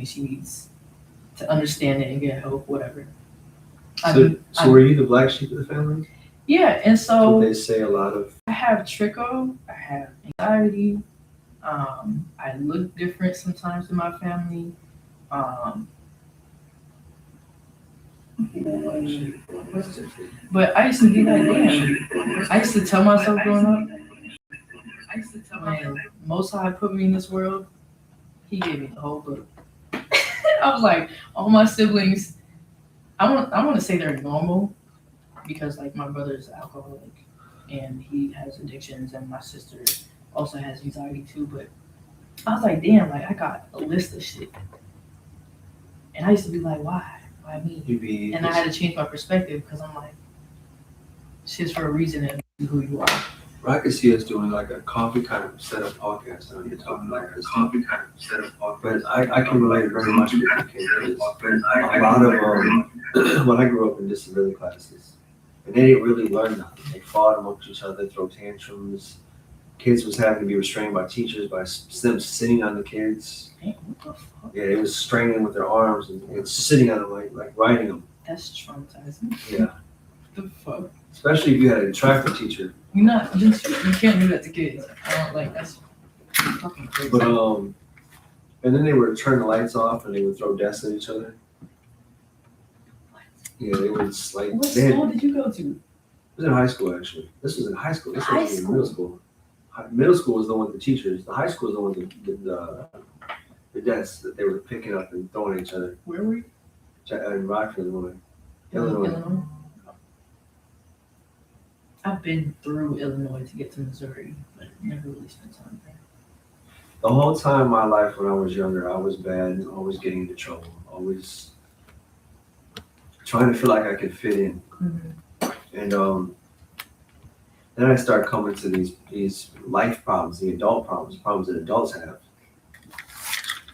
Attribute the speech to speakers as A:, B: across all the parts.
A: and she needs to understand it and get help, whatever.
B: So were you the black sheep of the family?
A: Yeah, and
B: That's what
A: so
B: they say a lot of.
A: I have tricho, I have anxiety. I look different sometimes in my family. Um, but I used to be like, damn. I used to tell myself growing up, when Most High put me in this world, He gave me the whole book. I was like, all my siblings, I want to say they're normal because like my brother's alcoholic and he has addictions, and my sister also has anxiety too. But I was like, damn, like I got a list of shit, and I used to be like, why me? And I had to change my perspective because I'm like, shit's for a reason and who you are.
B: I could see us doing like a coffee kind of setup podcast. I know you're talking like a coffee kind of setup podcast. But I can relate very much with the kids. A lot of when I grew up in disability classes, and they didn't really learn nothing. They fought amongst each other, throw tantrums. Kids was having to be restrained by teachers by them sitting on the kids.
A: Damn, what the fuck?
B: Yeah, they was straining with their arms and sitting on them like riding them.
A: That's traumatizing.
B: Yeah.
A: What the fuck?
B: Especially if you had an attractive teacher.
A: You can't do that to kids. I don't like that's fucking crazy.
B: But and then they would turn the lights off and they would throw desks at each other. Yeah, they would like.
A: What school did you go to?
B: It was in high school actually. This was in high school. This
A: High
B: was in
A: school?
B: middle school. Middle school was the one with the teachers. The high school was the one with the desks that they were picking up and throwing at each other.
A: Where were you?
B: In Rockford, Illinois.
A: I've been through Illinois to get to Missouri, but never really spent time there.
B: The whole time of my life when I was younger, I was bad, always getting into trouble, always trying to feel like I could fit in.
A: Mm-hmm.
B: And then I started coming to these life problems, the adult problems that adults have.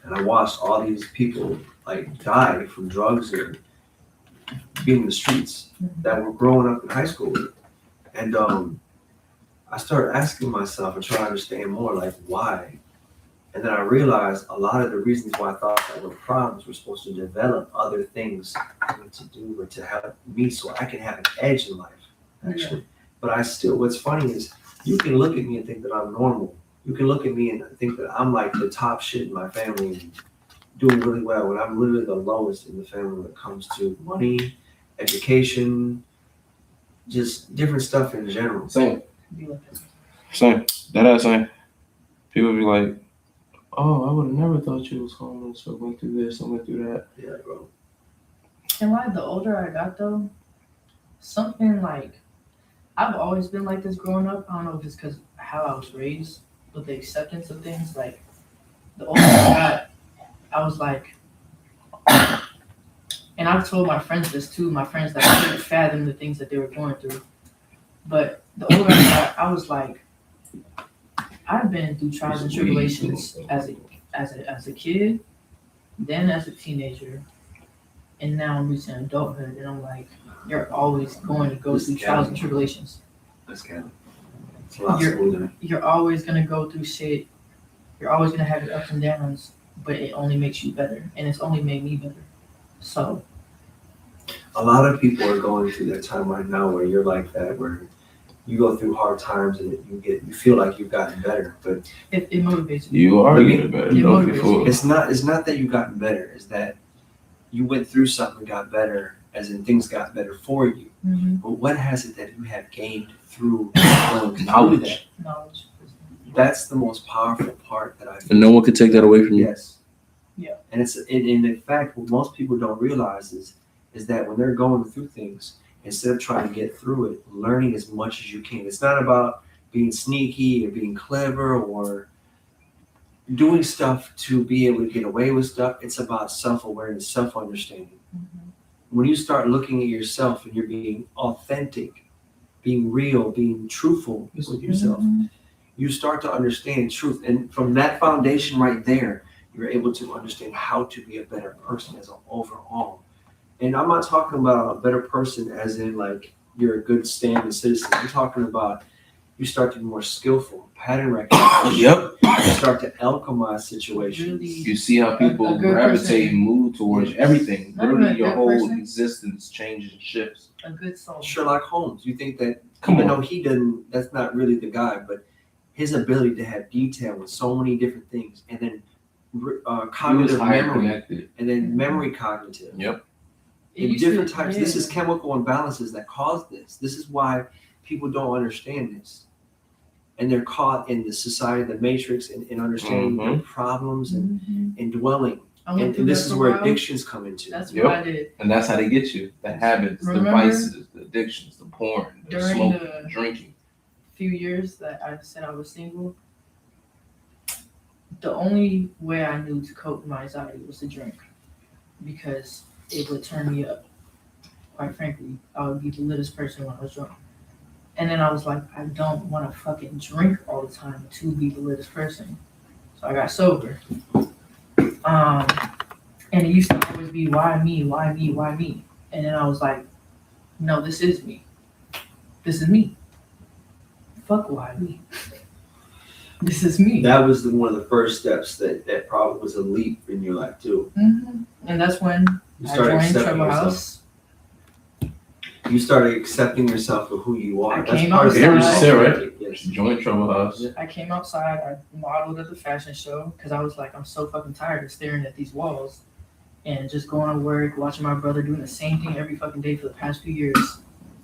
B: And I watched all these people like die from drugs or being in the streets that were growing up in high school. And I started asking myself and trying to understand more, like why. And then I realized a lot of the reasons why I thought that were problems were supposed to develop other things to do or to help me so I can have an edge in life, actually. Yeah. But what's funny is you can look at me and think that I'm normal. You can look at me and think that I'm like the top shit in my family and doing really well when I'm literally the lowest in the family when it comes to money, education, just different stuff in general.
C: Same. That same. People be like, oh, I would have never thought you was homeless or went through this or went through that.
B: Yeah, bro.
A: And like the older I got though, something like I've always been like this growing up. I don't know if it's because how I was raised with the acceptance of things. Like the older I got, I was like, and I've told my friends this too. My friends that couldn't fathom the things that they were going through. But the older I got, I was like, I've been through trials and tribulations as a kid, then as a teenager, and now I'm reaching adulthood, and I'm like, you're always going to go through trials and tribulations.
B: That's kind of.
A: You're always gonna go through shit. You're always gonna have your ups and downs, but it only makes you better, and it's only made me better. So,
B: a lot of people are going through that time right now where you're like that, where you go through hard times and you feel like you've gotten better, but
A: it motivates you.
C: You are getting better.
B: It's not that you've gotten better. It's that you went through something and got better, as in things got better for you.
A: Mm-hmm.
B: But what has it that you have gained through going knowledge?
A: Knowledge.
B: That's the most powerful part that I feel.
C: And no one could take that away from you.
B: Yes. Yeah. And in fact, what most people don't realize is that when they're going through things, instead of trying to get through it, learning as much as you can. It's not about being sneaky or being clever or doing stuff to be able to get away with stuff. It's about self-awareness, self-understanding. Mm-hmm. When you start looking at yourself and you're being authentic, being real, being truthful with yourself, mm-hmm. you start to understand truth. And from that foundation right there, you're able to understand how to be a better person as an overall. And I'm not talking about a better person as in like you're a good standing citizen. I'm talking about You start to be more skillful, pattern recognition.
C: Yep.
B: You start to alchemize situations.
A: Really-
C: You see how people
A: A good
C: gravitate
A: person-
C: and move towards everything.
A: Not even
C: Literally,
A: a
C: your
A: good
C: whole
A: person.
C: existence changes and shifts.
A: A good soul.
B: Sherlock Holmes, you think that
C: Come
B: even
C: on.
B: though he didn't, that's not really the guy, but his ability to have detail with so many different things, and then
C: He was
B: cognitive
C: higher
B: memory,
C: connected.
B: and then memory cognitive.
C: Yep.
A: It
B: In
A: used
B: different
A: to-
B: types.
A: yeah.
B: This is chemical imbalances that cause this. This is why people don't understand this. And they're caught in the society, the matrix, and understanding their problems and dwelling.
A: I went
B: And
A: through
B: this
A: that
B: is
A: for a
B: where
A: while.
B: addictions come into.
A: That's
C: Yep.
A: what I did.
C: And that's how they get you. The habits, the
A: Remember
C: vices, the addictions, the porn, the
A: during
C: smoking,
A: the-
C: drinking.
A: Few years that I said I was single, the only way I knew to cope with my anxiety was to drink, because it would turn me up. Quite frankly, I would be the littest person when I was drunk. And then I was like, I don't want to fucking drink all the time to be the littest person. So I got sober. And it used to always be, why me, why me, why me? And then I was like, no, this is me. This is me. Fuck why me. This is me.
B: That was one of the first steps that probably was a leap in your life too.
A: And that's when
B: You
A: I
B: started
A: joined
B: accepting
A: Trouble
B: yourself.
A: House.
B: You started accepting yourself for who you are.
A: I
B: That's
A: came
B: part of
C: outside.
B: it.
C: Here, Sarah.
B: Yes.
C: Joint Trouble House.
A: I came outside. I modeled at the fashion show because I was like, I'm so fucking tired of staring at these walls and just going to work, watching my brother doing the same thing every fucking day for the past few years.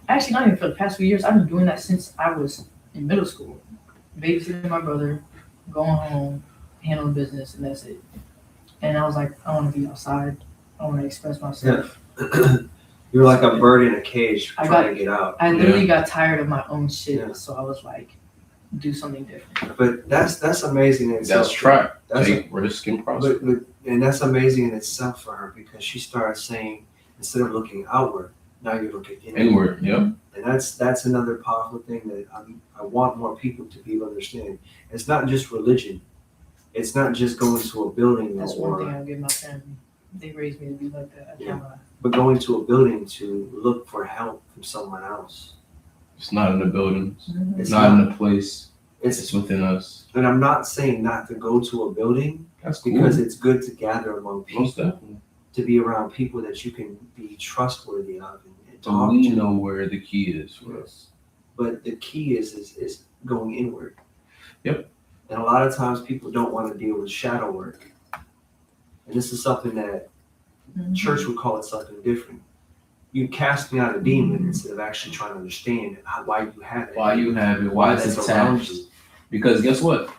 A: Actually, not even for the past few years. I've been doing that since I was in middle school. Babysitting my brother, going home, handling business, and that's it. And I was like, I want to be outside. I want to express myself.
B: You're like a bird in a cage
A: I
B: trying to get out.
A: I literally got tired of my own shit,
B: Yeah.
A: so I was like, do something different.
B: But that's amazing in itself.
C: That's try.
B: That's
C: Take risk and prosper.
B: but and that's amazing in itself for her, because she started saying, instead of looking outward, now you're looking
C: Inward. Yep.
B: And that's another powerful thing that I want more people to be able to understand. It's not just religion. It's not just going to a building
A: That's one thing
B: or
A: I'll give my family. They raised me to be like that. I can't lie.
B: but going to a building to look for help from someone else.
C: It's not in the buildings.
B: It's
C: not in the place.
B: It's
C: It's within us.
B: and I'm not saying not to go to a building,
C: That's cool.
B: because it's good to gather among people,
C: Most definitely.
B: to be around people that you can be trustworthy of and
C: So
B: talk
C: we
B: to.
C: know where the key is for us.
B: But the key is going inward.
C: Yep.
B: And a lot of times people don't want to deal with shadow work. And this is something that church would call it something different. You casting out a demon instead of actually trying to understand why you have it.
C: Why you have it, why it's
B: that's around
C: attached.
B: you.
C: Because guess what?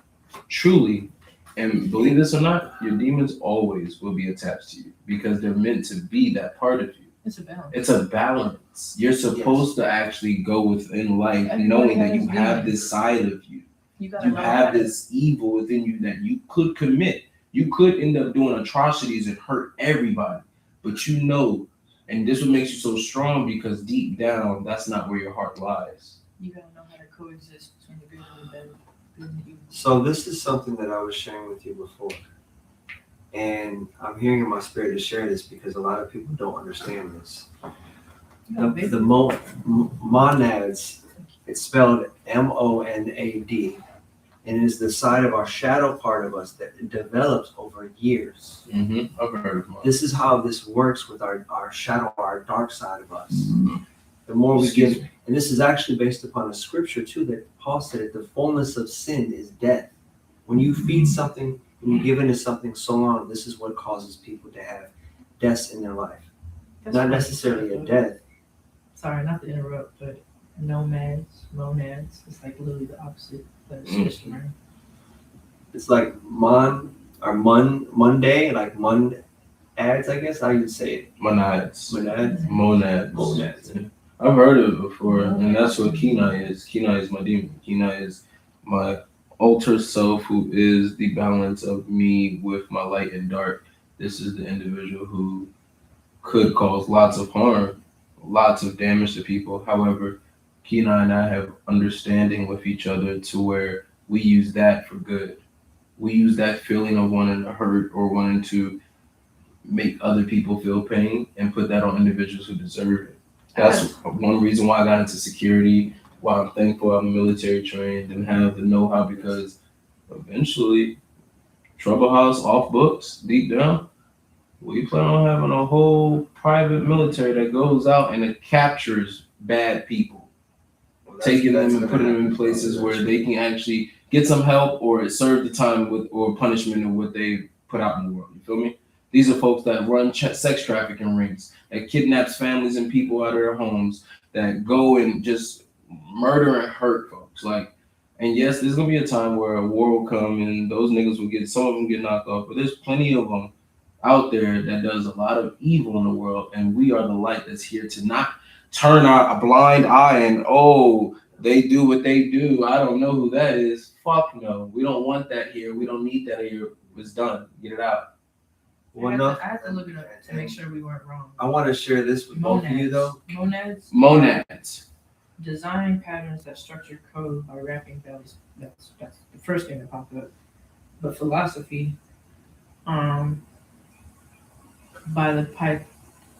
C: Truly, and believe this or not, your demons always will be attached to you because they're meant to be that part of you.
A: It's a balance.
C: It's a balance. You're supposed to actually go within life
A: Everybody
C: knowing that you
A: has
C: have
A: demons.
C: this side of you.
A: You gotta
C: You
A: know
C: have
A: that.
C: this evil within you that you could commit. You could end up doing atrocities and hurt everybody. But you know, and this what makes you so strong because deep down, that's not where your heart lies.
A: You gotta know how to coexist between the good and the bad. Good and evil.
B: So this is something that I was sharing with you before. And I'm hearing in my spirit to share this because a lot of people don't understand this. The monads, it's spelled MONAD, and it is the side of our shadow part of us that develops over years.
C: Mm-hmm. I've heard of mine.
B: This is how this works with our shadow, our dark side of us. The more we
C: Excuse
B: give, and this is actually based upon a scripture too that Paul said that the fullness of sin is death. When you feed something and you give into something so long, this is what causes people to have deaths in their life.
A: That's
B: Not
A: funny.
B: necessarily a death.
A: Sorry, not to interrupt, but monads, it's like literally the opposite. But it's just right.
B: It's like Monday, like ads, I guess how you'd say it.
C: Monads.
B: Monads.
C: Monads.
B: Monads.
C: I've heard of it before, and that's what Kenai is. Kenai is my demon. Kenai is my alter self, who is the balance of me with my light and dark. This is the individual who could cause lots of harm, lots of damage to people. However, Kenai and I have understanding with each other to where we use that for good. We use that feeling of wanting to hurt or wanting to make other people feel pain and put that on individuals who deserve it. That's one reason why I got into security. why I'm thankful I'm military trained and have the know-how, because eventually, Trouble House off books, deep down, we plan on having a whole private military that goes out and it captures bad people, taking them and putting them in places where they can actually get some help or serve the time with or punishment of what they put out in the world. You feel me? These are folks that run sex trafficking rings, that kidnaps families and people out of their homes, that go and just murder and hurt folks. Like, and yes, there's gonna be a time where a war will come and those niggas will get, some of them get knocked off, but there's plenty of them out there that does a lot of evil in the world, and we are the light that's here to not turn a blind eye and, oh, they do what they do, I don't know who that is. Fuck no, we don't want that here. We don't need that here. It's done. Get it out.
B: Well,
A: I have to look it up to make sure we weren't wrong.
B: I want to share this with both of you though.
A: Monads. Design patterns that structure code by wrapping values. That's the first thing that popped up. But philosophy, by the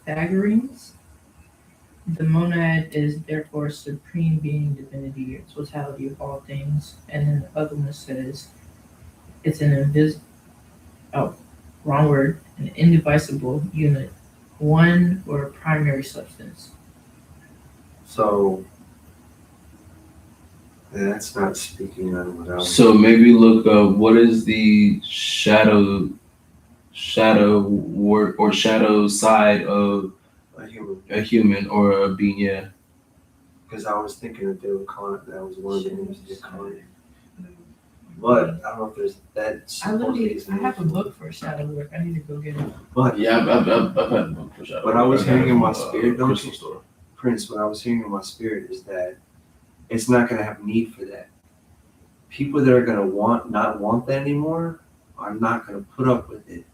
A: Pythagoreans, the monad is therefore supreme being, divinity, or totality of all things. And then the other one says it's an an indivisible unit, one or primary substance.
B: So that's not speaking on what else.
C: So maybe look up what is the shadow work or shadow side of a human or a being. Yeah.
B: Because I was thinking that they would call it, that was one of the names they call it. But I don't know if there's that.
A: I have a book for shadow work. I need to go get it.
B: But
C: Yeah, I've had a book for shadow.
B: But I was
C: I've had
B: hearing in my
C: a
B: spirit, don't
C: crystal
B: you?
C: store.
B: Prince, what I was hearing in my spirit is that it's not going to have need for that. People that are going to not want that anymore are not going to put up with it.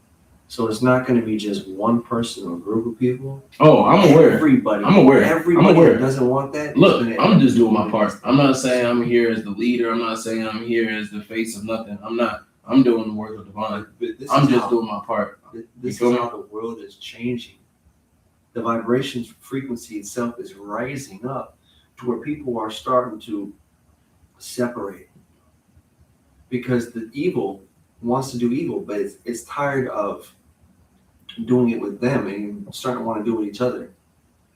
B: So it's not going to be just one person or group of people.
C: Oh, I'm aware.
B: Everybody that doesn't want that.
C: Look, I'm just doing my part. I'm not saying I'm here as the leader. I'm not saying I'm here as the face of nothing. I'm not. I'm doing the work of divine. I'm just doing my part.
B: This is how the world is changing. The vibration frequency itself is rising up to where people are starting to separate. Because the evil wants to do evil, but it's tired of doing it with them and starting to want to do it with each other.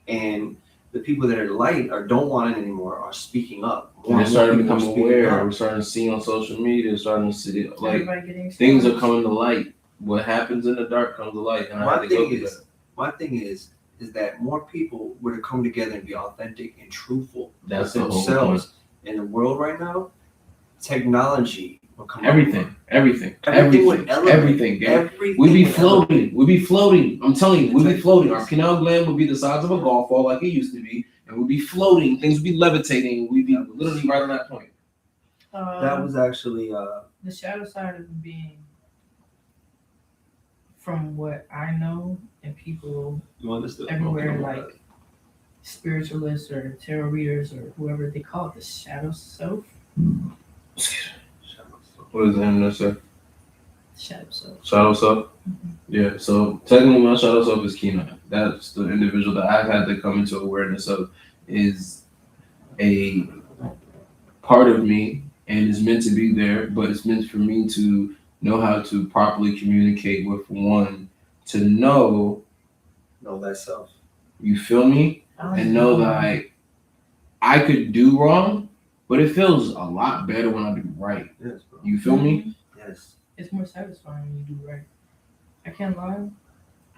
B: And the people that are light or don't want it anymore are speaking up.
C: They're starting to become aware. We're starting to see on social media, starting to see like things are coming to light. What happens in the dark comes to light. And
B: my thing is that more people were to come together and be authentic and truthful
C: with
B: themselves in the world right now. Technology will come.
C: Everything. We be floating. I'm telling you, we be floating. Our pineal gland would be the size of a golf ball like it used to be, and we'd be floating. Things would be levitating. We'd be literally right on that point.
B: That was actually
A: the shadow side of being. From what I know, and people everywhere, like spiritualists or tarot readers or whoever, they call it the shadow self.
C: What does the internet say?
A: Shadow self.
C: Shadow self? Mm-hmm. Yeah, so technically my shadow self is Kina. That's the individual that I've had to come into awareness of, is a part of me and is meant to be there, but it's meant for me to know how to properly communicate with one, to know
B: thyself.
C: You feel me? And know that I could do wrong, but it feels a lot better when I do right.
B: Yes, bro.
C: You feel me?
B: Yes.
A: It's more satisfying when you do right. I can't lie.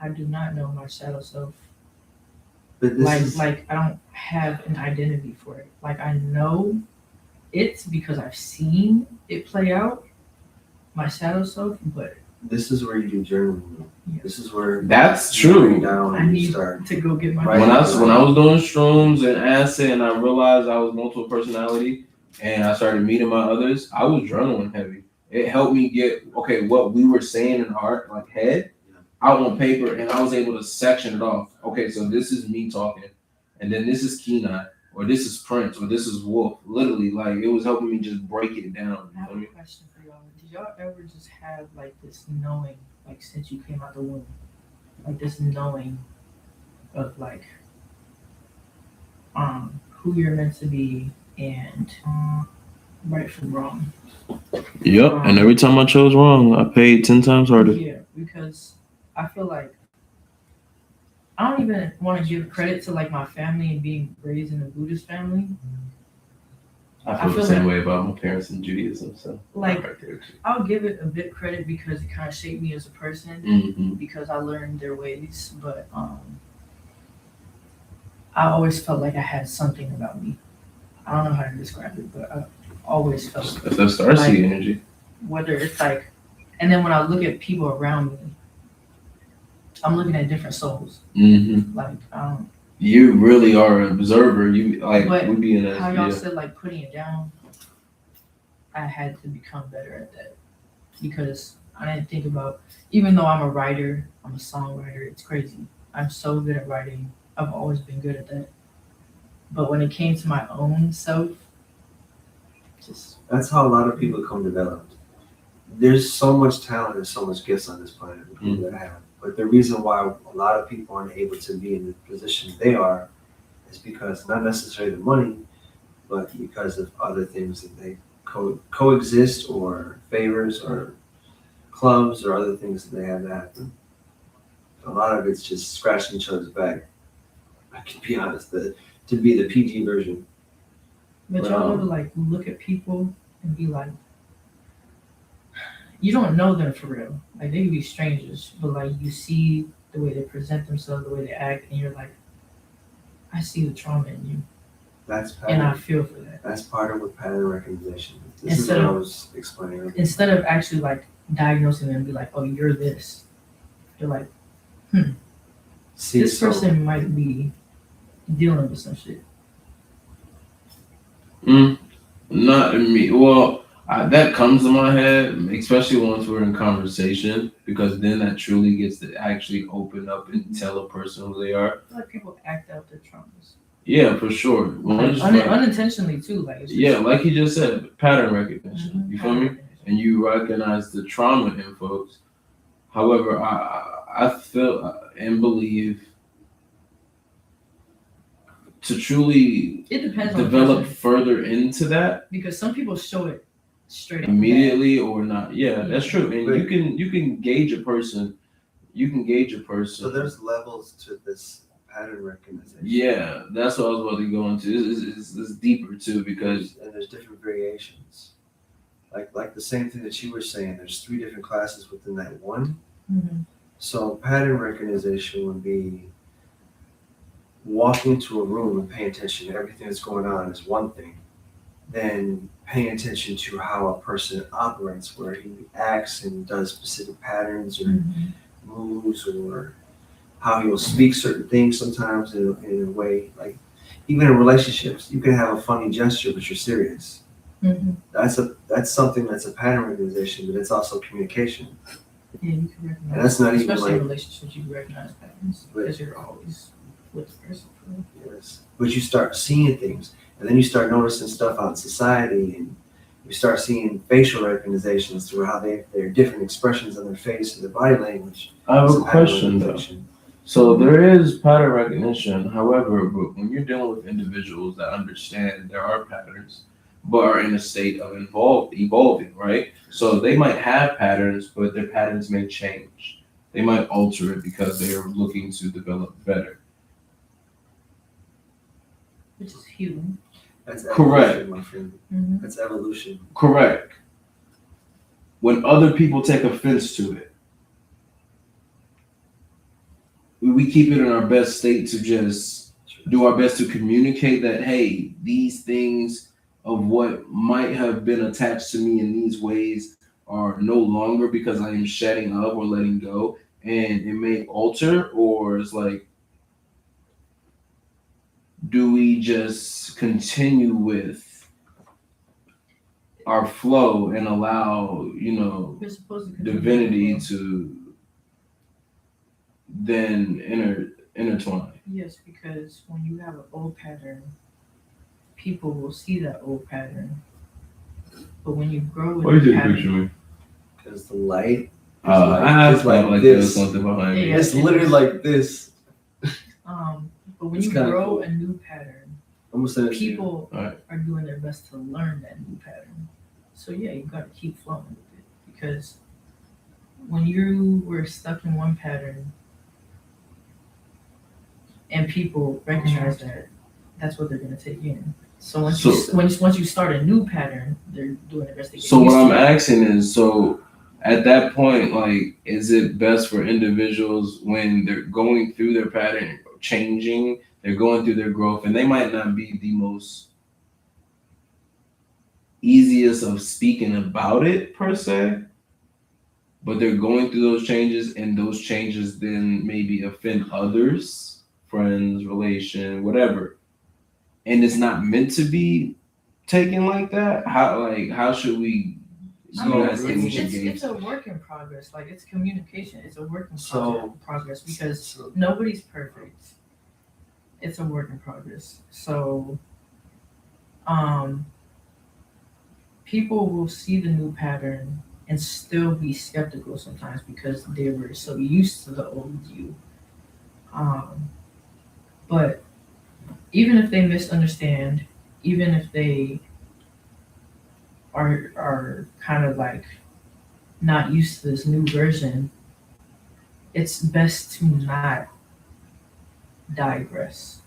A: I do not know my shadow self.
B: But
A: like I don't have an identity for it. Like I know it's because I've seen it play out, my shadow self, but
B: this is where you do journaling.
A: Yeah.
B: This is where
C: that's true.
A: I need to go get my
C: when I was doing shrooms and acid and I realized I was multiple personality and I started meeting my others, I was journaling heavy. It helped me get what we were saying in our head out on paper, and I was able to section it off. Okay, so this is me talking, and then this is Kenai, or this is Prince, or this is Wolf. Literally, like it was helping me just break it down.
A: I have a question for y'all. Did y'all ever just have like this knowing, like since you came out the womb, like this knowing of like who you're meant to be and right from wrong.
C: Yep. And every time I chose wrong, I paid 10 times harder.
A: Yeah, because I feel like I don't even want to give credit to like my family and being raised in a Buddhist family.
C: I
A: I
C: feel the
A: feel
C: same
A: like-
C: way about my parents in Judaism. So
A: Like,
C: right there.
A: I'll give it a bit credit because it kind of shaped me as a person
C: Mm-hmm.
A: because I learned their ways. But I always felt like I had something about me. I don't know how to describe it, but I always felt
C: That's that Starseed energy.
A: whether it's like, and then when I look at people around me, I'm looking at different souls.
C: Mm-hmm.
A: Like,
C: You really are an observer. You like
A: But
C: we be in a
A: how y'all
C: yeah.
A: said like putting it down, I had to become better at that because I didn't think about, even though I'm a writer, I'm a songwriter, it's crazy. I'm so good at writing. I've always been good at that. But when it came to my own self, just
B: That's how a lot of people become developed. There's so much talent and so much gifts on this planet that people that have. But the reason why a lot of people aren't able to be in the position they are is because not necessarily the money, but because of other things that they coexist or favors or clubs or other things that they have that happen. A lot of it's just scratching each other's back. I can be honest, to be the PG version.
A: but y'all ever like look at people and be like, you don't know them for real. Like they could be strangers, but like you see the way they present themselves, the way they act, and you're like, I see the trauma in you,
B: That's
A: and I
B: pattern.
A: feel for that.
B: That's part of what pattern recognition is. This
A: Instead
B: is what I
A: of-
B: was explaining.
A: Instead of actually like diagnosing them and be like, oh, you're this. You're like,
B: See,
A: this person might be dealing with some shit.
C: Not me. Well, that comes to my head, especially once we're in conversation, because then that truly gets to actually open up and tell a person who they are.
A: I feel like people act out their traumas.
C: Yeah, for sure.
A: Like, unintentionally too. Like it's just,
C: Yeah, like he just said, pattern recognition.
A: Mhm.
C: You feel me? And you recognize the trauma in folks. However, I feel and believe to truly
A: It depends on the
C: develop
A: person,
C: further into that
A: because some people show it straight up.
C: immediately or not. Yeah, that's
A: Yeah.
C: true. And
B: But-
C: you can gauge a person. You can gauge a person.
B: So there's levels to this pattern recognition.
C: Yeah, that's what I was about to go into. It's deeper too because
B: And there's different variations. Like the same thing that you were saying. There's 3 different classes within that one.
A: Mhm.
B: So pattern recognition would be walking into a room and paying attention to everything that's going on is one thing. Then paying attention to how a person operates, where he acts and does specific patterns or
A: Mhm.
B: moves, or how he will speak certain things sometimes in a way. Like even in relationships, you can have a funny gesture, but you're serious.
A: Mhm.
B: That's something that's a pattern recognition, but it's also communication.
A: Yeah, you can recognize.
B: And that's not even
A: especially in
B: like-
A: relationships, you can recognize patterns
B: But-
A: because you're always with the person.
B: Yes. But you start seeing things, and then you start noticing stuff out in society, and you start seeing facial recognitions through how their different expressions on their face and their body language.
C: I have
B: It's
C: a
B: pattern
C: question though.
B: recognition.
C: So there is pattern recognition. However, but when you're dealing with individuals that understand there are patterns, but are in a state of evolving, right? So they might have patterns, but their patterns may change. They might alter it because they are looking to develop better.
A: Which is human.
B: That's
C: Correct.
B: evolution, my friend.
A: Mm-hmm.
B: That's evolution.
C: Correct. When other people take offense to it, we keep it in our best state to just do our best to communicate that, hey, these things of what might have been attached to me in these ways are no longer because I am shedding up or letting go, and it may alter, or it's like, do we just continue with our flow and allow,
A: We're supposed to continue
C: divinity
A: to grow.
C: to then intertwine?
A: Yes, because when you have an old pattern, people will see that old pattern. But when you grow with the pattern,
C: me?
B: Because the light
C: I
B: it's
C: felt
B: like
C: like there was
B: this.
C: something behind me.
A: Yeah.
B: it's literally like this.
A: but when
B: It's
A: you
B: kinda
A: grow
B: cool.
A: a new pattern,
B: I'm gonna send it to you.
A: people
C: Alright.
A: are doing their best to learn that new pattern. So yeah, you gotta keep flowing with it, because when you were stuck in one pattern and people recognize that, that's what they're gonna take in. So once you start a new pattern, they're doing their best to get
C: So
A: used
C: what I'm
A: to it.
C: asking is, so at that point, like, is it best for individuals when they're going through their pattern, changing, they're going through their growth, and they might not be the most easiest of speaking about it per se, but they're going through those changes, and those changes then maybe offend others, friends, relation, whatever, and it's not meant to be taken like that. How should we?
A: I
C: You
A: mean,
C: guys think we should
A: it's
C: gauge?
A: a work in progress. Like, it's communication. It's a work in
B: So-
A: progress, because
B: So,
A: nobody's perfect. It's a work in progress. So, people will see the new pattern and still be skeptical sometimes because they were so used to the old you. But even if they misunderstand, even if they are kind of like not used to this new version, it's best to not digress,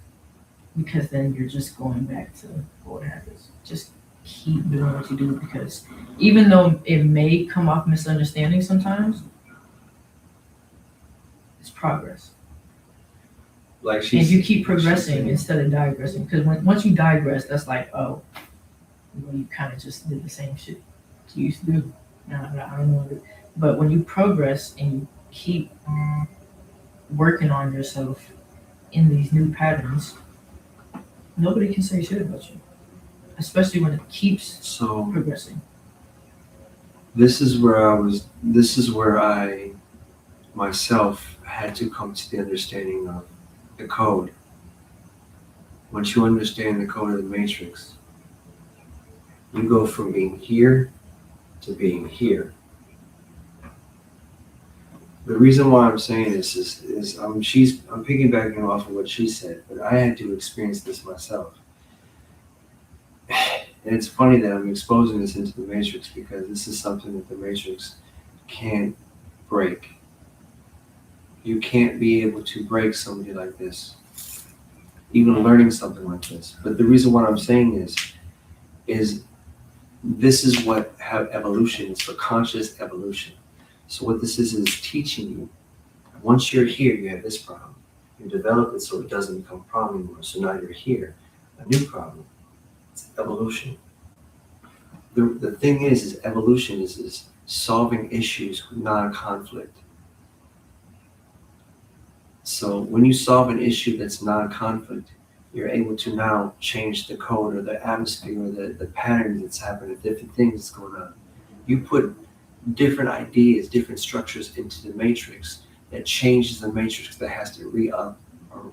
A: because then you're just going back to old habits. Just keep doing what you do, because even though it may come off misunderstanding sometimes, it's progress.
B: like
A: And
B: she's
A: you keep progressing instead of digressing, because once you digress, that's like, oh, well, you kind of just did the same shit you used to do. No, I don't know. But when you progress and you keep working on yourself in these new patterns, nobody can say shit about you, especially when it keeps
B: so
A: progressing.
B: this is where I myself had to come to the understanding of the code. Once you understand the code of the matrix, you go from being here to being here. The reason why I'm saying this is I'm piggybacking off of what she said, but I had to experience this myself. And it's funny that I'm exposing this into the matrix, because this is something that the matrix can't break. You can't be able to break somebody like this, even learning something like this. But the reason why I'm saying is this is how evolution is, for conscious evolution. So what this is teaching you. Once you're here, you have this problem. You develop it so it doesn't become a problem anymore. So now you're here, a new problem. It's evolution. The thing is evolution is solving issues with non-conflict. So when you solve an issue that's non-conflict, you're able to now change the code or the atmosphere or the pattern that's happening, different things that's going on. You put different ideas, different structures into the matrix that changes the matrix, that has to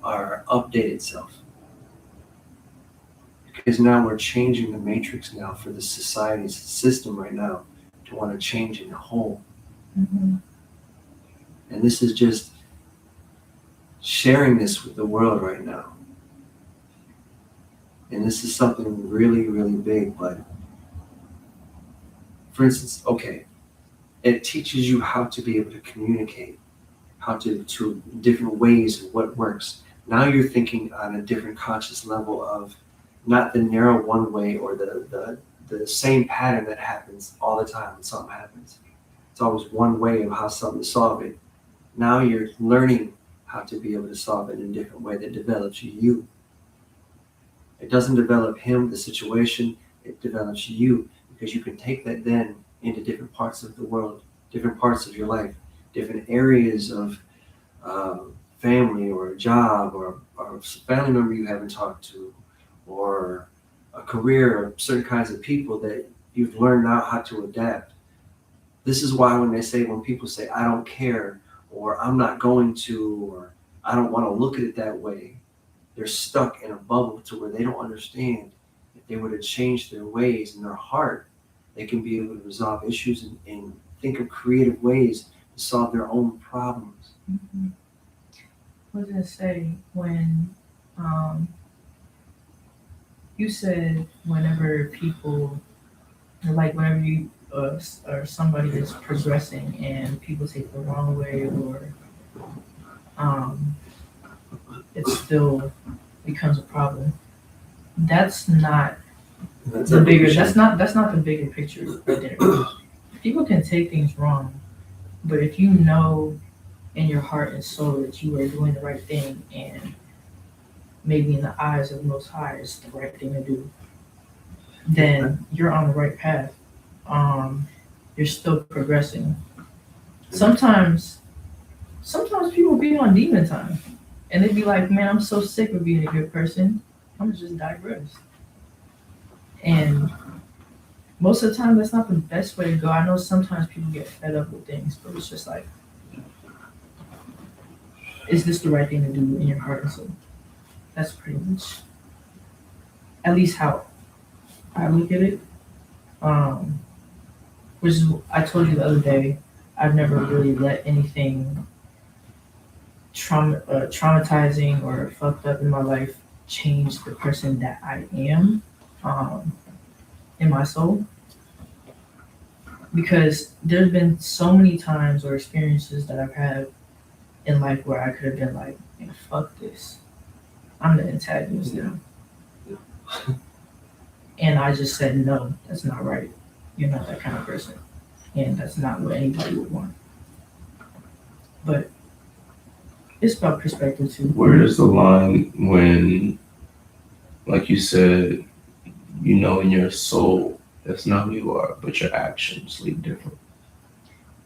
B: or update itself. Because now we're changing the matrix now for the society's system right now to want to change it whole.
A: Mm-hmm.
B: And this is just sharing this with the world right now. And this is something really, really big. But for instance, okay, it teaches you how to be able to communicate, how to different ways of what works. Now you're thinking on a different conscious level of not the narrow one way or the same pattern that happens all the time when something happens. It's always one way of how something to solve it. Now you're learning how to be able to solve it in a different way that develops you. It doesn't develop him, the situation, it develops you, because you can take that then into different parts of the world, different parts of your life, different areas of family or a job or a family member you haven't talked to, or a career or certain kinds of people that you've learned now how to adapt. This is why when people say, I don't care, or I'm not going to, or I don't want to look at it that way, they're stuck in a bubble to where they don't understand. If they were to change their ways and their heart, they can be able to resolve issues and think of creative ways to solve their own problems.
A: Mm-hmm. I was going to say, when, um, when you start a new pattern, it's best to not digress. Because when you digress, that's like, oh, well, you kind of just did the same shit you used to do. No, I don't know. But when you progress and you keep working on yourself, you You said whenever people, like whenever you or somebody is progressing and people take it the wrong way, or um, it still becomes a problem. That's not
B: That's
A: the bigger.
B: evolution.
A: That's not the bigger picture right there. People can take things wrong, but if you know in your heart and soul that you are doing the right thing, and maybe in the eyes of the Most High it's the right thing to do, then you're on the right path. You're still progressing. Sometimes, sometimes people be on demon time, and they be like, "Man, I'm so sick of being a good person. I'm gonna just digress." And most of the time, that's not the best way to go. I know sometimes people get fed up with things, but it's just like, is this the right thing to do in your heart and soul? That's pretty much, at least how I look at it. Um, which is, I told you the other day, I've never really let anything traumatizing or fucked up in my life change the person that I am um, in my soul. Because there's been so many times or experiences that I've had in life where I could have been like, man, fuck this. I'm the antagonist now. And I just said, no, that's not right. You're not that kind of person. And that's not what anybody would want. But it's about perspective too.
C: Where is the line when, like you said, you know in your soul that's not who you are, but your actions lead different?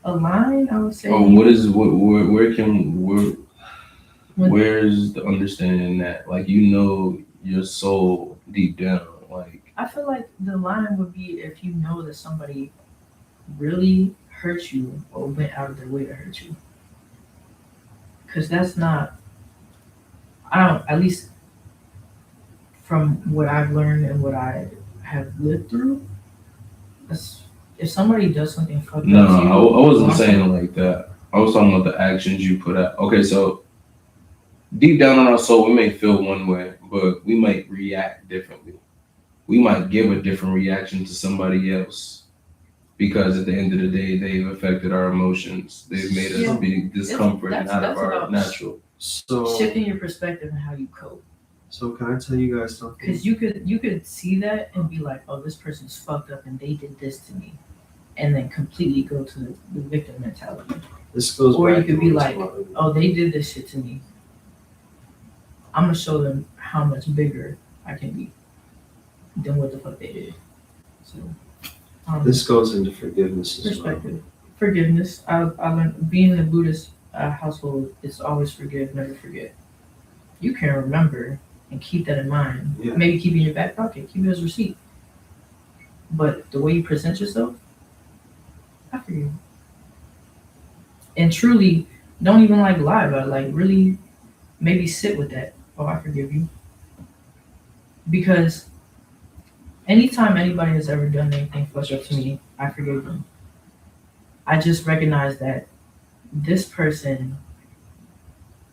A: A line, I would say.
C: Or where's the understanding that, like, you know your soul deep down, like,
A: I feel like the line would be if you know that somebody really hurt you or went out of their way to hurt you. Because that's not, I don't, at least from what I've learned and what I have lived through, that's, if somebody does something fucked
C: no,
A: up to you,
C: I wasn't
A: awesome.
C: saying it like that. I was talking about the actions you put out. Okay, so deep down in our soul, we may feel one way, but we might react differently. We might give a different reaction to somebody else because at the end of the day, they've affected our emotions. They've made us
A: Yeah.
C: be discomfort and out of
A: That's
C: our
A: about
C: natural.
B: So,
A: shifting your perspective and how you cope.
B: so can I tell you guys something?
A: Because you could see that and be like, oh, this person's fucked up and they did this to me, and then completely go to the victim mentality.
B: This goes
A: Or you
B: back
A: could
B: to
A: be
B: what I
A: like,
B: told you.
A: oh, they did this shit to me. I'm gonna show them how much bigger I can be than what the fuck they did. So
B: This goes into forgiveness as well.
A: perspective, forgiveness. I learned being in a Buddhist household. It's always forgive, never forget. You can remember and keep that in mind.
B: Yeah.
A: Maybe keep it in your back pocket, keep it as a receipt. But the way you present yourself, I forgive. And truly, don't even like lie about it. Like really, maybe sit with that. Oh, I forgive you. Because anytime anybody has ever done anything fucked up to me, I forgive them. I just recognize that this person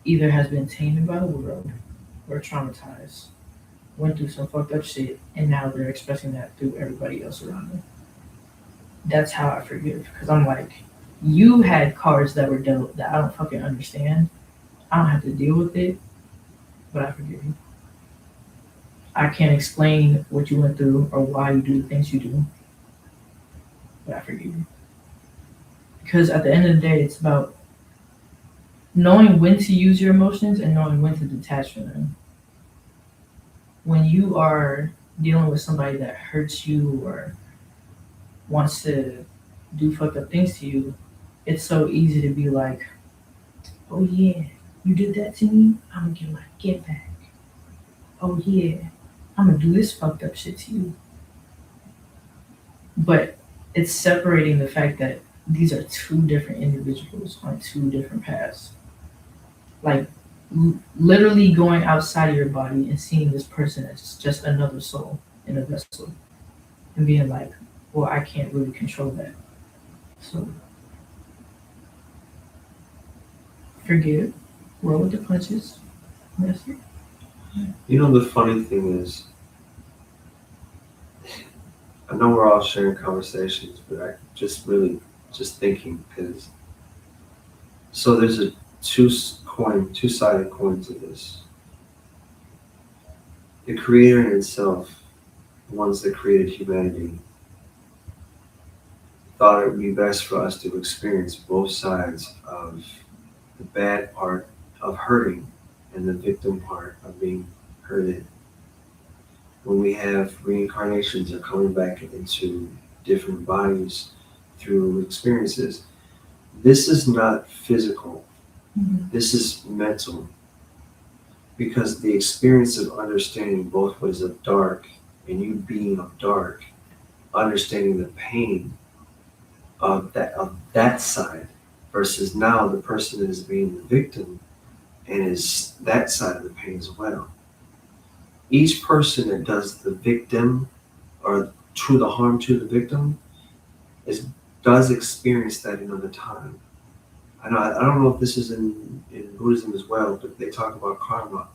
A: either has been tainted by the world or traumatized, went through some fucked up shit, and now they're expressing that through everybody else around them. That's how I forgive. Because I'm like, you had cards that were dealt that I don't fucking understand. I don't have to deal with it, but I forgive you. I can't explain what you went through or why you do the things you do, but I forgive you. Because at the end of the day, it's about knowing when to use your emotions and knowing when to detach from them. When you are dealing with somebody that hurts you or wants to do fucked up things to you, it's so easy to be like, oh yeah, you did that to me, I'm gonna get my get back. Oh yeah, I'm gonna do this fucked up shit to you. But it's separating the fact that these are two different individuals on two different paths. Like literally going outside of your body and seeing this person as just another soul in a vessel and being like, well, I can't really control that. So forgive, roll with the punches. That's it.
B: You know, the funny thing is, I know we're all sharing conversations, but I just really just thinking because so there's a two-sided coin to this. The Creator in itself, the ones that created humanity, thought it would be best for us to experience both sides of the bad part of hurting and the victim part of being hurted. When we have reincarnations or coming back into different bodies through experiences, this is not physical. This is mental. Because the experience of understanding both ways of dark and you being of dark, understanding the pain of that side versus now the person that is being the victim and is that side of the pain as well. Each person that does the victim or to the harm to the victim does experience that another time. I don't know if this is in Buddhism as well, but they talk about karma.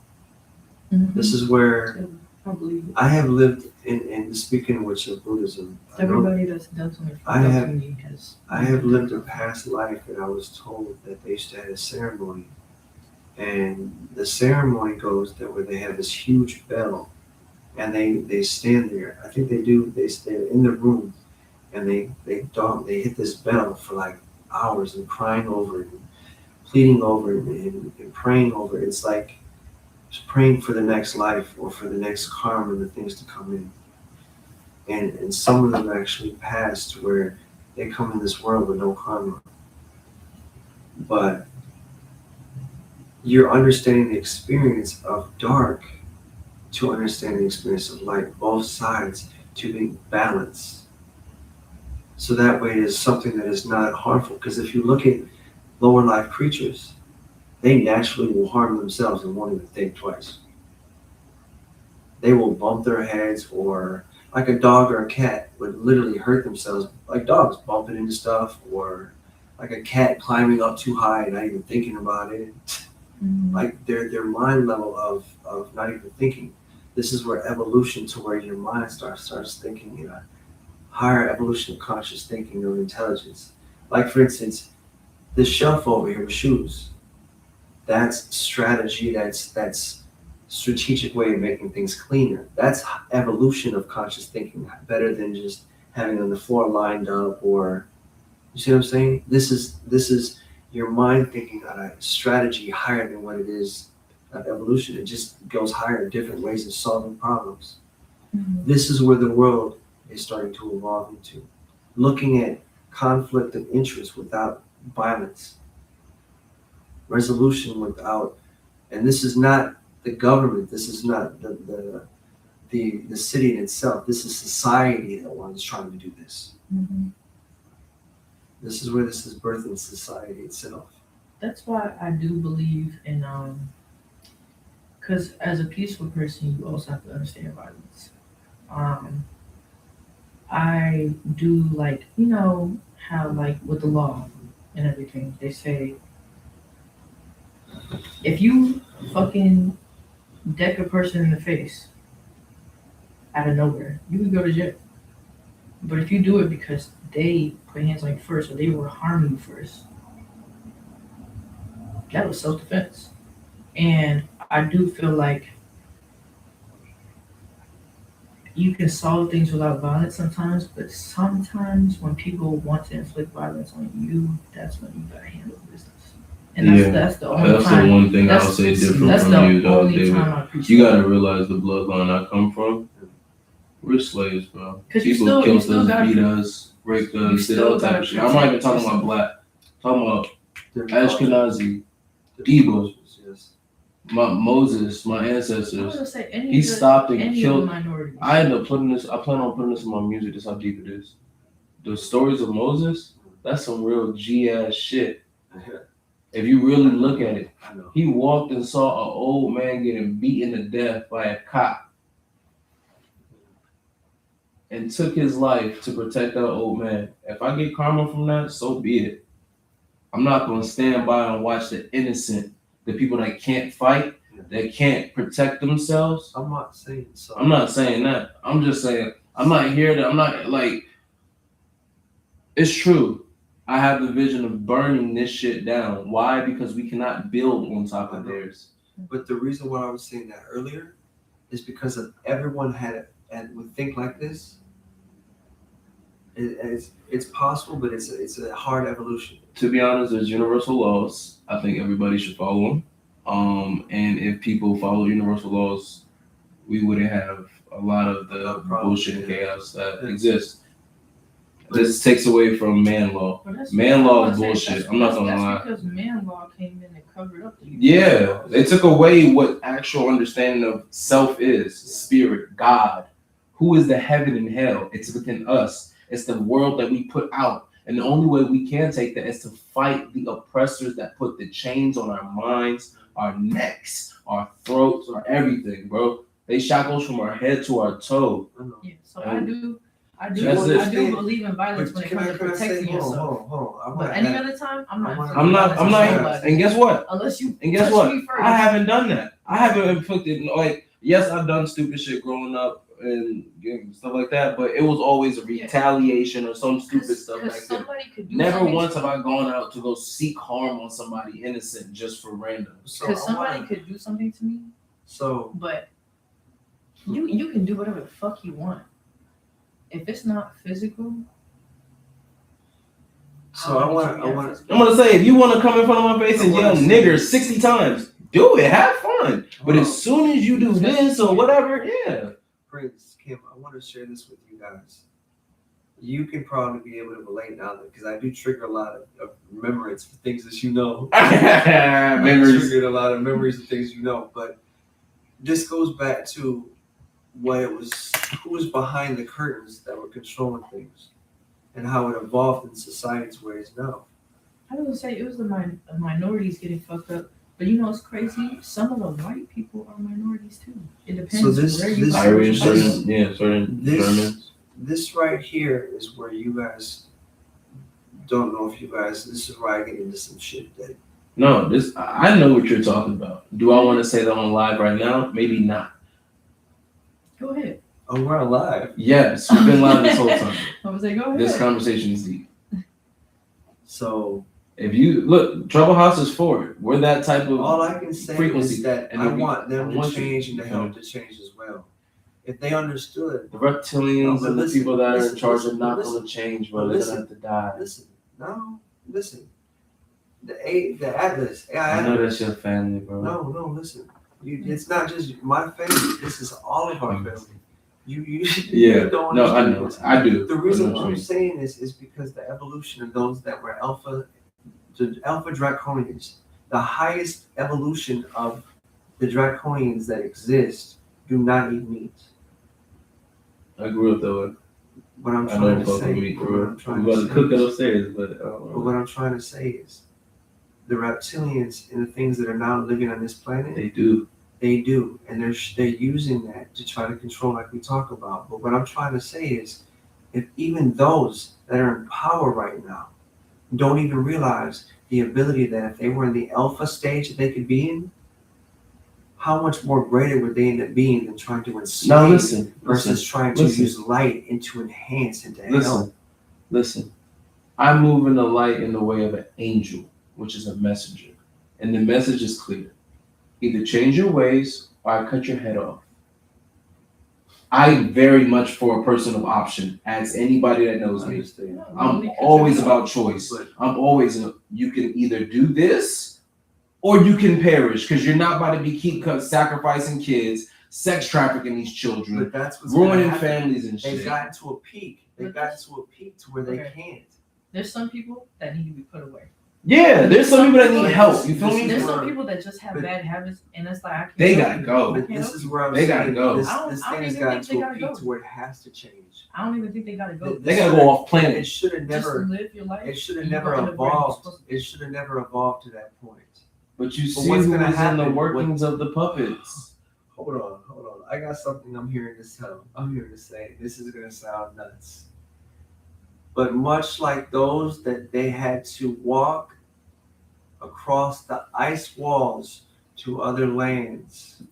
B: This is where
A: I believe it.
B: I have lived in speaking of which of Buddhism.
A: Everybody that's done something
B: I
A: to
B: have-
A: me has.
B: I have lived a past life and I was told that they used to have a ceremony. And the ceremony goes that where they have this huge bell and they stand there. I think they stay in the room and they hit this bell for like hours and crying over it and pleading over it and praying over it. It's like just praying for the next life or for the next karma and the things to come in. And some of them actually passed where they come in this world with no karma. But you're understanding the experience of dark to understand the experience of light, both sides to be balanced. So that way it is something that is not harmful. Because if you look at lower life creatures, they naturally will harm themselves and won't even think twice. They will bump their heads, or like a dog or a cat would literally hurt themselves, like dogs bumping into stuff, or like a cat climbing up too high and not even thinking about it. Like their mind level of not even thinking. This is where evolution to where your mind starts thinking in a higher evolution of conscious thinking of intelligence. Like for instance, this shelf over here with shoes. That's strategy, that's strategic way of making things cleaner. That's evolution of conscious thinking, better than just having it on the floor lined up, or you see what I'm saying? This is your mind thinking on a strategy higher than what it is of evolution. It just goes higher in different ways of solving problems. This is where the world is starting to evolve into. Looking at conflict of interest without violence. Resolution without, and this is not the government, this is not the city in itself, this is society that one is trying to do this. This is where this is birthed in society itself.
A: That's why I do believe in because as a peaceful person, you also have to understand violence. I do like, you know how like with the law and everything, they say if you fucking deck a person in the face out of nowhere, you can go to jail. But if you do it because they put hands on you first or they were harming you first, that was self-defense. And I do feel like you can solve things without violence sometimes, but sometimes when people want to inflict violence on you, that's when you gotta handle business. And that's the only
C: That's
A: time.
C: the one thing I'll
A: that's-
C: say different
A: That's
C: from
A: the
C: you, though,
A: only
C: David.
A: time I appreciate.
C: You gotta realize the bloodline I come from. We're slaves, bro.
A: 'Cause you
C: People
A: still
C: killed us,
A: gotta-
C: beat us, raped
A: you
C: us, did
A: still
C: all type
A: gotta
C: of shit. I'm not even talking
A: protect
C: about black. I'm talking about
B: Different
C: Ashkenazi,
B: cultures,
C: Igbo,
B: yes.
C: Moses, my
A: I was
C: ancestors.
A: gonna say any
C: He
A: of the-
C: stopped and
A: any of the
C: killed.
A: minorities.
C: I end up putting this. I plan on putting this in my music. That's how deep it is. The stories of Moses. That's some real G ass shit. If you really look at it,
B: I know.
C: he walked and saw an old man getting beaten to death by a cop, and took his life to protect that old man. If I get karma from that, so be it. I'm not gonna stand by and watch the innocent, the people that can't fight, that can't protect themselves.
B: I'm not saying so.
C: I'm not saying that. I'm just saying I'm not here to. I'm not like. It's true. I have the vision of burning this shit down. Why? Because we cannot build on top of theirs.
B: But the reason why I was saying that earlier is because if everyone and would think like this, it's possible, but it's a hard evolution.
C: To be honest, there's universal laws. I think everybody should follow them. And if people follow universal laws, we wouldn't have a lot of the bullshit and chaos that exists. This takes away from man law. Man law is bullshit. I'm not gonna lie.
A: That's because man law came in and covered up the
C: Yeah, they took away what actual understanding of self is, spirit, God. Who is the heaven and hell? It's within us. It's the world that we put out. And the only way we can take that is to fight the oppressors that put the chains on our minds, our necks, our throats, our everything, bro. They shackles from our head to our toe.
A: Yeah, so I do
C: That's it.
A: I do believe in violence when it comes to protecting yourself.
B: Hold on.
A: But any other time, I'm not.
C: I'm not. And guess what?
A: Unless you.
C: And guess
A: touch
C: what?
A: me first.
C: I haven't done that. I haven't inflicted, like, yes, I've done stupid shit growing up and stuff like that, but it was always a retaliation or some stupid stuff like that.
A: Somebody could do
C: Never
A: something
C: once
A: to
C: have
A: me.
C: I gone out to go seek harm on somebody innocent just for random.
A: Because somebody could do something to me,
B: So
A: but you can do whatever the fuck you want. If it's not physical,
B: I want.
C: I'm gonna say, if you want to come in front of my face and yell nigger 60 times, do it, have fun. But as soon as you do this or whatever, yeah.
B: Prince, Kim, I want to share this with you guys. You can probably be able to relate now because I do trigger a lot of remembrance for things that you know. I triggered a lot of memories of things you know. But this goes back to what it was, who was behind the curtains that were controlling things and how it evolved in society to where it is now.
A: I would say it was the minorities getting fucked up. But you know what's crazy? Some of the white people are minorities too. It depends where you are.
C: Irish, certain Germans.
B: This right here is where you guys don't know if you guys. This is where I get into some shit that.
C: No, I know what you're talking about. Do I want to say that on live right now? Maybe not.
A: Go ahead.
B: Oh, we're alive.
C: Yes, we've been live this whole time.
A: I was like, go ahead.
C: This conversation is deep.
B: So
C: if you look, Trouble House is forward. We're that type of
B: all I can say
C: frequency.
B: is that
C: And
B: I
C: we-
B: want them
C: I
B: to
C: want
B: change
C: you.
B: and to help to change as well. If they understood,
C: the reptilians and the
B: listen,
C: people that are in
B: listen,
C: charge
B: listen,
C: are not
B: listen,
C: going to change, bro. They're
B: listen,
C: going to have to die.
B: listen. The Atlas,
C: I know that's your family, bro.
B: No, listen. It's not just my family. This is all of our family. You
C: Yeah.
B: don't
C: No, I
B: understand
C: know.
B: what's
C: I do.
B: The reason
C: I know what
B: why
C: you
B: I'm
C: mean.
B: saying this is because the evolution of those that were the alpha draconians, the highest evolution of the draconians that exist, do not eat meat.
C: I grew up that way.
B: What I'm
C: I
B: trying
C: know
B: to
C: fuck
B: say,
C: with me,
B: what
C: bro.
B: I'm
C: I'm
B: trying
C: about
B: to
C: to
B: say
C: cook it
B: is-
C: upstairs, but I don't
B: but
C: know.
B: what I'm trying to say is, the reptilians and the things that are now living on this planet,
C: They do.
B: they do, and they're using that to try to control, like we talk about. But what I'm trying to say is, if even those that are in power right now don't even realize the ability that if they were in the alpha stage that they could be in, how much more greater would they end up being than trying to enslave
C: Now listen.
B: versus trying to
C: listen.
B: use light and to enhance and to help.
C: Listen. I move in the light in the way of an angel, which is a messenger. And the message is clear. Either change your ways or I cut your head off. I'm very much for a person of option, as anybody that knows me.
B: Understand.
C: I'm always about choice. I'm always you can either do this or you can perish because you're not about to be keep sacrificing kids, sex trafficking these children,
B: But that's what's gonna
C: ruining
B: happen.
C: families and
B: They've
C: shit.
B: gotten to a peak. They've gotten to a peak to where they
A: Okay.
B: can't.
A: There's some people that need to be put away.
C: Yeah, there's some people that need help. You feel me?
A: There's
B: where-
A: some people that just have
B: but-
A: bad habits, and it's like I can't.
C: They
A: help
C: gotta
A: you.
C: go.
A: I
B: But
A: can't
B: this
A: help
B: is
A: you.
B: where I'm
C: They
B: saying
C: gotta go.
B: this
A: I don't
B: thing has
A: even
B: gotten
A: think they
B: to a
A: gotta
B: peak
A: go.
B: to where it has to change.
A: I don't even think they gotta go.
C: They gotta go off
B: It
C: planet.
B: should have
A: Just
B: never.
A: live your life.
B: It should have
A: and you
B: never
A: go to where you're
B: evolved.
A: supposed
B: It should have never evolved to that point.
C: But you
B: But
C: see
B: what's
C: who's
B: gonna
C: in the
B: happen-
C: workings of the puppets.
B: Hold on. I got something I'm hearing to tell. I'm here to say this is gonna sound nuts. But much like those that they had to walk across the ice walls to other lands,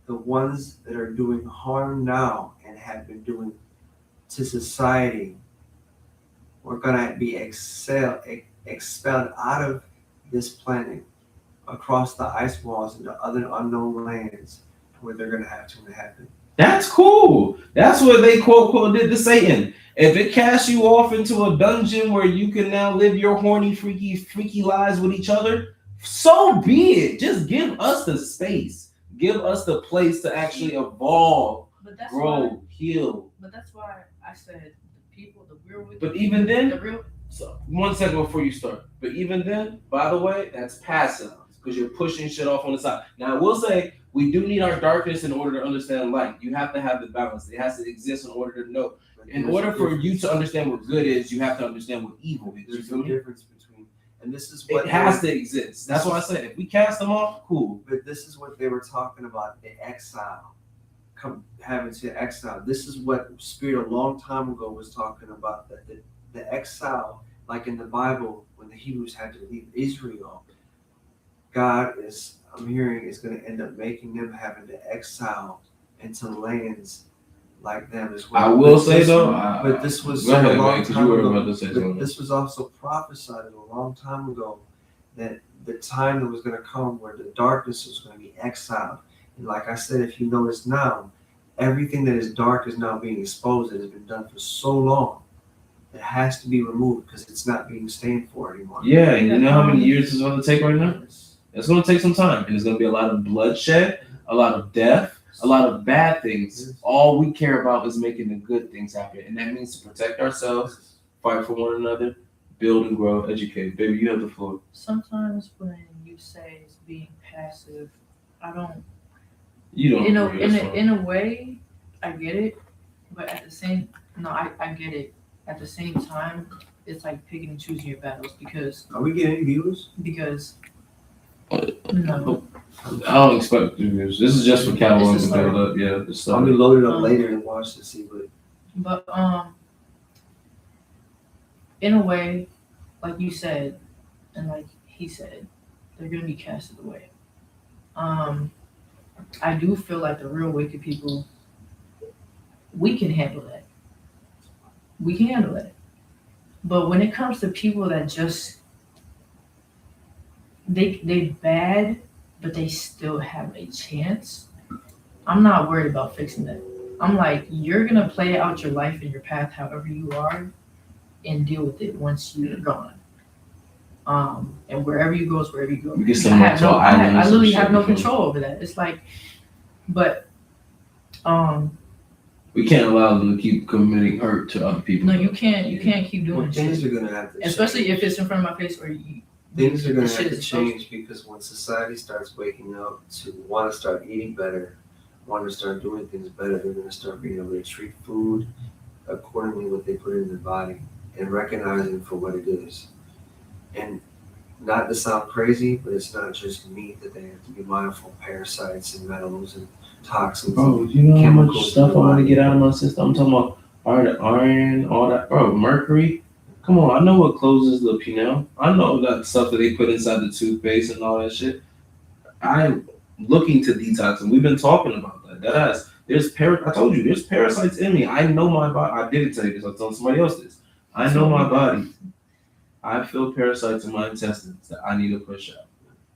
B: the ones that are doing harm now and have been doing to society. We're gonna be expelled out of this planet across the ice walls into other unknown lands where they're gonna have to happen.
C: That's cool. That's what they quote did to Satan. If it casts you off into a dungeon where you can now live your horny, freaky lives with each other, so be it. Just give us the space. Give us the place to actually evolve,
A: But that's
C: grow,
A: why,
C: heal.
A: but that's why I said the people, the real wicked
C: But even then,
A: the real
C: so 1 second before you start. But even then, by the way, that's passive because you're pushing shit off on the side. Now I will say we do need our darkness in order to understand light. You have to have the balance. It has to exist in order to know. In order for you to understand what good is, you have to understand what evil is.
B: There's no difference between, and this is what
C: It has to exist. That's why I said if we cast them off, cool.
B: But this is what they were talking about, the exile, having to exile. This is what Spirit a long time ago was talking about, that the exile, like in the Bible, when the Hebrews had to leave Israel, God is, I'm hearing, is going to end up making them having to exile into lands like them as well.
C: I will say though,
B: but this was
C: go ahead,
B: a long
C: man, 'cause
B: time
C: you were
B: ago.
C: about to say
B: But
C: something.
B: this was also prophesied a long time ago, that the time that was going to come where the darkness was going to be exiled. And like I said, if you notice now, everything that is dark is now being exposed. It has been done for so long. It has to be removed because it's not being stand for anymore.
C: Yeah, and you know how many years it's going to take right now? It's going to take some time, and it's going to be a lot of bloodshed, a lot of death, a lot of bad things. All we care about is making the good things happen, and that means to protect ourselves, fight for one another, build and grow, educate. Baby, you have the floor.
A: sometimes when you say it's being passive, I don't.
C: You don't.
A: In a way, I get it, but at the same, no, I get it. At the same time, it's like picking and choosing your battles because
B: Are we getting any viewers?
A: no,
C: I don't expect reviews. This is just for Catalan
A: It's
C: to
A: just
C: build up. Yeah, the
B: I'll
C: stuff.
B: be loaded up later and watch to see what.
A: but in a way, like you said, and like he said, they're gonna be casted away. I do feel like the real wicked people, we can handle that. We can handle that. But when it comes to people that just they bad, but they still have a chance, I'm not worried about fixing that. I'm like, you're gonna play out your life and your path however you are and deal with it once you're gone. And wherever you go is wherever you go.
C: You get someone to an island or
A: I
C: some
A: literally
C: shit
A: have no
C: before.
A: control over that. It's like, but
C: We can't allow them to keep committing hurt to other people.
A: no, you can't keep doing
B: Things
A: shit.
B: are gonna have to change.
A: Especially if it's in front of my face or you.
B: Things are going
A: the
B: to
A: shit
B: have to
A: is supposed-
B: change because when society starts waking up to want to start eating better, want to start doing things better, they're going to start being able to treat food accordingly what they put in their body and recognizing for what it is. And not to sound crazy, but it's not just meat that they have to be mindful of parasites and metals and toxins.
C: Bro, you know how much
B: Chemicals
C: stuff I
B: in the
C: want to
B: body.
C: get out of my system? I'm talking about iron, all that. Bro, mercury. Come on, I know what closes the pineal. I know that stuff that they put inside the toothpaste and all that shit. I'm looking to detox, and we've been talking about that. That ass. I told you, there's parasites in me. I know my body. I didn't tell you this. I told somebody else this. I know my body. I feel parasites in my intestines that I need to push out.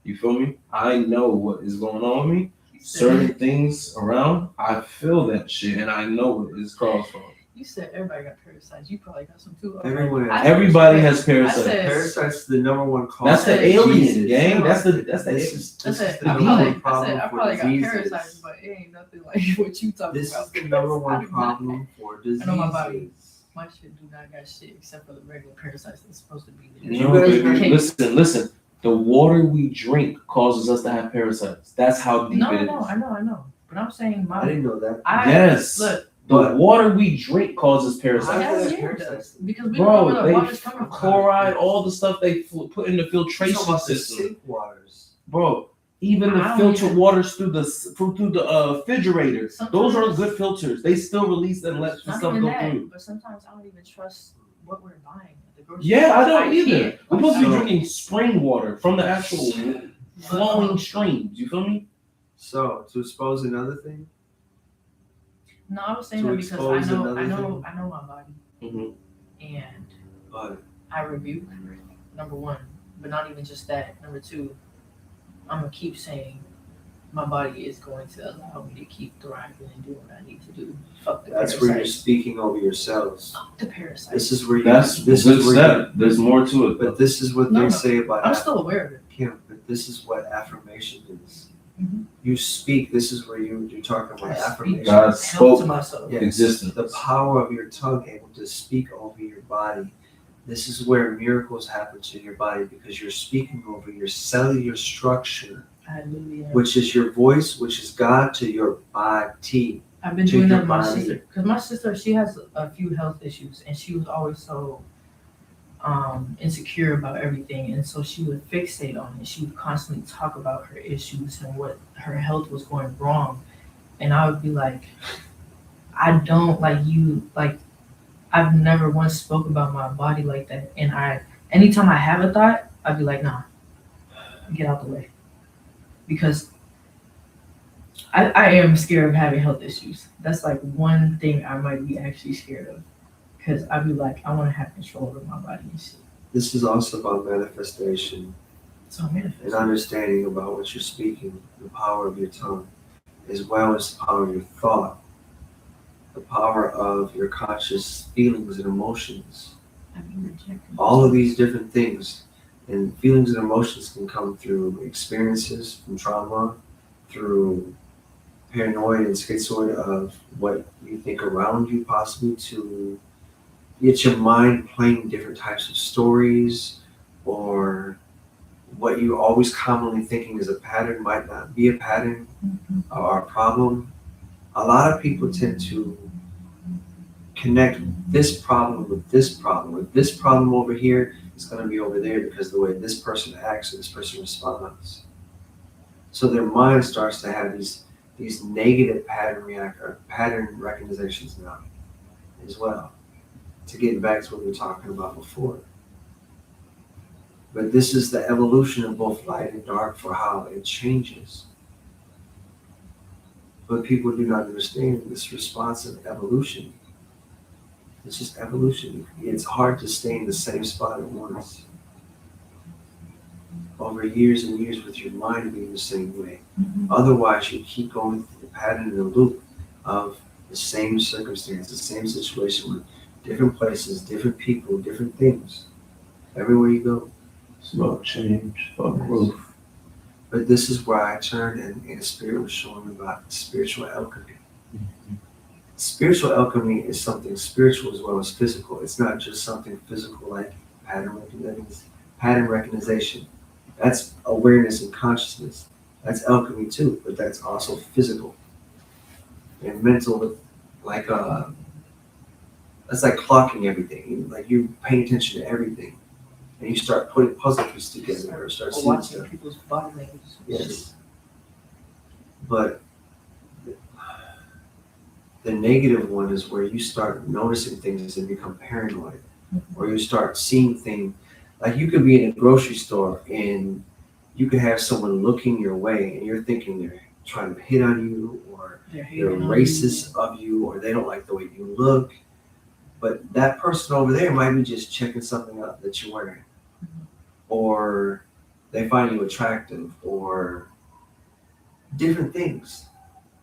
C: You feel me? I know what is going on with me. Certain things around, I feel that shit, and I know what it's caused from.
A: You said everybody got parasites. You probably got some too.
B: Everyone has
C: Everybody has parasites.
A: I said-
B: Parasites is the number one cause.
C: That's the
B: of
C: alien,
B: diseases.
C: gang. That's the
B: This is
A: I
B: the
A: said,
B: number
A: I
B: one problem
A: I
B: for
A: probably got
B: diseases.
A: parasites, but it ain't nothing like what you talking
B: This
A: about.
B: is the number
A: I
B: one
A: do not-
B: problem for diseases.
A: I know my body. My shit do not got shit except for the regular parasites that's supposed to be there.
C: No,
B: guys
C: baby,
A: can't-
C: listen. The water we drink causes us to have parasites. That's how deep
A: No,
C: it is.
A: I know. But I'm saying
B: I didn't know that.
C: Yes.
A: Look,
C: The
B: But-
C: water we drink causes
B: I
C: parasites.
A: hell
B: have
A: yeah, it
B: parasites.
A: does. Because we don't know where
C: Bro,
A: the
C: they
A: water's coming from.
C: chloride, all the stuff they put in the
B: You're
C: filtration
B: talking about the
C: system.
B: sink waters.
C: Bro, even the
A: I don't
C: filtered
A: even-
C: waters through the refrigerator. Those are
A: Sometimes-
C: good filters. They still release and let the
A: Not
C: stuff
A: even
C: go
A: that,
C: through.
A: but sometimes I don't even trust what we're buying at the grocery
C: Yeah, I
A: store.
C: don't either.
A: can't.
C: We're supposed to be
B: So-
C: drinking spring water from the actual flowing streams. You feel me?
B: So, to expose another thing,
A: No, I was saying
B: To
A: that because
B: expose another
A: I know my body,
C: Mhm.
A: and
B: But
A: I rebuke, number one, but not even just that. Number two, I'm gonna keep saying my body is going to allow me to keep thriving and doing what I need to do. Fuck the
B: that's where you're
A: parasites.
B: speaking over yourselves.
A: Fuck the parasites.
B: This is where you.
C: That's
B: This
C: good
B: is where
C: step. There's more to it.
B: But this is what
A: No,
B: they
A: no.
B: say about
A: I'm still aware of it.
B: Kim. But this is what affirmation is.
A: Mhm.
B: You speak. This is where you're talking about
A: I speak.
B: affirmation.
C: God
A: Help to
C: spoke
A: myself.
B: Yes.
C: existence.
B: The power of your tongue able to speak over your body. This is where miracles happen to your body because you're speaking over your cellular structure,
A: Hallelujah.
B: which is your voice, which is God, to your body.
A: I've been
B: to
A: doing that
B: your
A: with my
B: body.
A: sister because my sister, she has a few health issues and she was always so insecure about everything, and so she would fixate on it. She would constantly talk about her issues and what her health was going wrong, and I would be like, I don't like you, like I've never once spoke about my body like that, and anytime I have a thought, I'd be like, nah, get out the way, because I am scared of having health issues. That's like one thing I might be actually scared of. Because I'd be like, I want to have control over my body and shit.
B: This is also about manifestation
A: So I manifest.
B: and understanding about what you're speaking, the power of your tongue, as well as the power of your thought, the power of your conscious feelings and emotions.
A: I've been rejected.
B: All of these different things and feelings and emotions can come through experiences from trauma, through paranoid and schizoid of what you think around you, possibly to get your mind playing different types of stories, or what you always commonly thinking is a pattern might not be a pattern or a problem. A lot of people tend to connect this problem with this problem. With this problem over here, it's going to be over there because of the way this person acts or this person responds. So their mind starts to have these negative pattern recognitions now as well. To get back to what we were talking about before. But this is the evolution of both light and dark for how it changes. But people do not understand this responsive evolution. It's just evolution. It's hard to stay in the same spot at once. Over years and years with your mind being the same way. Otherwise, you keep going through the pattern and the loop of the same circumstance, the same situation with different places, different people, different things. Everywhere you go.
C: It's about change, about growth.
B: But this is where I turned and the Spirit was showing me about spiritual alchemy. Spiritual alchemy is something spiritual as well as physical. It's not just something physical like pattern recognition. That's awareness and consciousness. That's alchemy too, but that's also physical. And mental, like that's like clocking everything. Like you pay attention to everything. And you start putting puzzle pieces together or start
A: Or
B: seeing
A: watching
B: stuff.
A: people's body language.
B: Yes. But the negative one is where you start noticing things and become paranoid. Or you start seeing things. Like you could be in a grocery store and you could have someone looking your way and you're thinking they're trying to hit on you or they're racist of you or they don't like the way you look. But that person over there might be just checking something out that you're wearing. Or they find you attractive or different things.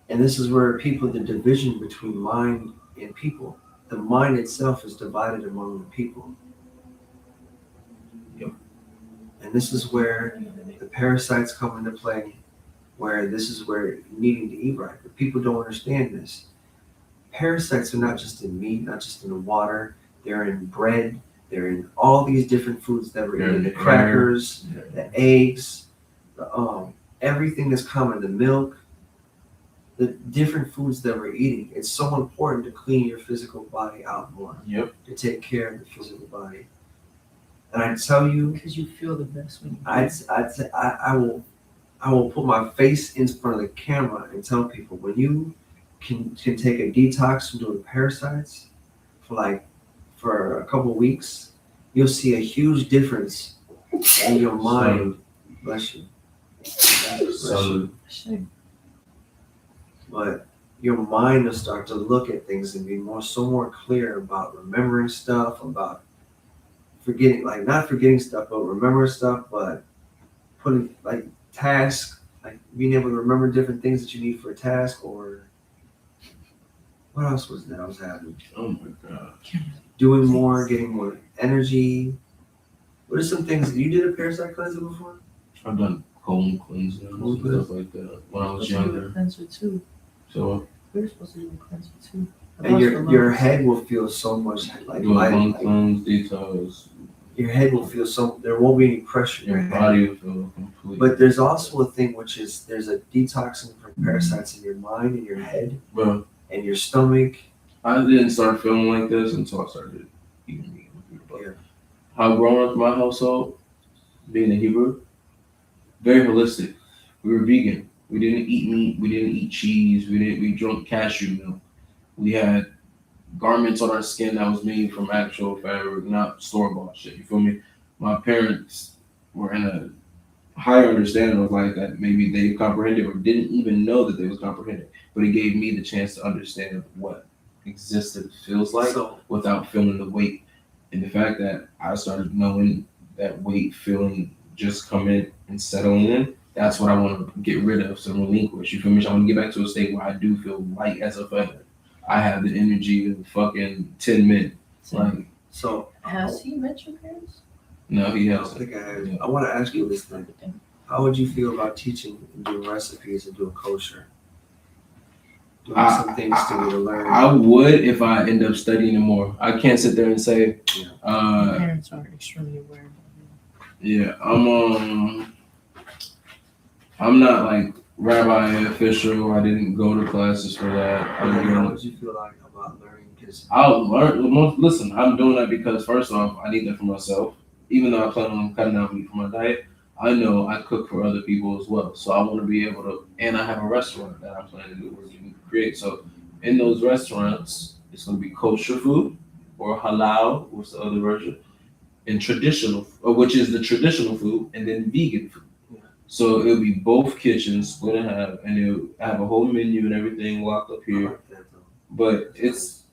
B: And this is where the division between mind and people. The mind itself is divided among the people.
C: Yep.
B: And this is where the parasites come into play, where this is where needing to eat right. But people don't understand this. Parasites are not just in meat, not just in the water. They're in bread. They're in all these different foods that we're eating. The crackers, the eggs, everything that's common, the milk, the different foods that we're eating. It's so important to clean your physical body out more.
C: Yep.
B: To take care of the physical body. And I tell you,
A: because you feel the best when you
B: I will put my face in front of the camera and tell people when you can take a detox from doing parasites for a couple of weeks, you'll see a huge difference in your mind. Bless you. Bless you. But your mind will start to look at things and be more clear about remembering stuff, about forgetting, like not forgetting stuff, but remembering stuff, but putting like tasks, like being able to remember different things that you need for a task, or what else was that I was having?
C: Oh my god.
B: Doing more, getting more energy. What are some things you did a parasite cleanser before?
C: I've done colon cleansing and
B: Colon
C: stuff like that when I was
A: Supposed to do a
C: younger.
A: cleanser too.
C: So
A: We were supposed to do a cleanser too.
B: And your head will feel so much like
C: do a
B: light.
C: lung
B: Like,
C: cleanse, detox,
B: your head will feel so, there won't be any pressure in
C: your
B: your head.
C: body will feel complete.
B: But there's also a thing which is there's a detoxing from parasites in your mind and your head
C: Bro,
B: and your stomach.
C: I didn't start feeling like this until I started eating meat. But
B: Yeah.
C: how growing up in my household, being a Hebrew, very holistic. We were vegan. We didn't eat meat. We didn't eat cheese. We drank cashew milk. We had garments on our skin that was made from actual fabric, not store bought shit. You feel me? My parents were in a higher understanding of life that maybe they comprehended or didn't even know that they was comprehending. But it gave me the chance to understand what existence feels like
B: So
C: without feeling the weight. And the fact that I started knowing that weight feeling just coming and settling in, that's what I want to get rid of, so relinquish. You feel me? So I want to get back to a state where I do feel light as a feather. I have the energy of fucking 10 men. Like,
B: so
A: Has he met your parents?
C: no, he
B: I don't
C: hasn't.
B: think I have. I want to ask you this thing. How would you feel about teaching and doing recipes and doing kosher? Doing some things to learn.
C: I would if I end up studying it more. I can't sit there and say,
A: My parents are extremely aware.
C: yeah, I'm not like rabbi official. I didn't go to classes for that. I
B: How
C: didn't
B: would you feel like about learning? Because
C: I'll learn. Listen, I'm doing that because first off, I need that for myself. Even though I plan on cutting out meat from my diet, I know I cook for other people as well. So I want to be able to, and I have a restaurant that I'm planning to do where we can create. So in those restaurants, it's going to be kosher food or halal, what's the other version, and traditional, which is the traditional food, and then vegan food. So it'll be both kitchens split in half, and it'll have a whole menu and everything locked up here. But it's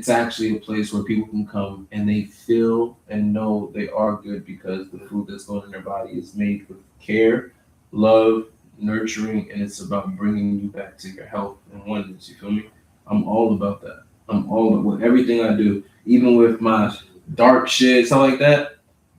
C: actually a place where people can come and they feel and know they are good because the food that's going in their body is made with care, love, nurturing, and it's about bringing you back to your health and oneness. You feel me? I'm all about that. I'm all about with everything I do, even with my dark shit, stuff like that.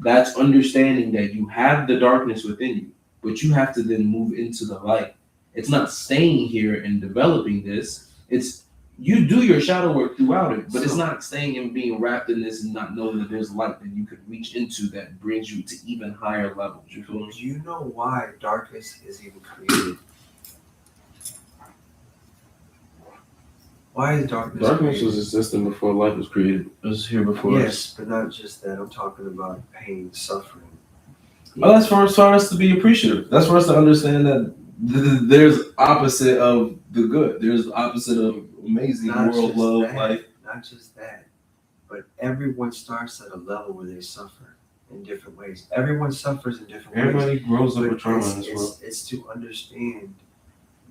C: That's understanding that you have the darkness within you, but you have to then move into the light. It's not staying here and developing this. It's you do your shadow work throughout it, but it's not staying and being wrapped in this and not knowing that there's light that you could reach into that brings you to even higher levels. You feel me?
B: do you know why darkness is even created? Why is darkness
C: Darkness
B: created?
C: was existing before light was created. It was here before us.
B: Yes, but not just that. I'm talking about pain, suffering.
C: Well, that's for us to be appreciative. That's for us to understand that there's opposite of the good. There's opposite of amazing
B: Not
C: world,
B: just
C: love,
B: that.
C: life.
B: Not just that, but everyone starts at a level where they suffer in different ways. Everyone suffers in different ways.
C: Everybody grows up
B: But
C: with trauma in this world.
B: it's to understand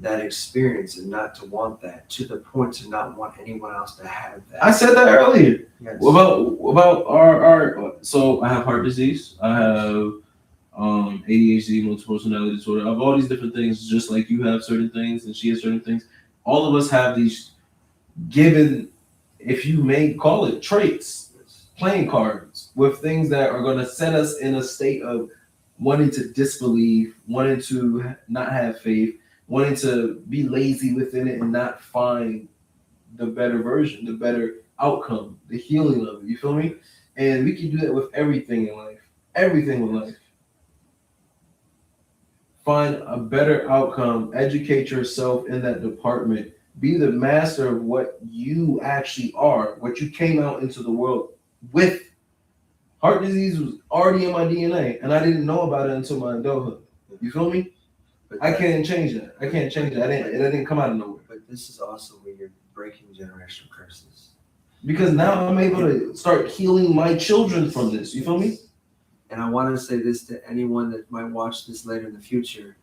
B: that experience and not to want that, to the point to not want anyone else to have that.
C: I said that earlier.
B: Yes.
C: What about our so I have heart disease. I have ADHD, multiple personality disorder. I have all these different things, just like you have certain things and she has certain things. All of us have these given, if you may call it traits, playing cards with things that are going to set us in a state of wanting to disbelieve, wanting to not have faith, wanting to be lazy within it and not find the better version, the better outcome, the healing of it. You feel me? And we can do that with everything in life. Everything in life. Find a better outcome, educate yourself in that department, be the master of what you actually are, what you came out into the world with. Heart disease was already in my DNA, and I didn't know about it until my adulthood. You feel me?
B: But
C: I can't change that. It didn't come out of nowhere.
B: But this is also where you're breaking generational curses.
C: Because now I'm able to start healing my children from this. You feel me?
B: And I want to say this to anyone that might watch this later in the future.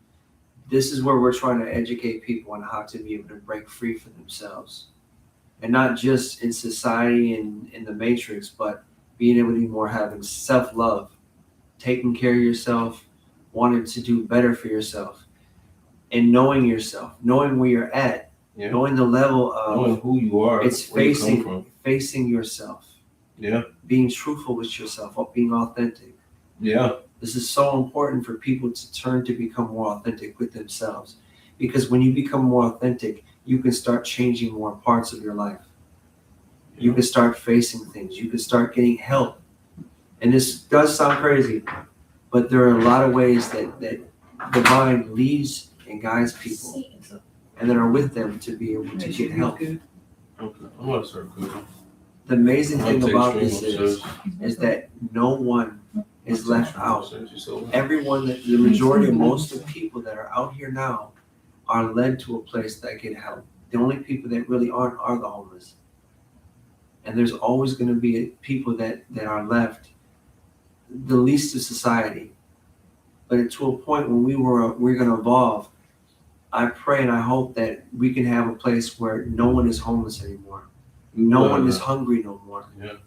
B: This is where we're trying to educate people on how to be able to break free for themselves. And not just in society and in the matrix, but being able to be more having self-love, taking care of yourself, wanting to do better for yourself, and knowing yourself, knowing where you're at,
C: Yeah.
B: knowing the level of
C: Knowing who you are,
B: it's
C: where you come from.
B: facing yourself,
C: Yeah.
B: being truthful with yourself, being authentic.
C: Yeah.
B: This is so important for people to turn to become more authentic with themselves. Because when you become more authentic, you can start changing more parts of your life. You can start facing things. You can start getting help. And this does sound crazy, but there are a lot of ways that divine leads and guides people and that are with them to be able to get help.
C: Okay. I'm gonna start cooking.
B: The amazing
C: I'll
B: thing
C: take
B: about
C: stream
B: this
C: upstairs.
B: is that no one is left out.
C: So,
B: Everyone, the majority of most of the people that are out here now are led to a place that get help. The only people that really aren't are the homeless. And there's always going to be people that are left the least of society. But to a point when we're going to evolve, I pray and I hope that we can have a place where no one is homeless anymore. No one is hungry no more.
C: Yeah.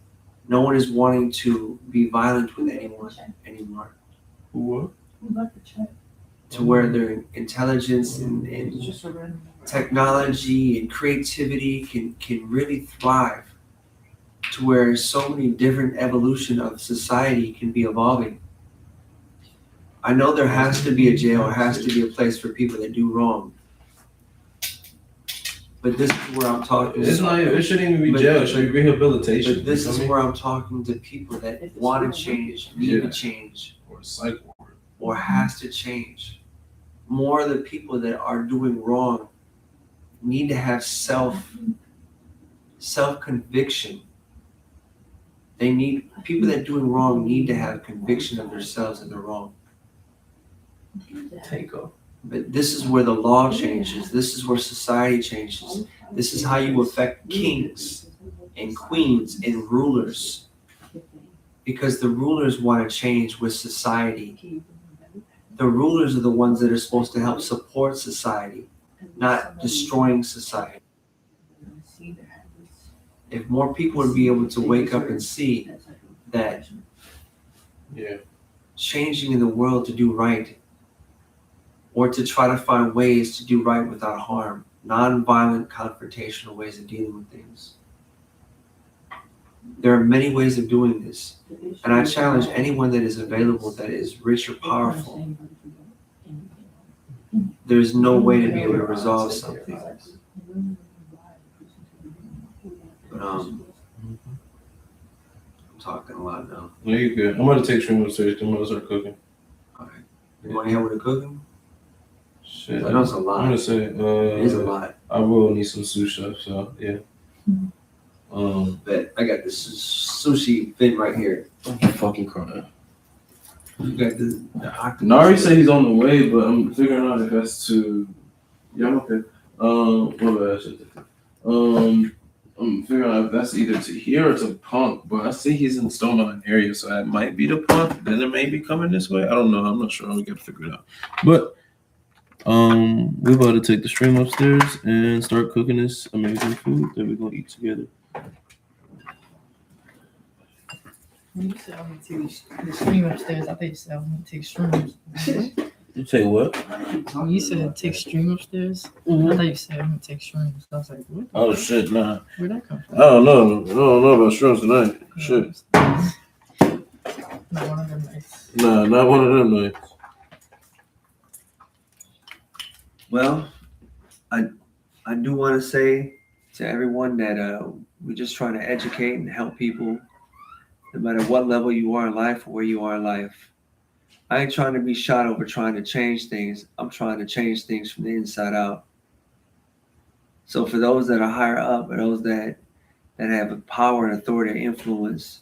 B: No one is wanting to be violent with anyone anymore.
C: Who what?
B: To where their intelligence and technology and creativity can really thrive. To where so many different evolution of society can be evolving. I know there has to be a jail, or has to be a place for people that do wrong. But this is where I'm talking.
C: It's not. It shouldn't even be jail. It should be rehabilitation.
B: But this is where I'm talking to people that want to change, need to change,
C: or psych ward,
B: or has to change. More of the people that are doing wrong need to have self-conviction. They need people that are doing wrong need to have conviction of themselves that they're wrong.
C: take off.
B: But this is where the law changes. This is where society changes. This is how you affect kings and queens and rulers. Because the rulers want to change with society. The rulers are the ones that are supposed to help support society, not destroying society. If more people would be able to wake up and see that changing in the world to do right, or to try to find ways to do right without harm, non-violent, confrontational ways of dealing with things. There are many ways of doing this, and I challenge anyone that is available that is rich or powerful. There's no way to be able to resolve something. But I'm talking a lot now.
C: No, you good. I'm gonna take stream upstairs. I'm gonna start cooking.
B: Okay. You want to help with the cooking?
C: Shit.
B: I know it's a
C: I'm
B: lot.
C: gonna say.
B: It is a lot.
C: I will need some sous chef. So yeah.
B: But I got this sushi fin right here.
C: I'm fucking crying.
B: You got the octopus.
C: Nari said he's on the way, but I'm figuring out if that's to. Yeah, I'm okay. What bad shit. I'm figuring out if that's either to here or to Punk, but I see he's in Stone Island area, so that might be the Punk. Then it may be coming this way. I don't know. I'm not sure. We gotta figure it out. But we're about to take the stream upstairs and start cooking this amazing food that we're gonna eat together.
A: When you said I'm gonna take the stream upstairs, I thought you said I'm gonna take shrooms.
C: You say what?
A: When you said take stream upstairs, I thought you said I'm gonna take shrooms. I was like, what?
C: Oh shit, nah.
A: Where'd that come from?
C: I don't know. I don't know about shrooms tonight. Shit.
A: Not one of them nights.
C: Nah, not one of them nights.
B: Well, I do want to say to everyone that we're just trying to educate and help people, no matter what level you are in life or where you are in life. I ain't trying to be shot over trying to change things. I'm trying to change things from the inside out. So for those that are higher up, or those that have power and authority and influence,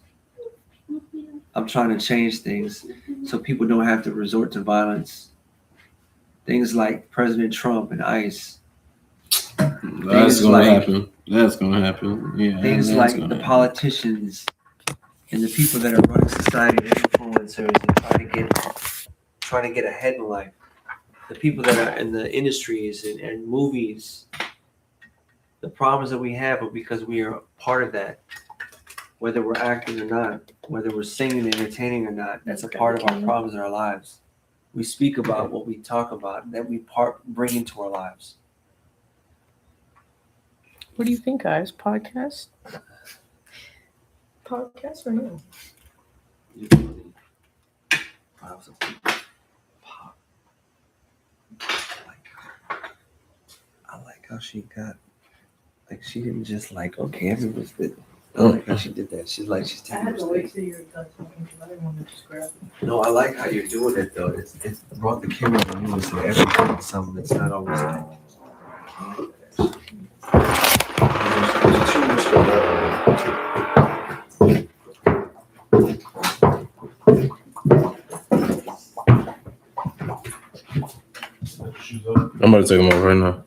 B: I'm trying to change things so people don't have to resort to violence. Things like President Trump and ICE.
C: That's gonna happen. That's gonna happen. Yeah.
B: Things like the politicians and the people that are running society, the influencers, and trying to get ahead in life. the people that are in the industries and movies, the problems that we have are because we are part of that. Whether we're acting or not, whether we're singing, entertaining or not, that's a part of our problems in our lives. We speak about what we talk about, that we bring into our lives.
A: What do you think, guys? Podcast or no?
B: I like how she got, like, she didn't just like, okay, everyone's good. I like how she did that. She's like, she's
A: I
B: taking
A: had to wait
B: mistakes.
A: till you were done talking because I didn't want to just grab it.
B: No, I like how you're doing it though. It's brought the camera on you and say everything and something that's not always like. There's too much going on.
C: I'm about to take them off right now.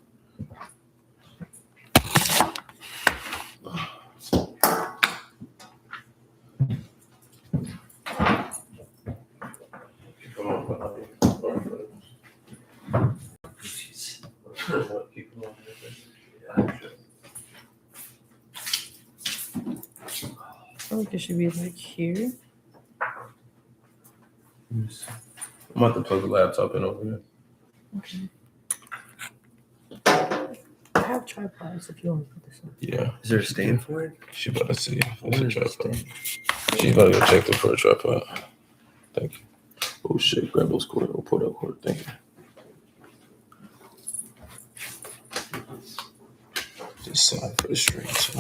A: I feel like it should be like here.
C: I'm about to plug the laptop in over here.
A: Okay. I have tripods if you want to put this on.
C: Yeah.
B: Is there a stand for it?
C: She about to see if
B: Where
C: there's a
B: is the
C: tripod.
B: stand?
C: She about to go check it for a tripod. Thank you. Oh shit, grab those cord. I'll pull that cord. Thank you. This side for the stream too.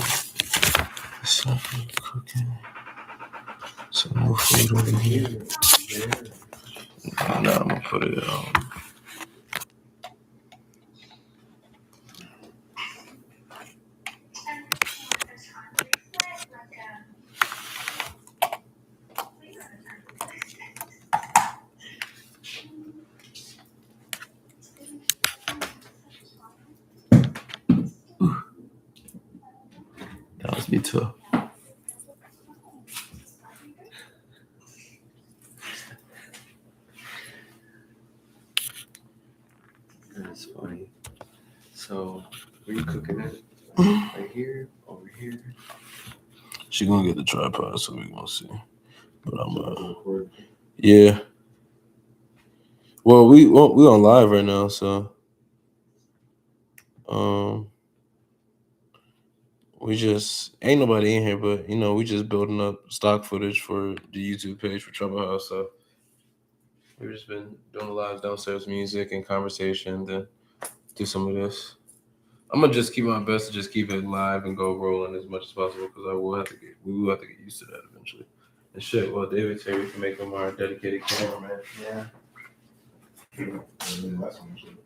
C: This side for the cooking. Some more food over here. Now I'm gonna put it that was me too.
B: That's funny. So, where you cooking at? Right here, over here.
C: She gonna get the tripod, so we gonna see. But I'm yeah. Well, we on live right now, so we just ain't nobody in here, but you know, we just building up stock footage for the YouTube page for Trouble House. So we've just been doing the lives downstairs, music and conversation, then do some of this. I'm gonna just keep my best to just keep it live and go rolling as much as possible because we will have to get used to that eventually. And shit, well, David's here, we can make him our dedicated cameraman.
B: Yeah.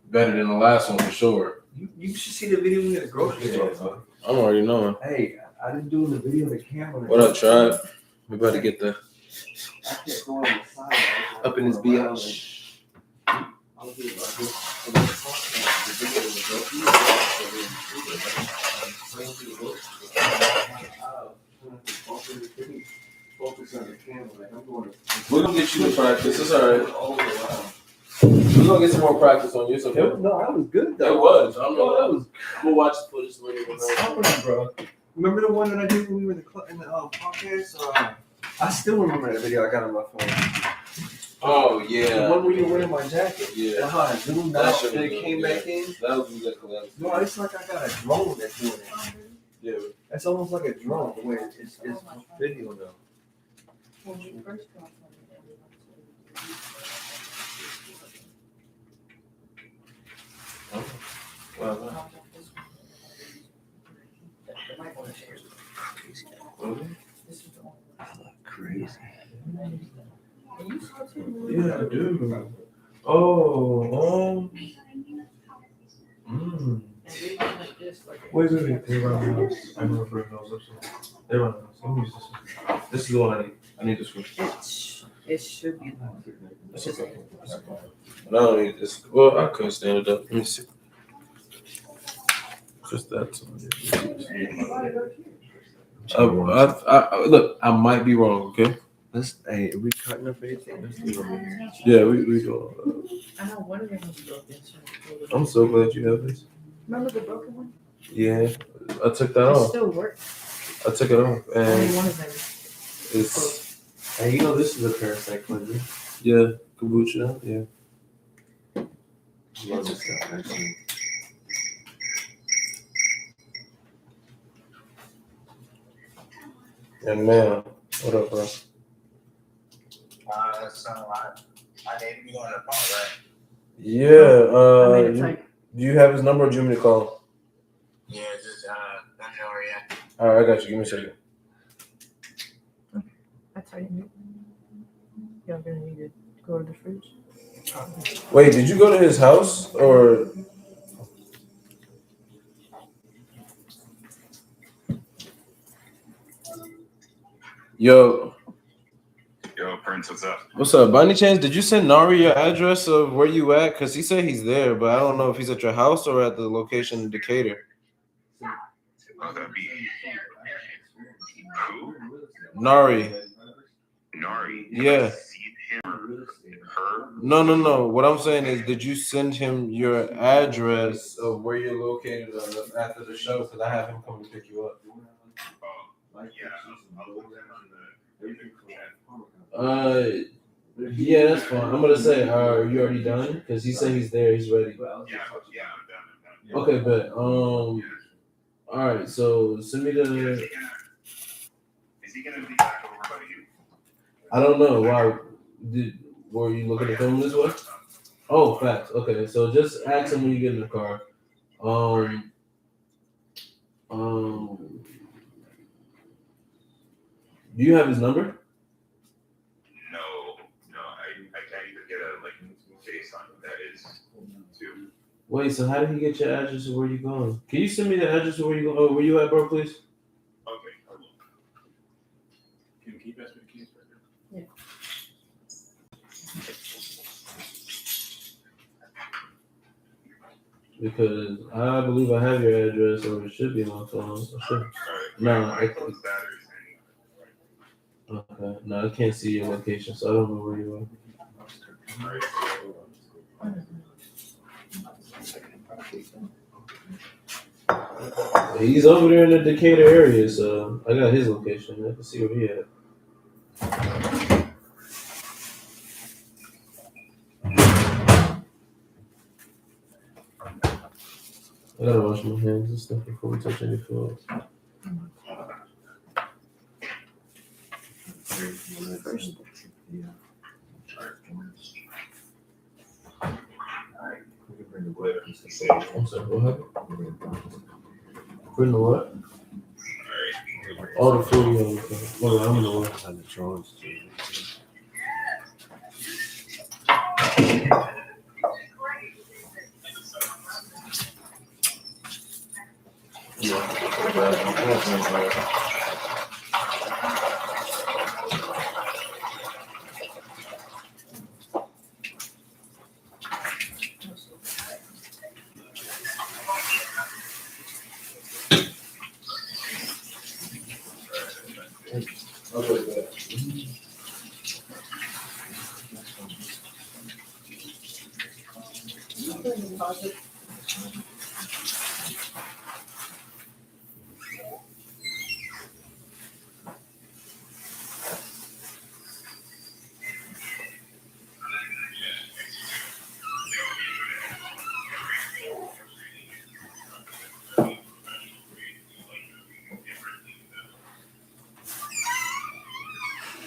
C: Better than the last one for sure.
B: You should see the video we at the grocery store.
C: I'm already knowing.
B: Hey, I didn't do the video on the camera.
C: What I tried, we about to get the
B: I can't go on the side.
C: up in his BH.
B: I'll do Focus on the camera. Like I'm going to.
C: We're gonna get you to practice. It's alright. We're gonna get some more practice on you. It's okay.
B: No, that was good though.
C: It was. I'm
B: No, that was.
C: We'll watch the footage later.
B: Bro. Remember the one that I did when we were in the podcast? I still remember that video I got on my phone.
C: Oh
B: The
C: yeah.
B: one where you were wearing my jacket.
C: Yeah.
B: How I zoomed
C: That
B: out
C: shit
B: and
C: was
B: it came
C: good,
B: back in.
C: That was a good collab.
B: No, it's like I got a drone that's doing it.
C: Yeah.
B: It's almost like a drone. The way it's video though.
A: When you first got on
C: Wow.
B: Crazy.
C: Yeah, I do. Oh.
B: Wait.
C: They run the house. I remember bringing those up. They run the house. Let me use this one. This is the one I need. I need this one.
A: It should be long.
C: That's okay. That's okay. But I don't need this. Well, I could stand it up. Let me see. Just that. Look, I might be wrong, okay?
B: Hey, are we cutting up anything? Let's do it.
C: Yeah, we do.
A: I know one of them was broken.
C: I'm so glad you have this.
A: Remember the broken one?
C: Yeah, I took that
A: It
C: off.
A: still works.
C: I took it off,
A: Only
C: and
A: one of them.
C: it's
B: Hey, you know this is a parasite cleanser.
C: yeah, kombucha. Yeah.
B: Love this stuff, actually.
C: And man, what up, bro?
D: So I need to be on the phone, right?
C: Yeah.
A: I made it type.
C: Do you have his number, or do you want me to call him?
D: Yeah, just let me know where you at.
C: All right, I got you. Give me a second.
A: I typed it. Y'all gonna need to go to the fridge.
C: Wait, did you go to his house or? Yo,
E: Yo, Prince, what's up?
C: what's up? By any chance, did you send Nari your address of where you at? Cause he said he's there, but I don't know if he's at your house or at the location in Decatur.
E: Oh, that'd be who?
C: Nari.
E: Nari.
C: Yeah.
E: See him or her?
C: No. What I'm saying is, did you send him your address of where you're located after the show? Cause I have him come and pick you up.
E: Oh, yeah. I'll look that on the chat.
C: Yeah, that's fine. I'm gonna say, are you already done? Cause he said he's there. He's ready.
E: Yeah, I'm done.
C: Okay, but all right. So send me
E: Yeah,
C: the.
E: is he gonna be back over by you?
C: I don't know why. Were you looking to film this way? Oh, facts. Okay, so just ask him when you get in the car. Do you have his number?
E: No, I can't even get a face on who that is. Too.
C: Wait, so how did he get your address of where you going? Can you send me the address of where you go? Where you at, bro, please?
E: Okay, I will. Can you keep asking the keys right now?
C: Because I believe I have your address, or it should be on my phone. I should.
E: Alright.
C: No,
E: My phone's battery's hanging.
C: Okay. No, I can't see your location, so I don't know where you
E: Alright.
C: are. He's over there in the Decatur area, so I got his location. I can see where he at. I gotta wash my hands and stuff before we touch any food. I'm sorry, what happened? Bring the what? All the food you want. Okay, I'm gonna work.
B: On the drones, too.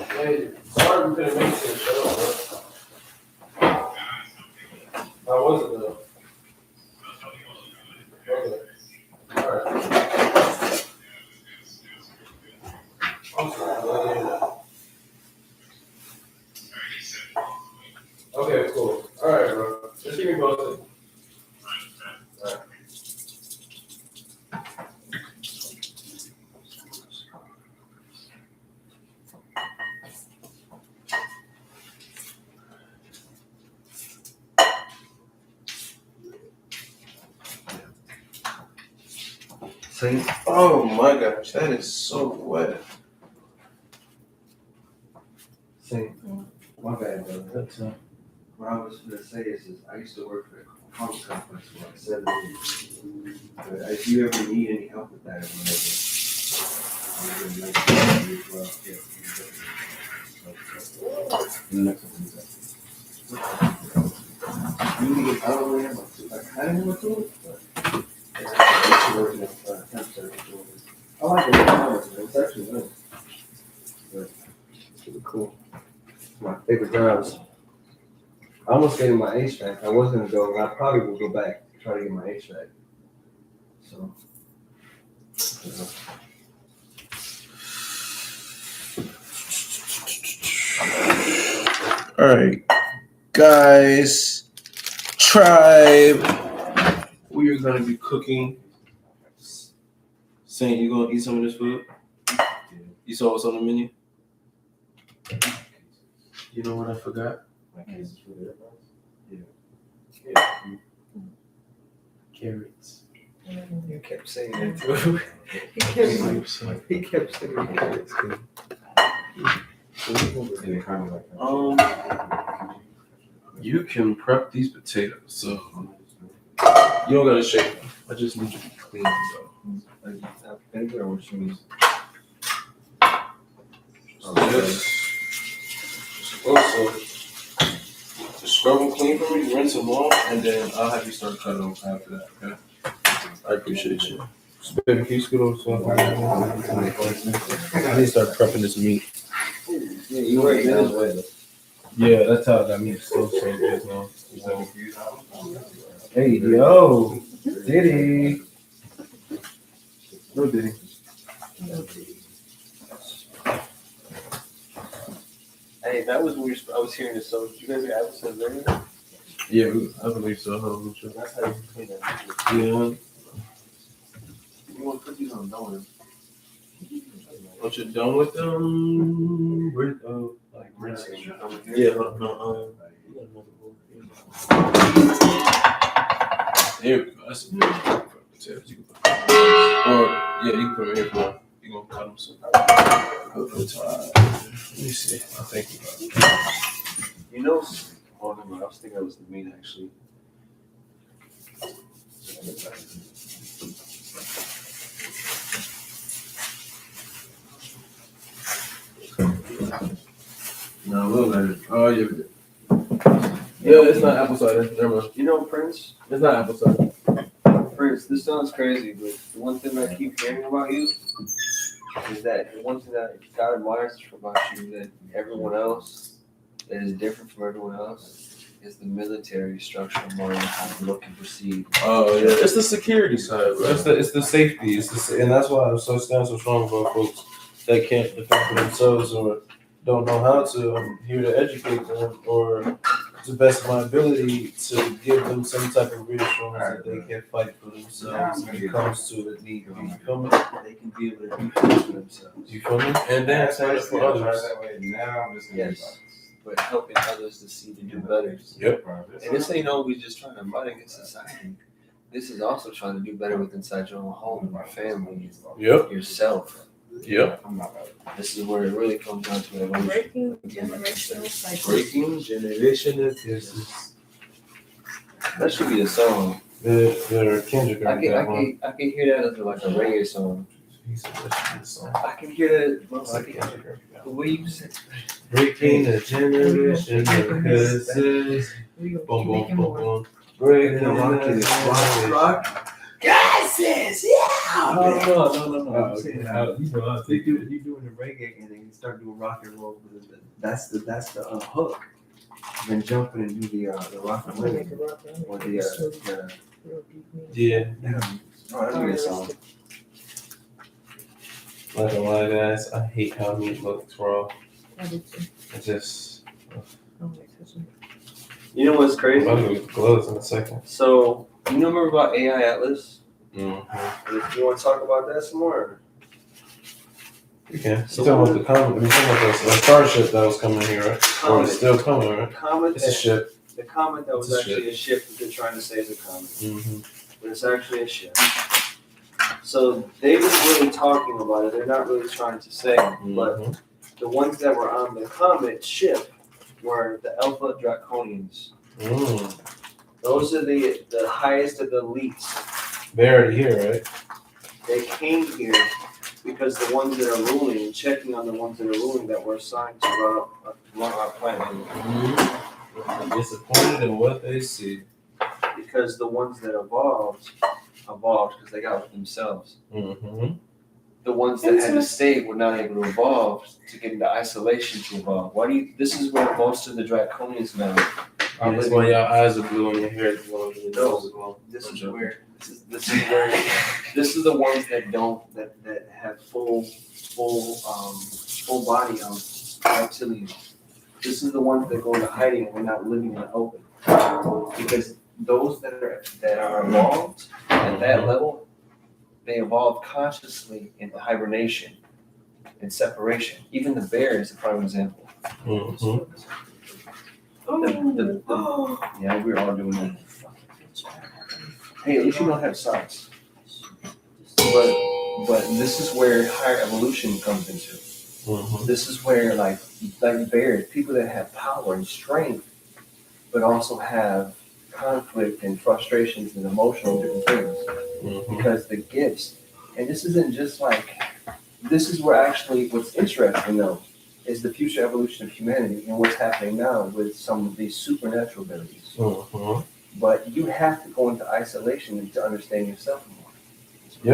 C: Hey, sorry we couldn't make it to the show, bro. How was it though? Okay. Alright. I'm sorry, I'm not hearing that. Okay, cool. Alright, bro. Just keep me posted. Alright.
B: Saint,
C: Oh my gosh, that is so wet.
B: Same. My bad, brother. What I was gonna say is I used to work for a comic complex for like 7 years. But if you ever need any help with that or whatever, I'm gonna make sure you as well. You need to, I don't really have like I don't know what to do, but it's working at temp service. I like it. It's actually nice. But it's really cool. My favorite jobs. I almost gave him my HVAC. I was gonna go, and I probably will go back to try to get my HVAC. So.
C: All right, guys, tribe. We are gonna be cooking. Saint, you gonna eat some of this food? You saw what's on the menu? You know what I forgot?
B: My case is for the
C: Carrots.
B: You kept saying it too. He kept saying carrots.
C: You can prep these potatoes, so you don't gotta shake them. I just need you to be clean though.
B: Vinegar or what you use?
C: Just scrub them clean for me, rinse them off, and then I'll have you start cutting them after that, okay? I appreciate you. So, baby, can you scoot over so I need to start prepping this meat.
B: Yeah, you right now.
C: Yeah, that's how that meat so good now. Hey, yo, Diddy. No Diddy.
B: Hey, that was weird. I was hearing this. So, did you guys get episodes earlier?
C: Yeah, I believe so.
B: That's how you clean that.
C: Yeah.
B: You want cookies on donuts?
C: Once you're done with them,
B: Like rinsing.
C: yeah, There we go. That's potatoes. You can put them. Or yeah, you can put them here for now. You gonna cut them some. Let me see. I think
B: You know, I was thinking it was the meat actually.
C: no, we'll let it. Oh yeah. Yeah, it's not apple cider. Never mind.
B: You know, Prince?
C: It's not apple cider.
B: Prince, this sounds crazy, but the one thing I keep hearing about you is that the one thing that God admires about you that everyone else that is different from everyone else is the military structure more than how you look and perceive.
C: Oh yeah, it's the security side, bro. It's the safety. And that's why I stand so strong about folks that can't defend for themselves or don't know how to. I'm here to educate them or to the best of my ability to give them some type of reassurance that they can fight for themselves when it comes to the need. You feel me?
B: They can be able to do things for themselves.
C: You feel me? And then stand up for others.
B: Yes. But helping others to see to do better.
C: Yep.
B: And this ain't always just trying to fight against society. This is also trying to do better with inside your own home, your family,
C: Yep.
B: yourself.
C: Yep.
B: This is where it really comes down to evolution.
F: Breaking generational cycles.
C: Breaking generational curses.
B: That should be a song.
C: The Kendrick
B: I
C: got that one.
B: can hear that as like a reggae song.
C: He said that should be a song.
B: I can hear that.
C: I like Kendrick.
B: The way you said.
C: Breaking the generational curses. Boom, boom, boom, boom. Breaking the
B: Rock. Gases, yeah.
C: No.
B: I'm saying, you doing the reggae and then you start doing rock and roll. That's the hook. Then jump in and do the rock and roll or the
C: Yeah.
B: Oh, that'd be a song.
C: Not gonna lie, guys. I hate how meat looks raw.
F: I do too.
C: It just.
F: I don't like touching it.
B: You know what's
C: I'm
B: crazy?
C: gonna go with gloves in a second.
B: So you know remember about AI Atlas?
C: Mm-hmm.
B: You want to talk about that some more?
C: You can. So talking about the comet. Talking about the starship that was coming here, right? Or it's still coming, right?
B: Comet.
C: It's a ship.
B: The comet that was
C: It's a
B: actually a ship that they're trying to say is a comet,
C: Mm-hmm.
B: but it's actually a ship. So they've been really talking about it. They're not really trying to say, but the ones that were on the comet ship were the Alpha Draconians. Those are the highest of the elites.
C: They're already here, right?
B: They came here because the ones that are ruling and checking on the ones that are ruling that were assigned to run our planet.
C: Disappointed in what they see.
B: Because the ones that evolved because they got with themselves.
C: Mm-hmm.
B: The ones that had to stay were not able to evolve to get into isolation to evolve. This is where most of the Draconians now are
C: That's
B: living.
C: why your eyes are blue and your hair is blue and your nose is blue.
B: This is the ones that have full body reptilian. This is the ones that go into hiding and we're not living in the open. Because those that are evolved at that level, they evolve consciously into hibernation and separation. Even the bear is a prime example.
C: Mm-hmm.
B: Yeah, we're all doing that. Hey, at least you don't have socks. But this is where higher evolution comes into.
C: Mm-hmm.
B: This is where like bears, people that have power and strength, but also have conflict and frustrations and emotional different things.
C: Mm-hmm.
B: Because the gifts, and this isn't just like, this is where actually what's interesting though, is the future evolution of humanity and what's happening now with some of these supernatural abilities.
C: Mm-hmm.
B: But you have to go into isolation to understand yourself more.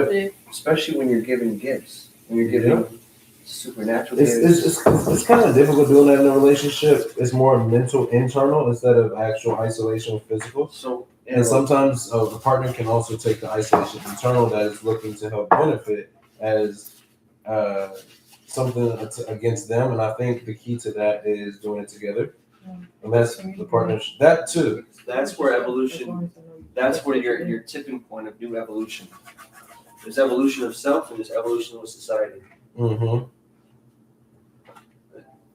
C: Yep.
B: Especially when you're given gifts, when you're given supernatural gifts.
C: It's kind of difficult doing that in a relationship. It's more mental, internal, instead of actual isolation, physical.
B: So,
C: And sometimes the partner can also take the isolation internal that is looking to help benefit as something against them. And I think the key to that is doing it together. And that's the partnership. That too.
B: that's where evolution, that's where your tipping point of new evolution. There's evolution of self and there's evolution of society.
C: Mm-hmm.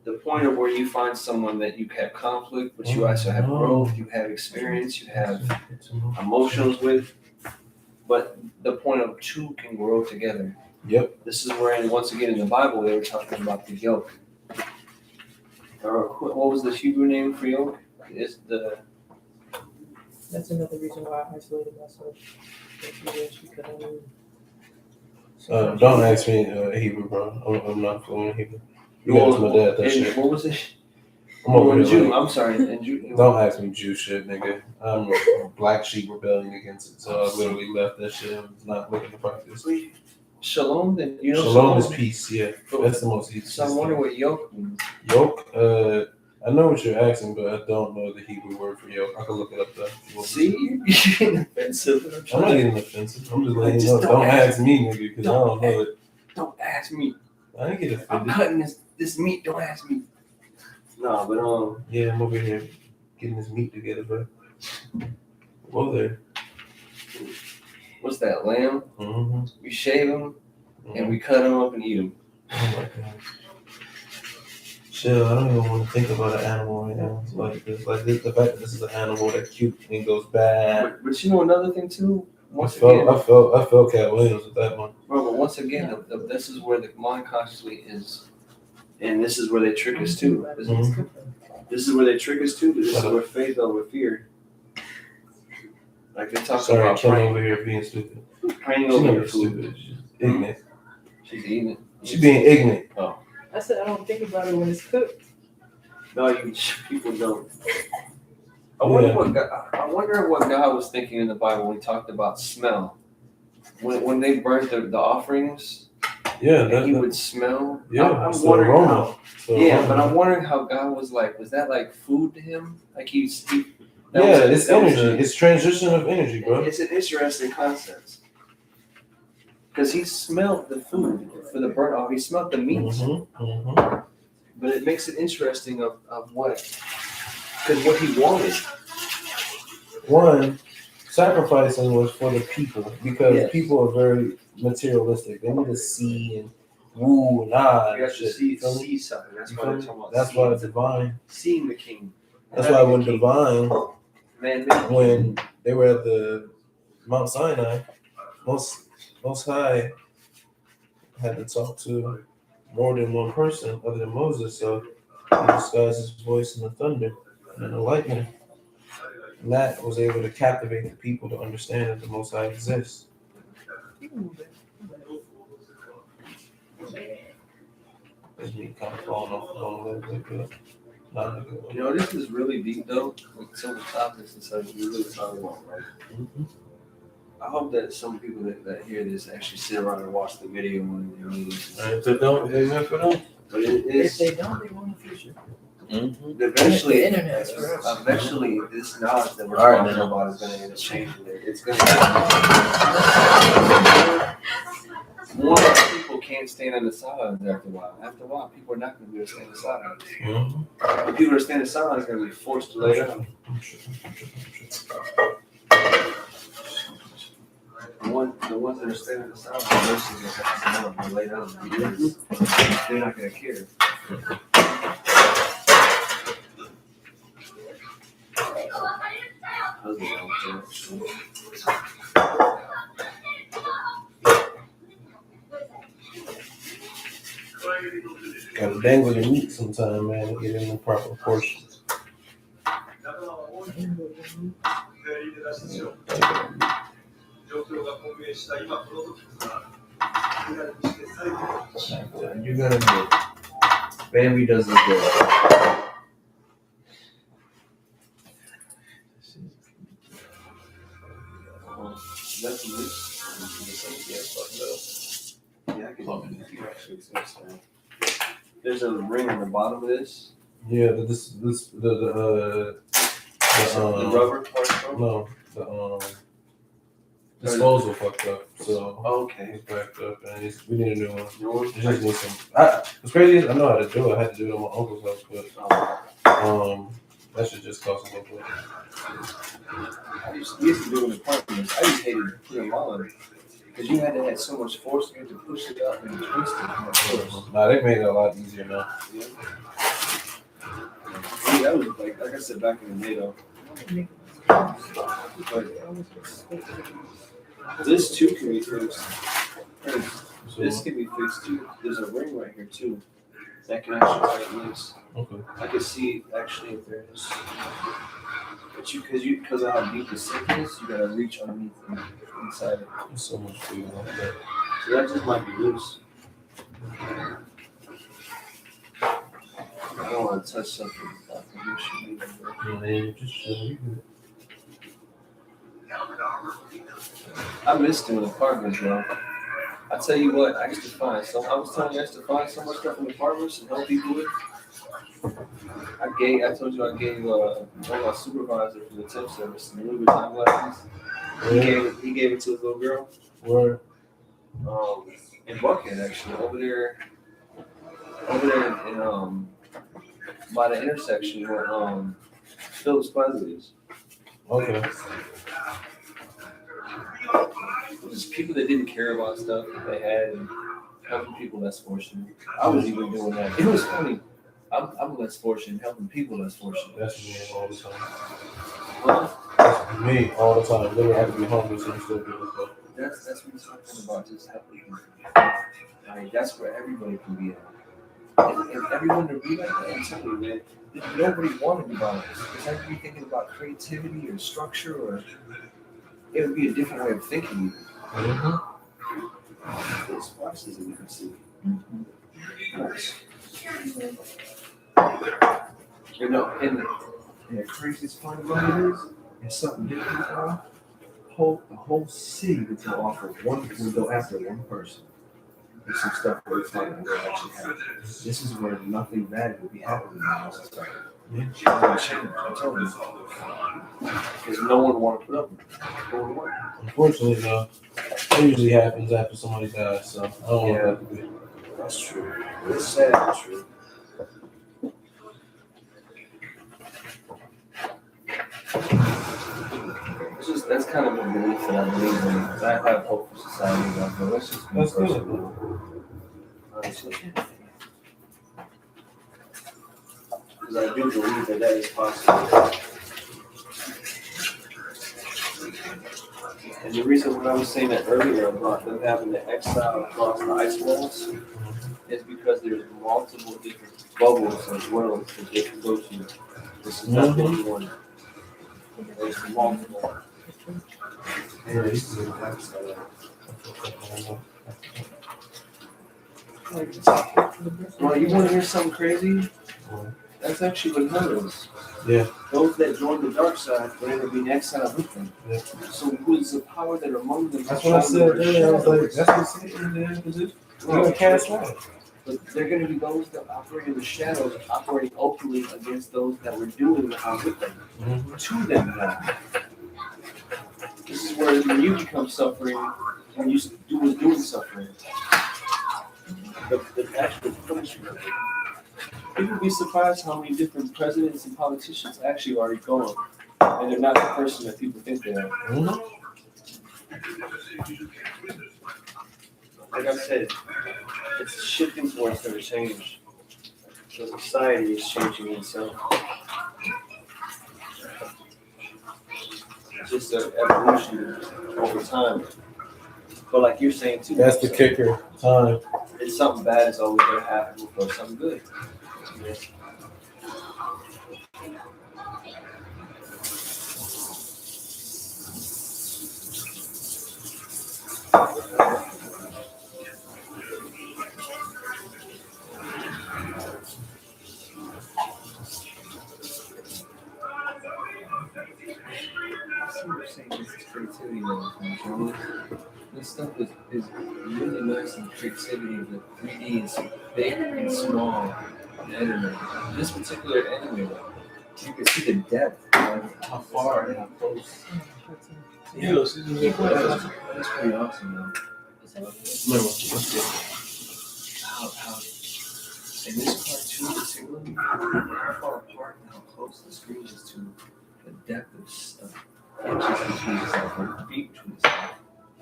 B: The point of where you find someone that you have conflict, but you also have growth, you have experience, you have emotions with, but the point of two can grow together.
C: Yep.
B: This is where, once again, in the Bible, they were talking about the yoke. Or what was the Hebrew name for yoke? It's the
F: That's another reason why I isolated myself.
C: Don't ask me Hebrew, bro. I'm not fluent in Hebrew. You gotta ask my dad that shit.
B: What was it?
C: I'm over here,
B: Jew.
C: like,
B: I'm sorry. And Jew.
C: don't ask me Jew shit, nigga. I'm a black sheep rebelling against it, so I literally left that shit. I'm not looking to practice.
B: Shalom. Then you know
C: Shalom is peace. Yeah, that's the most easy.
B: So I wonder what yoke means.
C: Yoke. I know what you're asking, but I don't know the Hebrew word for yoke. I can look it up though.
B: See, you're getting offensive.
C: I'm not getting offensive. I'm just letting you know. Don't ask me, nigga, because I don't know it.
B: Don't ask me.
C: I didn't get
B: I'm
C: offended.
B: cutting this meat. Don't ask me. No, but
C: Yeah, I'm over here getting this meat together, bro. Whoa there.
B: what's that? Lamb.
C: Mm-hmm.
B: We shave them and we cut them up and eat them.
C: Oh my god. Chill, I don't even want to think about an animal right now. It's like this, the fact that this is an animal that cute and goes bad.
B: But you know another thing too.
C: I felt Cat Williams with that one.
B: Bro, but once again, this is where the mind consciously is, and this is where they trick us too. This is where they trick us too. But this is where faith over fear. Like they talk
C: Sorry,
B: about
C: Kim
B: praying,
C: over here being stupid.
B: praying
C: She's
B: over
C: never
B: your food.
C: stupid. She's ignorant.
B: She's eating it.
C: She's being ignorant.
F: I said I don't think about it when it's cooked.
B: No, people don't. I wonder what God was thinking in the Bible when He talked about smell. When they burnt the offerings,
C: Yeah,
B: and He would smell.
C: yeah.
B: I'm
C: It's the
B: wondering
C: aroma.
B: how.
C: It's the
B: Yeah,
C: aroma.
B: but I'm wondering how God was like. Was that like food to Him? Like it's
C: energy. It's transition of energy, bro.
B: It's an interesting concept. Because He smelled the food for the burnt off. He smelled the meat.
C: Mm-hmm. Mm-hmm.
B: But it makes it interesting of what. Because what He wanted.
C: One, sacrificing was for the people because
B: Yes.
C: people are very materialistic. They need to see and woo and ah.
B: You have to
C: shit.
B: see
C: You feel me?
B: something. That's
C: You
B: why
C: feel
B: they're
C: me?
B: talking about
C: That's why divine.
B: seeing the King.
C: That's why when divine,
B: Man,
C: when they were at the Mount Sinai, most high had to talk to
G: more than one person other than Moses, so he disguised his voice in the thunder and in the lightning. And that was able to captivate the people to understand that the Most High exists. It's me kind of falling off the bone a little bit, but not in a good way.
C: You know, this is really deep though. With some of the topics and stuff we really talk about, right?
G: Mhm.
C: I hope that some people that hear this actually sit around and watch the video and
G: And if they don't, they meant for them.
C: but it
A: If
C: is
A: they don't, they want the future.
C: eventually.
A: The internet's for us.
C: Eventually, this knowledge that we're
G: All right,
C: talking
G: man.
C: about is going to end up changing it. It's going to more people can't stand on the sidelines after a while. After a while, people are not going to be able to stand on the sidelines.
G: Mhm.
C: The people that stand on the sidelines are going to be forced to lay down. The ones that are standing on the sidelines are mostly going to have to come out and lay down because they're not going to care. Husband don't care.
G: Gotta dangle your meat sometime, man, to get in the proper portions.
C: You're gonna do it. Baby does it good. That's yeah, I can actually sense that. There's a ring on the bottom of this.
G: Yeah, the
C: rubber part.
G: no, the disposal fucked up, so
C: Okay.
G: it's backed up, and we need a new one.
C: You know
G: It just needs some. It's crazy. I know how to do it. I had to do it at my uncle's house, but that should just cost a little bit.
C: I used to do it in apartments. I just hated putting them on because you had to have so much force. You had to push it up and twist it. Of course.
G: Nah, they made it a lot easier now.
C: Yeah. See, that was like I said back in the day though. But this too can be fixed. This can be fixed too. There's a ring right here too that can actually tighten this.
G: Okay.
C: I can see actually if there is. But because of how deep the sink is, you gotta reach underneath and inside it.
G: There's so much food like that.
C: So that just might be loose. I don't want to touch something. I think you should leave it there.
G: Man, just chill.
C: I miss doing apartments, bro. I tell you what, I used to find so. I was telling you, I used to find so much stuff in apartments and help people with. I told you I gave one of my supervisors for the tip service some Louis Vuitton glasses. He gave it to his little girl.
G: Where?
C: In Buckhead actually, over there in by the intersection where Phillips Plaza is.
G: Okay.
C: Just people that didn't care about stuff that they had and helping people less fortunate. I was even doing that. It was funny. I'm less fortunate, helping people less fortunate.
G: That's me all the time.
C: Well,
G: That's me all the time. Literally have to be homeless and still do this.
C: that's what I'm talking about, just helping people. Like, that's where everybody can be at. And everyone to be like that, I'm telling you, man, nobody wanted to buy this. Because I could be thinking about creativity or structure, or it would be a different way of thinking.
G: Mm-hmm.
C: This watch is a different city. Nice. You know, and the craziest part about it is, it's something different, bro. The whole city would go off of would go after one person. There's some stuff where it's not going to actually happen. This is where nothing bad would be happening in our society. I'm telling you. Because no one want to put up with it. No one want.
G: Unfortunately, though, it usually happens after somebody dies, so I don't want that to be.
C: That's true. It's sad, but true. It's just that's kind of a belief that I believe in. Because I have hope for society, but let's just be
G: That's good.
C: personal. Honestly. Because I do believe that is possible. And the reason when I was saying that earlier about them having to exile across the ice walls, is because there's multiple different bubbles and worlds that they can go to. This is not the only one. There's multiple.
G: Yeah, this is a black side.
C: Well, you want to hear something crazy?
G: What?
C: That's actually what hell is.
G: Yeah.
C: Those that join the dark side will end up being exiled with them.
G: Yeah.
C: So who is the power that are among them?
G: That's what I said earlier. I was like, that's what Satan is to do. You're gonna cast out.
C: But they're going to be those that operate in the shadows, operating openly against those that were doing the harm with them. To them now. This is where when you become suffering, when you was doing suffering. The actual punishment of it. People be surprised how many different presidents and politicians actually are going, and they're not the person that people think they are. Like I said, it's shifting towards their change. The society is changing itself. It's just an evolution over time. But like you're saying too,
G: That's the kicker. Time.
C: it's something bad is always going to happen before something good. This stuff is really nice and creativity. The 3D is big and small and anime. This particular anime, you can see the depth of how far and how close.
G: Yeah,
C: That's pretty awesome, man. How in this cartoon particularly, how far apart and how close the screen is to the depth of stuff. Inches between itself, or feet between itself.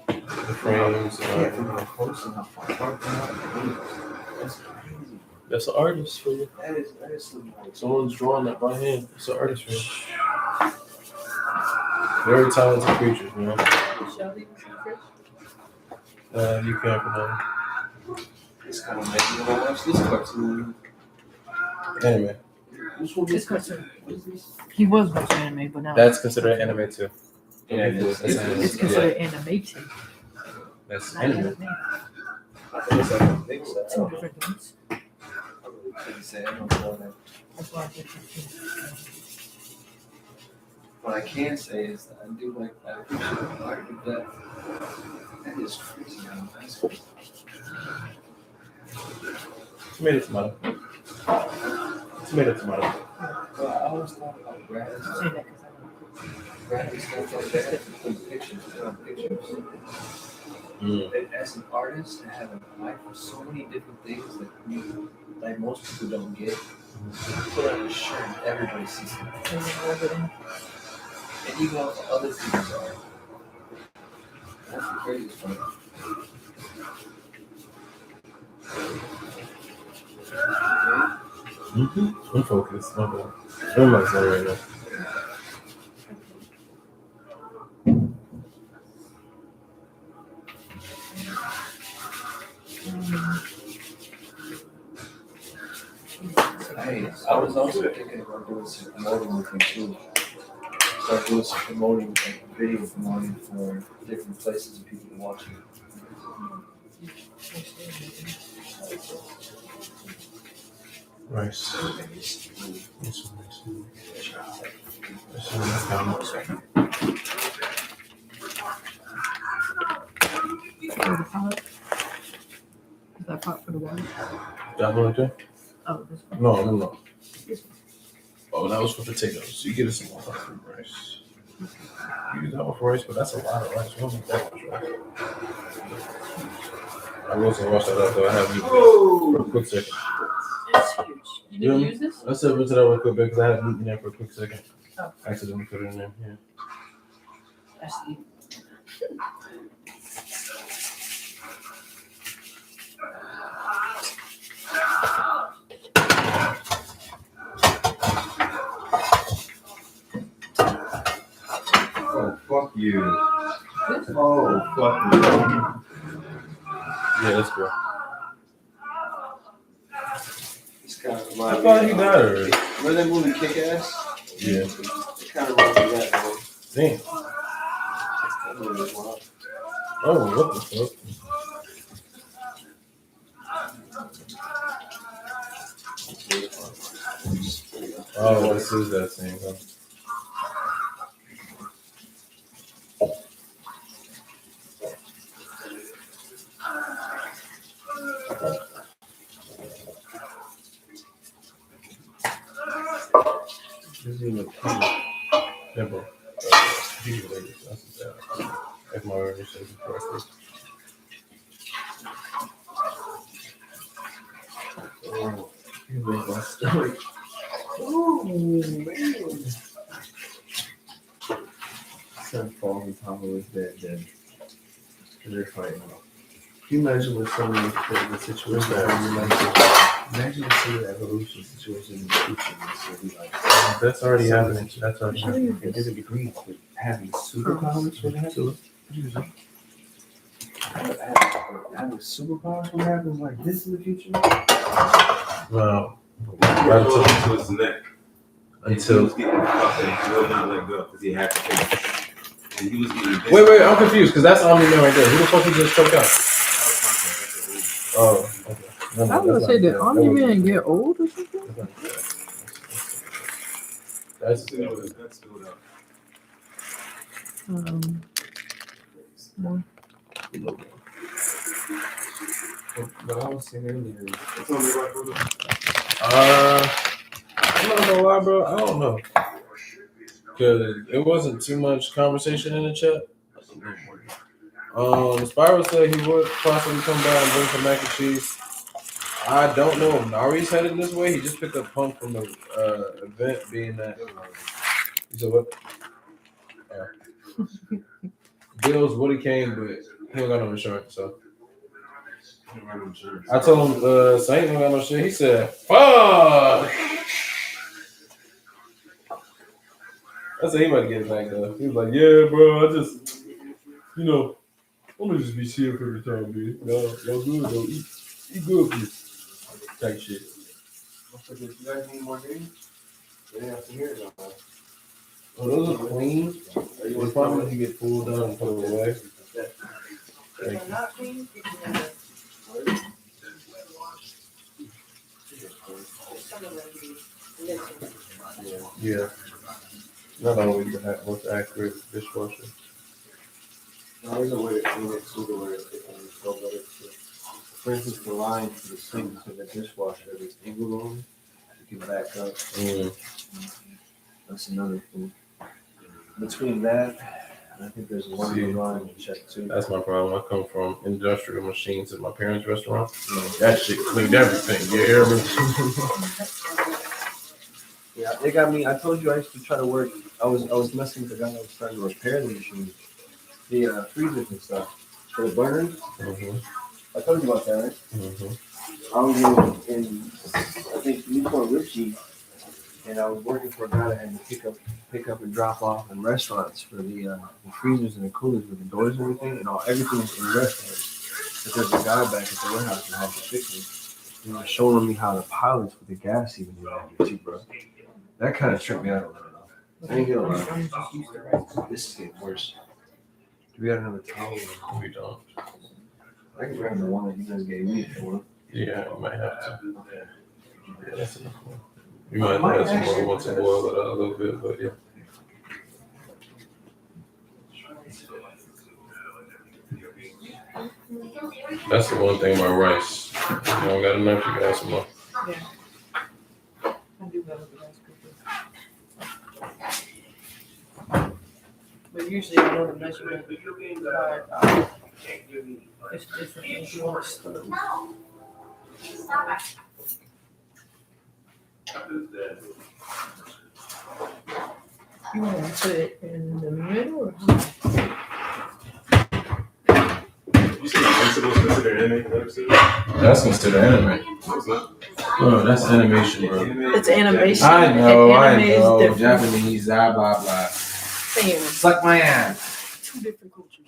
G: The frames.
C: Yeah, from how close and how far apart they are. That's crazy.
G: That's an artist for you.
C: That is something like
G: Someone's drawing that by hand. It's an artist for you. Very talented creatures, man. You can't pronounce.
C: it's kind of making me want to watch this cartoon.
G: Anime.
C: Which one
A: This
C: is
A: cartoon.
C: What is this?
A: He was watching anime, but now
G: That's considered anime too.
C: Yeah, it is.
A: it's considered animated.
G: That's
A: Not
G: anime.
A: anime.
C: I guess I don't think so.
A: Two different things.
C: I really couldn't say. I don't know that.
A: That's why I did confused.
C: What I can say is that I do like I appreciate the art of that. That is crazy how nice it is.
G: Tomato, tomato. Tomato, tomato.
C: Well, I always thought about grass.
A: Say that 'cause I
C: Grass and stuff like that. Put pictures, put on pictures. And as an artist, I have a life for so many different things that you, like most people don't get. Put on a shirt and everybody sees it.
A: don't
C: And even on other people's art. That's the craziest part.
G: I'm focused. Okay. I'm not sorry right now.
C: Hey, I was also thinking about doing some promoting with you too. Start doing some promoting, like video promoting for different places and people watching.
G: Rice.
A: For the pot? Is that pot for the water?
G: That one right there?
A: Oh, this one.
G: No. Oh, that was for potatoes. You get us some more for rice. You use that one for rice, but that's a lot of rice. We don't need that much rice. I was gonna wash that up though. I have meat for a quick second.
A: It's huge. You didn't
G: Yeah.
A: use this?
G: Let's rinse it out real quick because I had meat in there for a quick second.
A: Oh.
G: I accidentally put it in there. Yeah.
A: I see.
E: Oh, fuck you. Oh, fuck you.
G: Yeah, that's good. I thought he died already.
B: Remember that movie Kick Ass?
G: Yeah.
B: It kind of reminds me of that movie.
G: Damn.
B: That movie was wild.
G: Oh, what the fuck? Oh, this is that scene, huh? This is even yeah, bro. That's sad. If my memory serves me correctly. Oh, you made my stomach. Oh, man. Son falls on top of his bed, then they're fighting. Can you imagine with some of the situation imagine seeing the evolution situation in the future? So be like, that's already happening. That's already happening. And there's a degree with having superpowers when it happens. Having superpowers when it happens like this in the future? Well, right
H: to his neck.
G: until
H: He was getting caught and he wasn't let go because he had to take it. And he was getting
G: wait, I'm confused because that's Omni-Man right there. Who the fuck he just choked out? Oh, okay. No,
F: I was gonna
G: that's
F: say,
G: not-
F: did
G: that
F: Omni-Man
G: wasn't-
F: get old or something?
G: That's
H: That's spilled out.
G: But I was saying earlier.
H: It's only right for them.
G: I'm not gonna lie, bro. I don't know. Because it wasn't too much conversation in the chat. Spyro said he would possibly come by and bring some mac and cheese. I don't know if Nari's headed this way. He just picked up Punk from the event, being that. He said what? Bills would have came, but he don't got no insurance, so. I told him Saint don't got no shit. He said, "Fuck." I said he might get it back though. He was like, "Yeah, bro. I just, I'm gonna just be here for the time, dude. Y'all good though. Eat good, please." Type shit.
B: You guys need more games? Yeah, from here now.
G: Oh, those are clean. You probably need to get pulled down and put it away. Thank you. Yeah. Not always the most accurate dishwasher.
B: There's a way to clean it too, the way it can go better too. For instance, the line to the sink to the dishwasher, there's angle on, you can back up. That's another thing. Between that, I think there's one
G: See.
B: more line to check too.
G: That's my problem. I come from industrial machines at my parents' restaurant. That shit cleaned everything. You hear me?
B: Yeah, they got me. I told you I used to try to work. I was messing with the guy that was trying to repair the machine, the freezers and stuff for the burners. I told you about that, right? I was in I think Newport Richie, and I was working for a guy that had to pick up and drop off in restaurants for the freezers and the coolers with the doors and everything, and everything was in restaurants. But there's a guy back at the warehouse that had to fix it. He was showing me how the pilots with the gas even do that too, bro. That kind of tripped me out a little bit. I ain't gonna lie. This is getting worse. Do we got another towel?
G: We don't.
B: I can grab the one that you guys gave me for.
G: Yeah, you might have to. Yeah, that's enough. You might have some more once to boil it out a little bit, but yeah. That's the one thing about rice. You don't got enough, you got some more.
F: I do have a rice cooker. But usually I know the measurement, but it's different if you want to stir. You want to put it in the middle or
H: You see Invincible's considered anime episode?
C: That's considered anime. Bro, that's animation, bro.
F: it's animation.
C: I know,
F: and
C: I
F: anime is
C: know.
F: different.
C: Japanese, blah, blah, blah.
F: Damn,
C: Suck my ass.
F: two different cultures.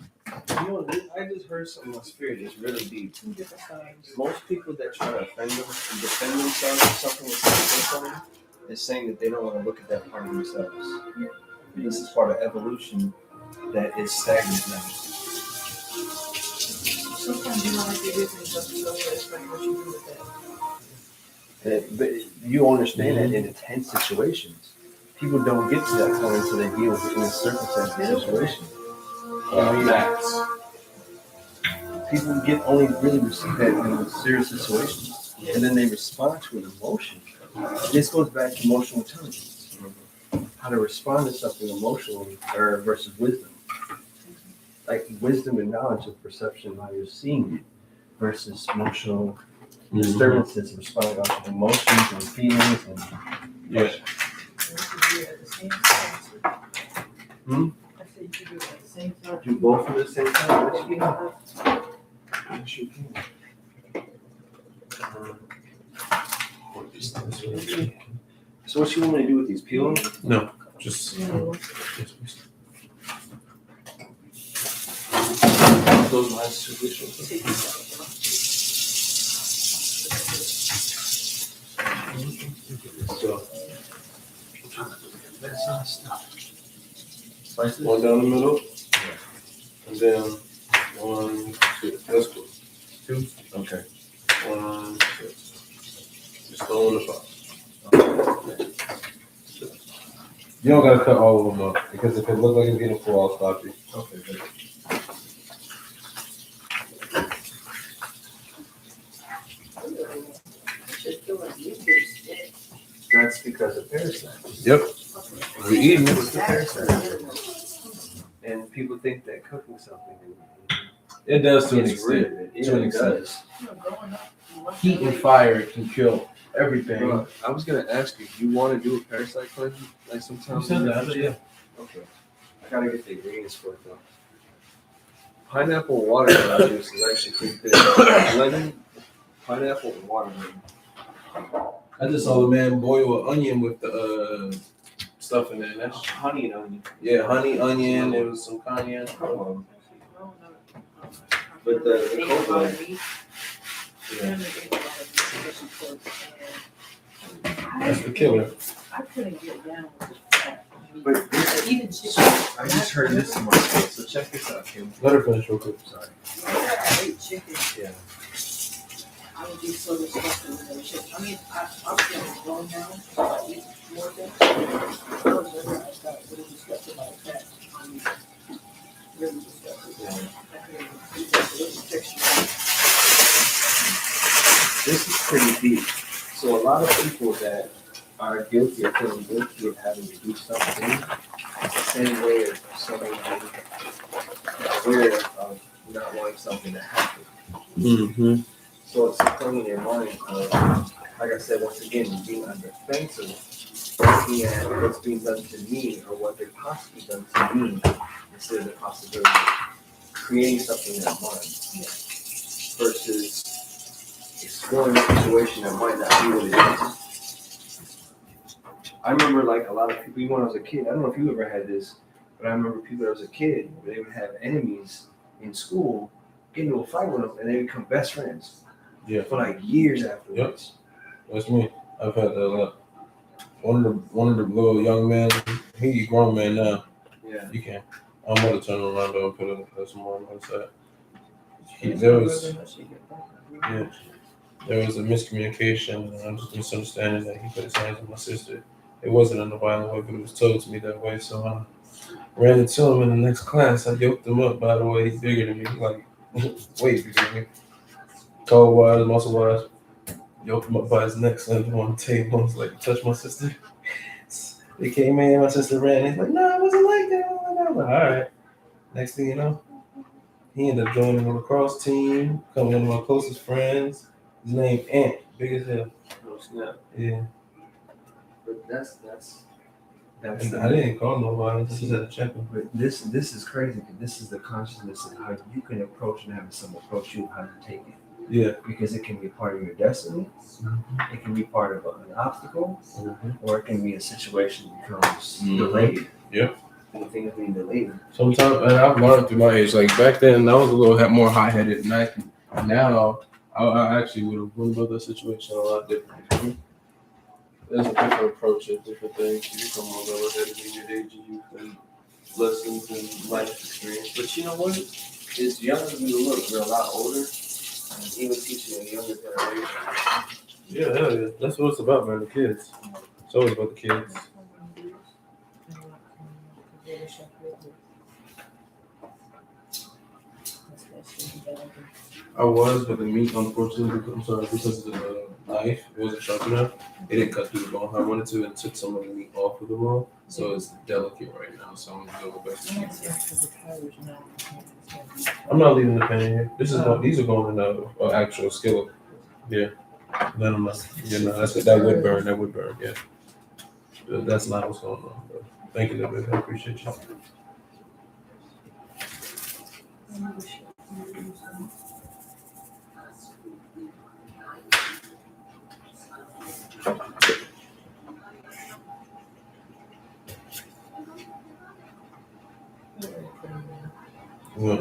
G: You know, I just heard something in my spirit that's really deep.
F: Two different sides.
G: Most people that try to offend them and defend themselves or something and say something is saying that they don't want to look at that part of themselves. This is part of evolution that is stagnant now.
F: Sometimes you don't like your business, so it's like what you do with that.
G: But you understand that in intense situations, people don't get to that point until they deal with it in a circumstance situation. Max. People only really receive that in serious situations, and then they respond to an emotion. This goes back to emotional intelligence, how to respond to something emotionally or versus wisdom. Like wisdom and knowledge of perception, how you're seeing it, versus emotional disturbances, responding off of emotions and feelings and
C: Yeah.
F: And you can do it at the same time.
G: Hmm?
F: I said you can do it at the same time.
G: do both at the same time. Yes, you can. Yes, you can. So what you want me to do with these? Peel them?
C: No, just.
G: Those last two dishes. So, that's not stuff. Spices?
C: One down the middle. And then one, two. That's cool.
G: Two? Okay.
C: One, two. Just throw in the pot. You don't gotta cut all of them up because if it looks like it's getting full, I'll stop you.
G: Okay, good. That's because of parasites.
C: Yep. We're eating
G: It's
C: it.
G: the parasites. And people think that cooking something
C: It does to an
G: gets rid
C: extent.
G: of it. It
C: To an
G: really
C: extent.
G: does.
C: Heat and fire can kill everything.
G: Bro, I was gonna ask you, you want to do a parasite cleanse like sometime?
C: You said that, yeah.
G: Okay. I gotta get the ingredients for it though. Pineapple watermelon juice is actually pretty good. Lemon, pineapple, and watermelon.
C: I just saw the man boil an onion with the stuff in there. That's
G: Honey and onion.
C: yeah, honey, onion. There was some cayenne.
G: But the coconut,
C: That's the killer.
F: I couldn't get down with that.
G: but
F: Even chicken.
G: I just heard this in my head, so check this out, Kim.
C: Let her finish real quick.
G: Sorry.
F: I ate chicken.
G: Yeah.
F: I would be so disgusted with that chicken. I mean, I'm feeling grown now, so I eat more than. I was never, I got really disgusted by that. I mean, really disgusted. I couldn't eat that. It was texture.
G: This is pretty deep. So a lot of people that are guilty of feeling guilty of having to do something, it's the same way as somebody being aware of not wanting something to happen.
C: Mm-hmm.
G: So it's something in your mind of, like I said, once again, being on the defensive, looking at what's being done to me or what they've possibly done to me instead of the possibility of creating something in their mind versus exploring a situation that might not be what it is. I remember like a lot of people, even when I was a kid, I don't know if you ever had this, but I remember people that was a kid, they would have enemies in school, get into a fight with them, and they become best friends.
C: Yeah.
G: For like years afterwards.
C: That's me. I've had that a lot. One of the little young men, he a grown man now.
G: Yeah.
C: You can. I'm gonna turn around though and put some more on the side. There was a miscommunication and a misunderstanding that he put his hands on my sister. It wasn't in a violent way, but it was told to me that way. So when I ran into him in the next class, I yoked him up. By the way, he's bigger than me. He's like way bigger than me. Tall wise, muscle wise. Yoked him up by his neck, slammed him on the table. I was like, touch my sister. They came in, my sister ran. He's like, no, it wasn't like that. I'm like, all right. Next thing you know, he ended up joining the lacrosse team, becoming one of my closest friends. His name Ant, big as hell.
G: No snap.
C: Yeah.
G: But that's
C: I didn't call nobody. This is at a check-in.
G: but this is crazy because this is the consciousness of how you can approach and have someone approach you, how to take it.
C: Yeah.
G: Because it can be part of your destiny, it can be part of an obstacle, or it can be a situation that becomes
C: Mhm.
G: delayed.
C: Yep.
B: and things being delayed.
C: Sometimes, and I've learned through my age. Like back then, I was a little more hot-headed, and now I actually would have went about that situation a lot differently. There's a different approach at different things. You become more level-headed in your age of youth and lessons and life experience.
B: But you know what? As young as we look, we're a lot older, and even teaching a younger generation.
C: Yeah, hell yeah. That's what it's about, man. The kids. It's always about the kids. I was, but the meat, unfortunately, I'm sorry, because of the knife, it wasn't sharp enough. It didn't cut through the bone how I wanted to, and took some of the meat off of the bone. So it's delicate right now. So I'm gonna go back to I'm not leaving the pan in here. These are going in the actual skillet. Yeah. Then I'm not. You know, that would burn. That would burn. Yeah. That's not what's going on. But thank you, baby. I appreciate you. What?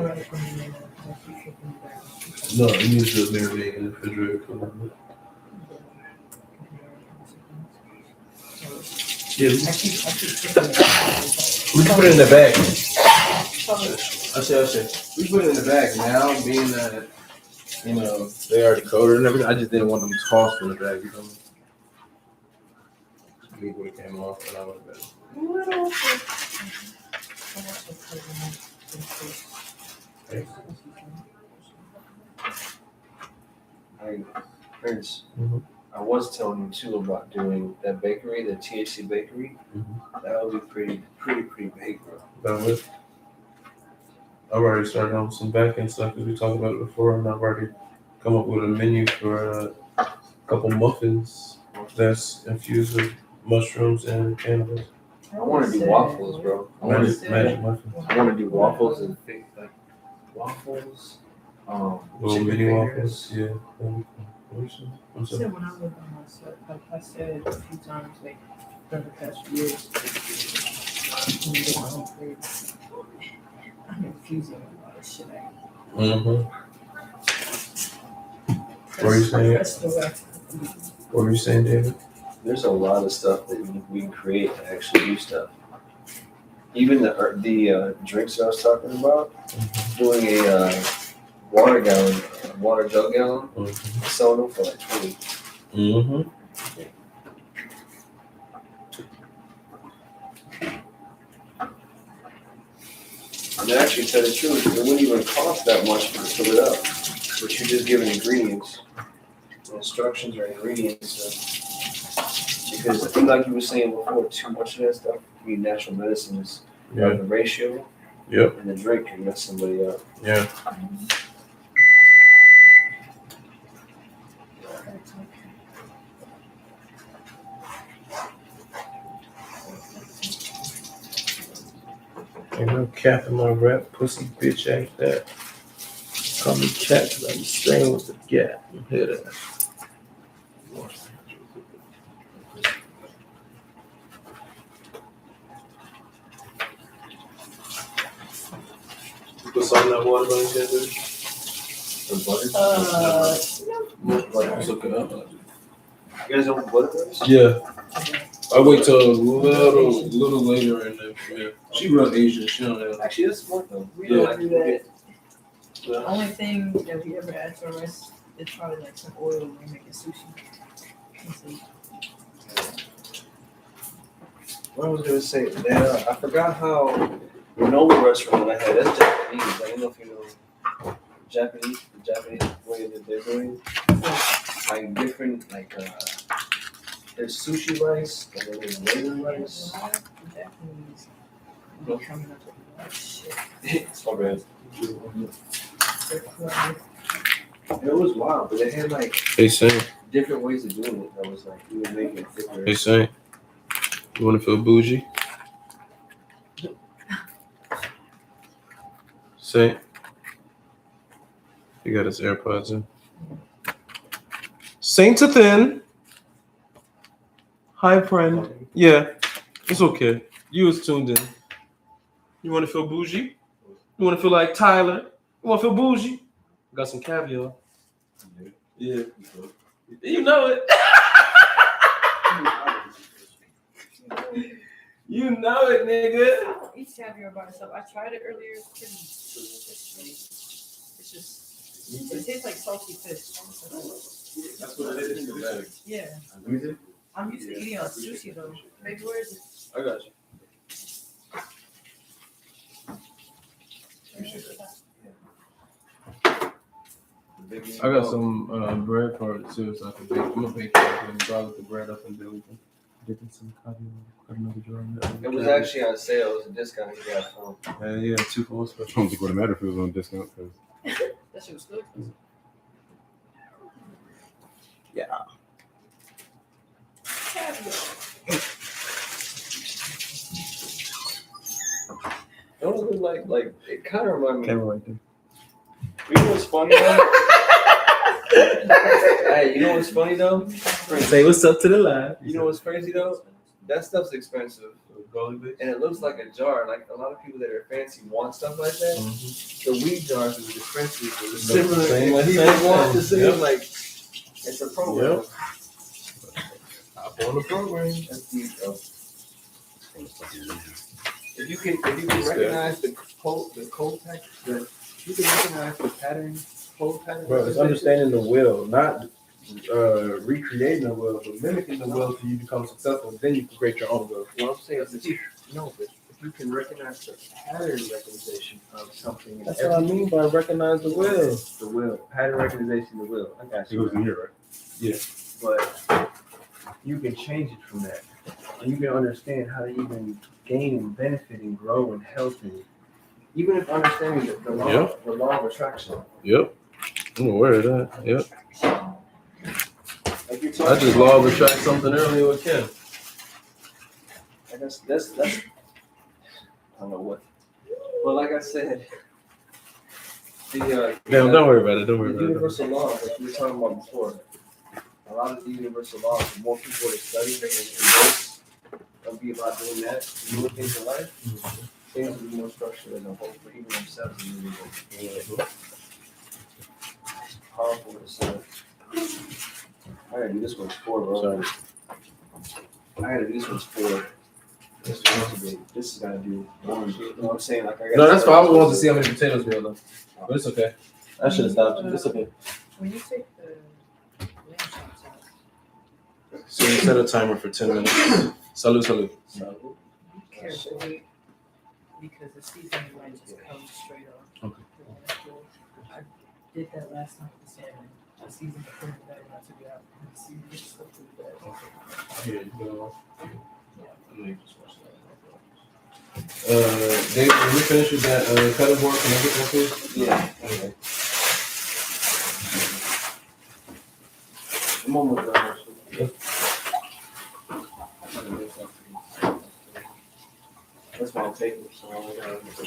C: No, it needs to marinate in the refrigerator for a little bit. Yeah, we can put it in the bag. I said, we put it in the bag now, being that, you know, they already coated and everything. I just didn't want them tossed in the bag, you know. Leave when it came off and I went to bed.
B: Prince,
C: Mhm.
B: I was telling you too about doing that bakery, the THC bakery. That would be pretty big, bro.
C: That was. I've already started on some back end stuff because we talked about it before, and I've already come up with a menu for a couple muffins that's infused with mushrooms and cannabis.
B: I want to do waffles, bro.
C: Magic muffins.
B: I want to do waffles and big, like waffles.
C: Little
B: chicken
C: mini
B: fingers.
C: waffles, yeah. I'm sorry.
F: So when I lived by myself, like I said a few times, like during the past few years, when you get my own food, I'm infusing a lot of shit out.
C: Mm-hmm. What were you saying?
F: That's the way.
C: What were you saying, David?
B: There's a lot of stuff that we can create to actually do stuff. Even the drinks that I was talking about, doing a water jug gallon, selling them for like 20.
C: Mm-hmm.
B: And actually, to tell the truth, it wouldn't even cost that much to fill it up. But you're just giving ingredients, instructions or ingredients. Because I think, like you were saying before, too much of that stuff, you need natural medicines.
C: Yeah.
B: The ratio.
C: Yep.
B: And the drink can mess somebody up.
C: Yeah. Ain't no cap in my rap, pussy bitch ain't that. Call me cat cause I'm staying with the gap. You hear that? You put salt in that water, buddy, can't do it?
B: The butter?
C: Let's look it up.
B: You guys don't put butter?
C: Yeah. I wait till a little later in the yeah. She real Asian, she don't have
B: Actually, that's smart though.
F: We
C: Yeah.
F: don't do that. The only thing that we ever add to our rice is probably like some oil when we're making sushi. Let's see.
B: What I was gonna say, I forgot how the Noble restaurant that I had, that's Japanese. I don't know if you know the Japanese way that they're doing. Like different, like there's sushi rice and then there's regular rice.
F: Japanese be coming up with a lot of shit.
B: It's all bad.
F: They're clever.
B: It was wild, but they had like
C: Hey, Sam.
B: different ways of doing it. That was like even making it thicker.
C: Hey, Sam. You want to feel bougie? Say. He got his AirPods in. Saint-Athan. Hi, friend. Yeah, it's okay. You was tuned in. You want to feel bougie? You want to feel like Tyler? You want to feel bougie? Got some caviar. Yeah. You know it. You know it, nigga.
F: I don't eat caviar by itself. I tried it earlier. It's pretty. It's just. It tastes like salty fish.
H: That's what it is.
F: Yeah.
H: Let me see.
F: I'm used to eating on sushi though. Maybe where is it?
C: I got you. I got some bread for it too, so I can bake. I'm gonna bake it and garlic the bread up and then we can dip in some caviar. Cut another jar in there.
B: It was actually on sale. It was a discount you got from.
C: Yeah, 2 for 1
I: I
C: special.
I: don't think it would matter if it was on discount because
F: That shit was good.
B: Don't it look like it kind of remind me.
C: Camera right there.
B: You know what's funny though? Hey, you know what's funny though?
C: Say what's up to the live.
B: You know what's crazy though? That stuff's expensive, and it looks like a jar. Like a lot of people that are fancy want stuff like that. The weed jars is expensive. But it's similar.
C: Same like
B: People
C: that.
B: want the same.
C: Yep.
B: Like it's a program.
C: Yep. Hop on the program.
B: That's deep though. If you can recognize the code pattern, you can recognize the pattern, code pattern.
C: Bro, it's understanding the will, not recreating the will, but mimicking the will so you become successful. Then you can create your own will.
B: What I'm saying is, but if you can recognize the pattern recognition of something,
C: That's what I mean by recognize the will.
B: The will, pattern recognition, the will. I got
I: it goes
B: you.
I: in here, right?
B: But you can change it from that, and you can understand how to even gain and benefit and grow and help, and even if understanding the law,
C: Yep.
B: the law of attraction.
C: Yep. I'm aware of that. Yep.
B: Like you're
C: I
B: talking
C: just law of attract something earlier with Ken.
B: And that's I don't know what. But like I said, the
C: Don't worry about it. Don't
B: the
C: worry about it.
B: universal laws that we were talking about before. A lot of the universal laws, the more people that study and embrace and be about doing that, doing things in life, things will be more structured and a whole for even themselves and individuals. Powerful to say. I gotta do this one's 4, bro.
C: Sorry.
B: I gotta do this one's 4. This is gotta do 1. You know what I'm saying? Like I gotta
C: No, that's fine. I wanted to see how many potatoes we have left. But it's okay. I should have stopped you. It's okay.
F: When you take the lamb chops out,
C: So you set a timer for 10 minutes. Salud, salud.
F: carefully, because the seasoning might just come straight off.
C: Okay.
F: I did that last time with the salmon. I seasoned the first bag and I took it out. And the seasoning just slipped through the bag.
C: Here you go. Let me just watch that. Dave, when you finish with that cutting board, can I get one, please?
B: Yeah.
C: Okay.
B: I'm almost done. That's my paper, so I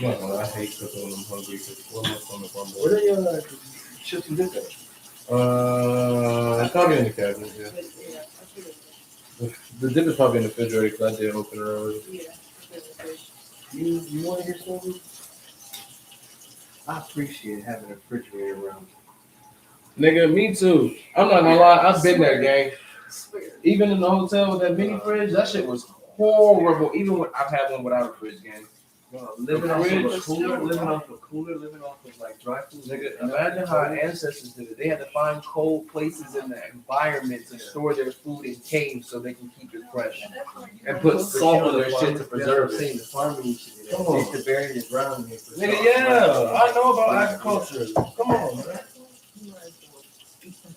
B: gotta.
C: I hate cooking when I'm hungry because one more on the bumble.
B: What are your chips and dip at?
C: It's probably in the cabinet, yeah.
F: But, yeah, I should have.
C: The dip is probably in the refrigerator because I did open it earlier.
F: Yeah. I should have.
B: You want to hear something? I appreciate having a refrigerator around.
C: Nigga, me too. I'm not gonna lie, I've been that gang.
F: I swear.
C: Even in the hotel with that mini fridge, that shit was horrible. Even when I've had one without a fridge, gang.
B: Living off of a
C: Fridge.
B: cooler, living off of like dry food.
C: Nigga, imagine how our ancestors did it. They had to find cold places in the environment to store their food in caves so they can keep it fresh. And put salt on their shit to preserve it.
B: The farming used to do that.
C: Come
B: They
C: on.
B: used to bury the ground here for
C: Nigga, yeah, I know about agriculture. Come on, man.
F: Eat some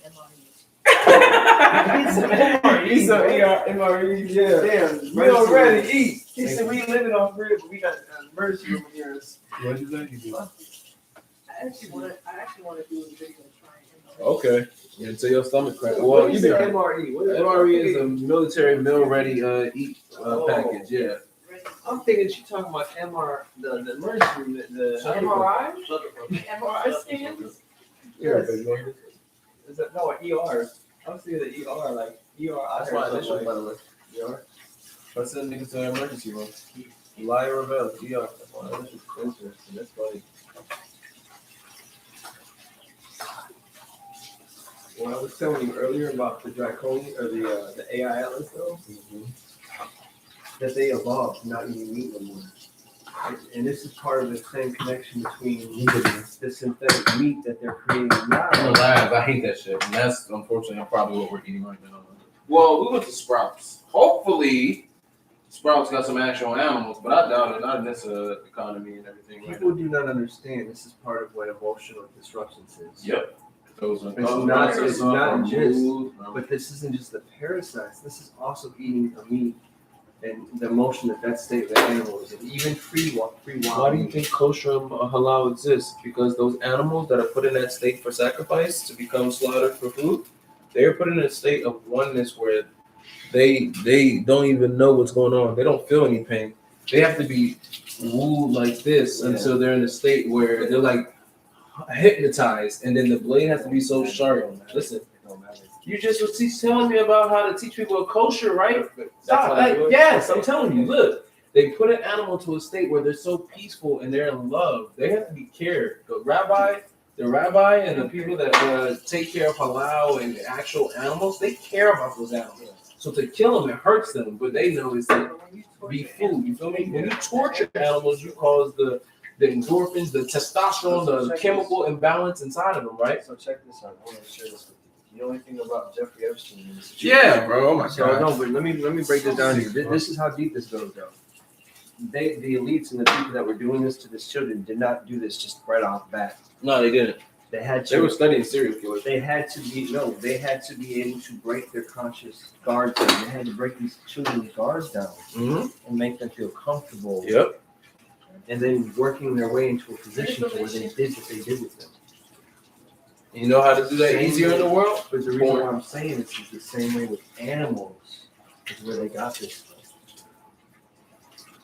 F: MREs.
C: Eat some MREs, yeah.
B: Damn,
C: We already eat.
B: He said we living off ribs, but we got emergency over here.
C: What'd you think you
F: I actually want to do a video trying MREs.
C: Okay. Yeah, until your stomach crack. Well, you been
B: MRE.
C: MRE is a military meal ready eat package. Yeah.
B: I'm thinking she talking about MR, the emergency room, the
F: MRI? MRI scans?
B: Yes. Is that no ER? I was thinking the ER, like ER.
C: That's my initial, by the way.
B: ER.
C: Let's send niggas to the emergency room. Liar or rebel, ER. Wow, that's interesting. That's funny.
G: What I was telling you earlier about the draconian or the AI Atlas though, that they evolved not eating meat no more. And this is part of the same connection between the synthetic meat that they're creating now.
C: In the labs, I hate that shit. And that's unfortunately probably what we're eating right now. Well, we went to Sprouts. Hopefully, Sprouts got some actual animals, but I doubt it. Not in this economy and everything. Right
G: People
C: now.
G: do not understand this is part of what emotional disruptions is.
C: Yep. Those are
G: It's not just,
C: food.
G: but this isn't just the parasites. This is also eating the meat and the emotion that state of the animal is in. Even free wild.
C: Why do you think kosher and halal exists? Because those animals that are put in that state for sacrifice to become slaughtered for food, they're put in a state of oneness where they don't even know what's going on. They don't feel any pain. They have to be wooed like this until they're in a state where they're like hypnotized, and then the blade has to be so sharp. Listen, you just was telling me about how to teach people a kosher, right? Stop. Yes, I'm telling you. Look, they put an animal to a state where they're so peaceful and they're in love. They have to be cared. The rabbi and the people that take care of halal and the actual animals, they care about those animals. So to kill them, it hurts them, but they know it's to be food. You feel me? When you torture animals, you cause the endorphins, the testosterone, the chemical imbalance inside of them, right?
G: So check this out. I want to share this with you. You know anything about Jeffrey Epstein?
C: Yeah, bro. Oh my
G: So
C: god.
G: no, but let me break this down to you. This is how deep this goes down. The elites and the people that were doing this to these children did not do this just right off the bat.
C: No, they didn't.
G: They had to.
C: They were studying serial killers.
G: They had to be able to break their conscious guards down. They had to break these children's guards down
C: Mm-hmm.
G: and make them feel comfortable.
C: Yep.
G: And then working their way into a position where they did what they did with them.
C: You know how to do that easier in the world?
G: But the reason why I'm saying this is the same way with animals is where they got this from.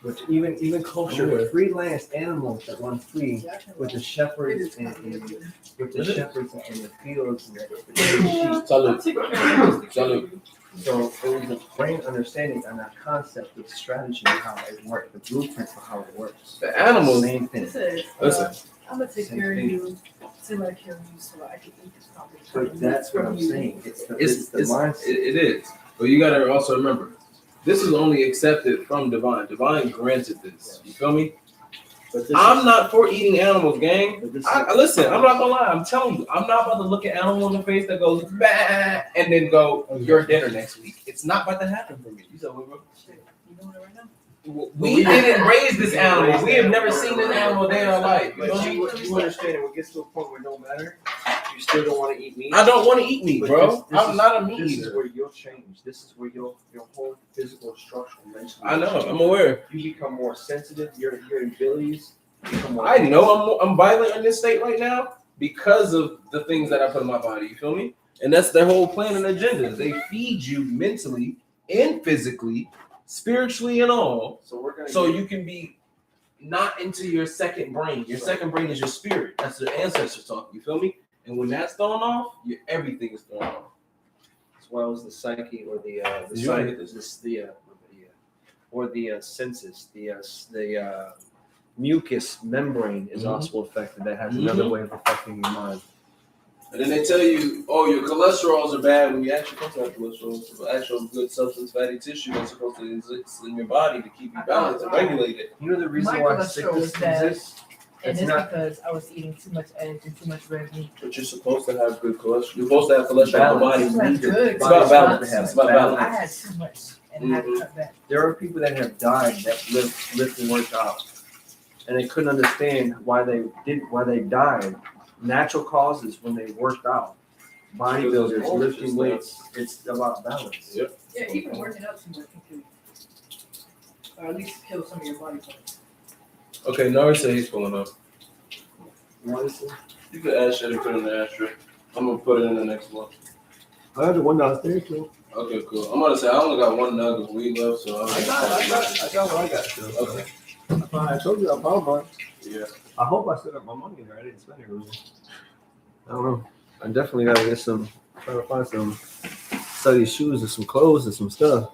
G: But even kosher,
C: Okay.
G: freelance animals that run free with the shepherds and with the shepherds in the fields and the sheep.
C: Salute. Salute.
G: So it was a brain understanding and that concept, the strategy of how it works, the blueprint for how it works.
C: The animals.
G: Same thing.
C: Listen.
F: I'm gonna take
G: Same
F: care of
G: thing.
F: you, till I kill you, so I can eat this property.
G: But that's what I'm saying. It's the
C: It's
G: mindset.
C: it is. But you gotta also remember, this is only accepted from divine. Divine granted this. You feel me?
G: But this
C: I'm
G: is-
C: not for eating animals, gang.
G: but this
C: Listen, I'm not gonna lie. I'm telling you, I'm not about to look at animal in the face that goes bah, and then go, "You're dinner next week." It's not about to happen for me. You said, what, bro?
F: You doing it right now?
C: We didn't raise this animal. We have never seen this animal a day in our life. You
G: But
C: know?
G: you understand when it gets to a point where it don't matter, you still don't want to eat meat.
C: I don't want to eat meat,
G: But
C: bro.
G: this
C: I'm
G: is-
C: not a meat
G: This is
C: eater.
G: where you'll change. This is where your whole physical structure mentally.
C: I know. I'm aware.
G: You become more sensitive. Your abilities become more.
C: I know I'm violent in this state right now because of the things that I put in my body. You feel me? And that's their whole plan and agenda. They feed you mentally and physically, spiritually, and all,
G: So we're gonna.
C: so you can be not into your second brain. Your second brain is your spirit. That's the ancestors talking. You feel me? And when that's thrown off, everything is thrown off.
G: as well as the psyche or the
C: You
G: psyche,
C: wanna get this?
G: or the senses, the mucous membrane is
C: Mhm.
G: also affected. That has another way of affecting your mind.
C: And then they tell you, oh, your cholesterols are bad when you actually don't have cholesterol. It's an actual good substance, fatty tissue that's supposed to exist in your body to keep you balanced and regulated.
G: You know the reason
F: My
G: why
F: cholesterol
G: sickness
F: is bad.
G: exists?
F: And
G: It's
F: it's
G: not-
F: because I was eating too much eggs and too much red meat.
C: But you're supposed to have good cholesterol. You're supposed to have cholesterol in the body.
F: It's not good.
C: It's about balance.
G: to have
C: It's about
G: balance.
F: I
C: balance.
F: had too much and I had to cut back.
G: There are people that have died that lived and worked out, and they couldn't understand why they died. Natural causes when they worked out. Bodybuilders lifting weights. It's about balance.
C: Yep.
F: Yeah, even working out too much can kill you. Or at least kill some of your body parts.
C: Okay, Nari said he's pulling up.
G: Honestly,
C: You can add shit and put it in the ashtray. I'm gonna put it in the next one.
G: I have the one downstairs too.
C: Okay, cool. I'm gonna say I only got one nug of weed left, so
G: I got what I got too.
C: Okay.
G: I told you I found mine.
C: Yeah.
G: I hope I still got my money in there. I didn't spend it really. I don't know. I definitely gotta get some. Trying to find some study shoes and some clothes and some stuff.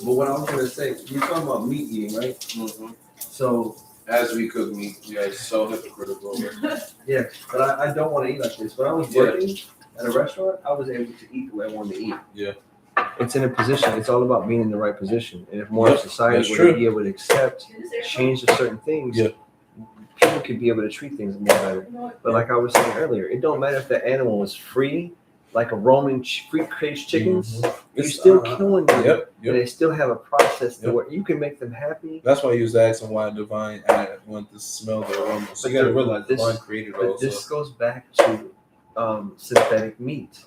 B: But what I was gonna say, you're talking about meat eating, right?
C: Mm-hmm.
B: So
C: As we cook meat, we are so hypocritical.
B: yeah, but I don't want to eat like this. When I was working at a restaurant, I was able to eat the way I wanted to eat.
C: Yeah.
B: It's in a position. It's all about being in the right position. And if more
C: Yep,
B: society
C: that's
B: were
C: true.
B: to be able to accept, change to certain things,
C: Yeah.
B: people could be able to treat things more better. But like I was saying earlier, it don't matter if the animal was free, like a roaming free caged chickens. You're still killing them.
C: Yep.
B: And they still have a process to where you can make them happy.
C: That's why you was asking why Divine wanted to smell the aroma. So you gotta realize
B: This-
C: Divine created
B: But
C: all.
B: this goes back to synthetic meat.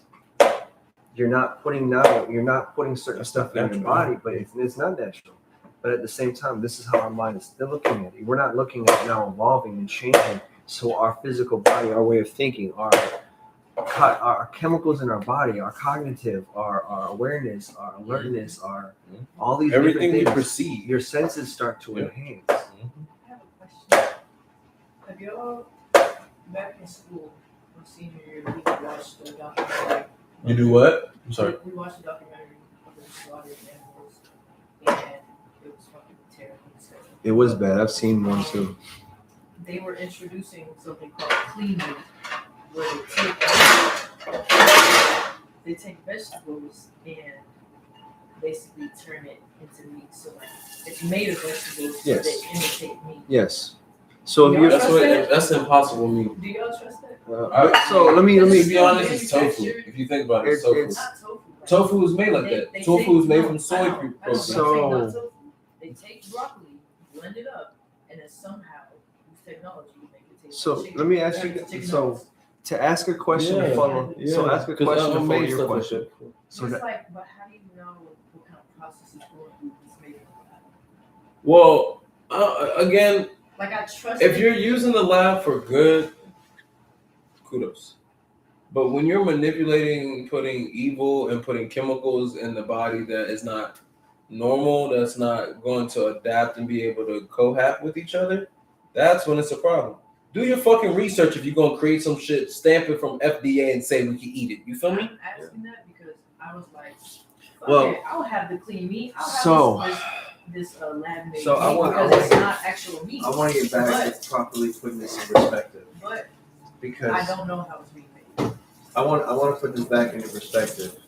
B: You're not putting certain stuff in your body, but it's not natural. But at the same time, this is how our mind is still looking at it. We're not looking at now evolving and changing. So our physical body, our way of thinking, our chemicals in our body, our cognitive, our awareness, our alertness, our all these
C: Everything
B: different
C: you
B: things,
C: perceive.
B: your senses start to
C: Yeah.
B: enhance.
F: I have a question. Have y'all, back in school, my senior year, we watched the documentary.
C: You do what? I'm sorry.
F: We watched the documentary of the slaughtered animals, and it was fucking terrible.
B: It was bad. I've seen one too.
F: They were introducing something called clean meat, where they take vegetables and basically turn it into meat. So like it's made of vegetables,
B: Yes.
F: so they imitate meat.
B: Yes. So if
F: Y'all
B: you're
F: trust
C: That's impossible meat.
F: Do y'all trust that?
B: so let me
C: To be honest, it's tofu. If you think about it, it's tofu.
B: It's-
F: Not tofu. Like,
C: Tofu is made like that.
F: they
C: Tofu
F: take-
C: is made
F: no,
C: from
F: I
C: soy
F: know,
C: protein.
F: I know,
B: So-
F: but I'm saying not tofu. They take broccoli, blend it up, and then somehow use technology to make it taste
B: So
F: like chicken.
B: let me ask
F: Like
B: you.
F: chicken
B: So
F: nuggets.
B: to ask a question,
C: Yeah,
B: follow. So ask a
C: 'Cause
B: question
C: I'm
B: to follow
C: made
B: your
C: stuff like
B: question.
C: that.
B: So
F: It's
B: that,
F: like, but how do you know what kind of process is going through this making that?
C: Well, again,
F: Like I trust.
C: if you're using the lab for good, kudos. But when you're manipulating, putting evil and putting chemicals in the body that is not normal, that's not going to adapt and be able to cohab with each other, that's when it's a problem. Do your fucking research if you're gonna create some shit, stamp it from FDA and say we can eat it. You feel me?
F: I'm asking that because I was like, fuck
B: Well,
F: it, I'll have the clean meat. I'll have
B: so-
F: this lab made
B: So I
F: meat
B: want- I
F: because
B: want-
F: it's not actual meat.
B: I want to get back to properly putting this in perspective
F: But
B: because
F: I don't know how it's being made.
B: I want to put this back into perspective.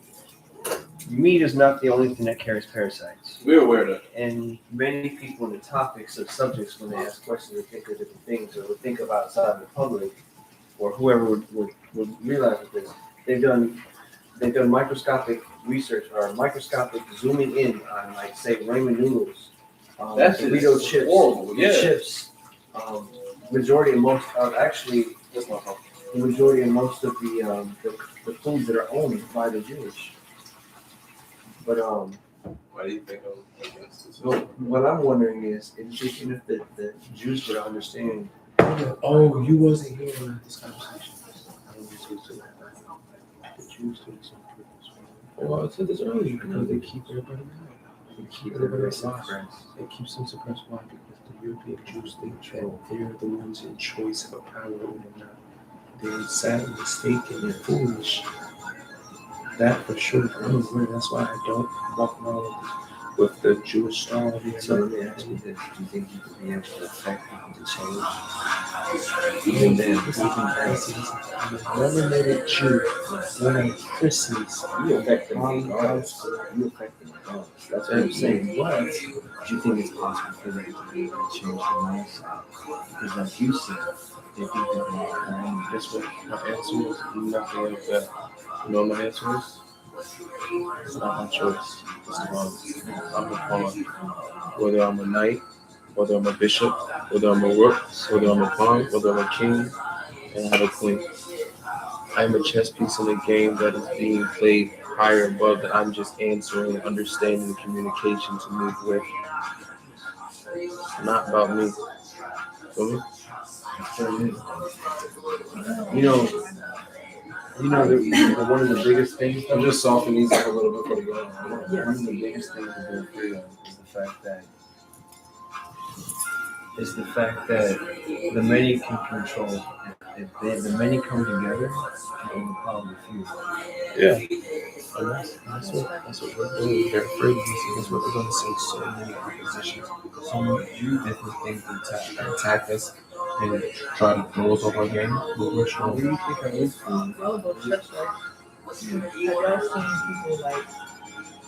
B: Meat is not the only thing that carries parasites.
C: We're aware of that.
B: And many people in the topics of subjects, when they ask questions, they think of different things, or would think of outside the public, or whoever would realize with this. They've done microscopic research or microscopic zooming in on, like, say, ramen noodles,
C: That's
B: Dorito chips,
C: horrible. Yeah.
B: chips. Majority of most of actually
C: That's my fault.
B: the majority of most of the foods that are owned by the Jewish. But
C: Why do you think I'm against this?
B: what I'm wondering is just even if the Jews would understand.
C: Oh, you wasn't here when this conversation.
B: The Jews do this on purpose.
C: Well, I said this earlier.
B: Because they keep everybody mad. They keep everybody suppressed.
G: It keeps them suppressed. Why? Because the European Jews think that they're the ones in choice of a power and they're not. They're sadly mistaken and foolish. That for sure. I'm aware. That's why I don't walk around with the Jewish star.
B: So let me ask you this: do you think you could be able to affect people to change? Even then,
G: I'm a melanated Jew wearing Christmas.
B: you affect them
G: on
B: regardless.
G: gospel.
B: You affect them regardless. That's what I'm saying. What? Do you think it's possible for them to be able to change their mindset? Because like you said, they think that they're
G: Guess what? My answer is I'm not going to that. You know what my answer is? It's not my choice. It's the Lord's. I'm a pawn. Whether I'm a knight, whether I'm a bishop, whether I'm a rook, whether I'm a pawn, whether I'm a king, and I have a queen. I'm a chess piece in a game that is being played higher above that I'm just answering, understanding the communication to move with. It's not about me. Feel me?
B: You know, one of the biggest things.
C: I'm just softening these up a little bit for the game.
B: One of the biggest things to be afraid of is the fact that the many can control. If the many come together, they can overpower the few.
C: Yeah.
G: And that's what we're doing. They're afraid of us, and that's what they're going to say. So many oppositions, so many different things attack us and try to throw us off our game. But we're strong.
F: Well, about chips, like, have y'all seen people like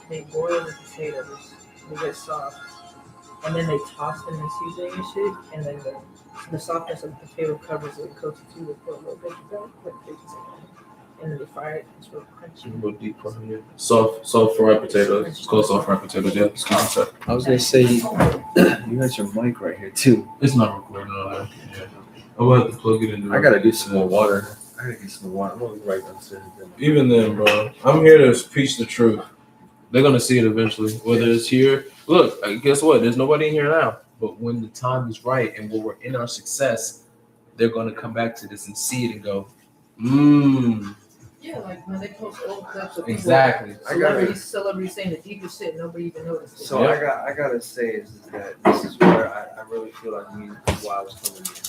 F: they boil the potatoes, they get soft, and then they toss them in seasoning and shit, and then the softness of the potato covers it and coats it too. They put a little bit of garlic, put bacon on it, and then they fry it. It's real crunchy.
G: A little deep fry, yeah.
C: Soft fried potatoes. It's called soft fried potatoes. Yeah. Excuse me, sir.
G: I was gonna say, you got your mic right here too.
C: It's not recording on that. Yeah. I will have to plug it in.
G: I gotta do some more water. I'm gonna be right downstairs.
C: Even then, bro, I'm here to preach the truth. They're gonna see it eventually, whether it's here. Look, guess what? There's nobody in here now. But when the time is right and when we're in our success, they're gonna come back to this and see it and go,
F: Yeah, like when they post old clips of people,
C: exactly.
F: celebrities saying the deepest shit, nobody even noticed it.
G: So I gotta say is that this is where I really feel like me and why I was coming here.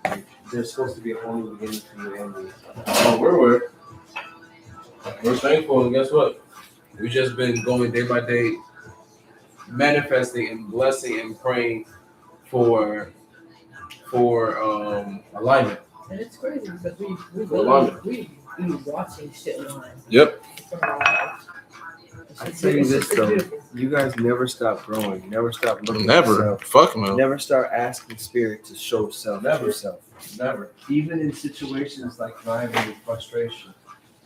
G: Like, there's supposed to be a whole new beginning for you and me.
C: Oh, we're thankful, and guess what? We've just been going day by day, manifesting and blessing and praying for alignment.
F: And it's crazy because we be watching shit online.
C: Yep.
G: I tell you this though, you guys never stop growing, never stop looking at
C: Never.
G: yourself.
C: Fuck man.
G: Never start asking spirit to show self to
C: Never.
G: yourself.
C: Never.
G: Even in situations like driving and frustration.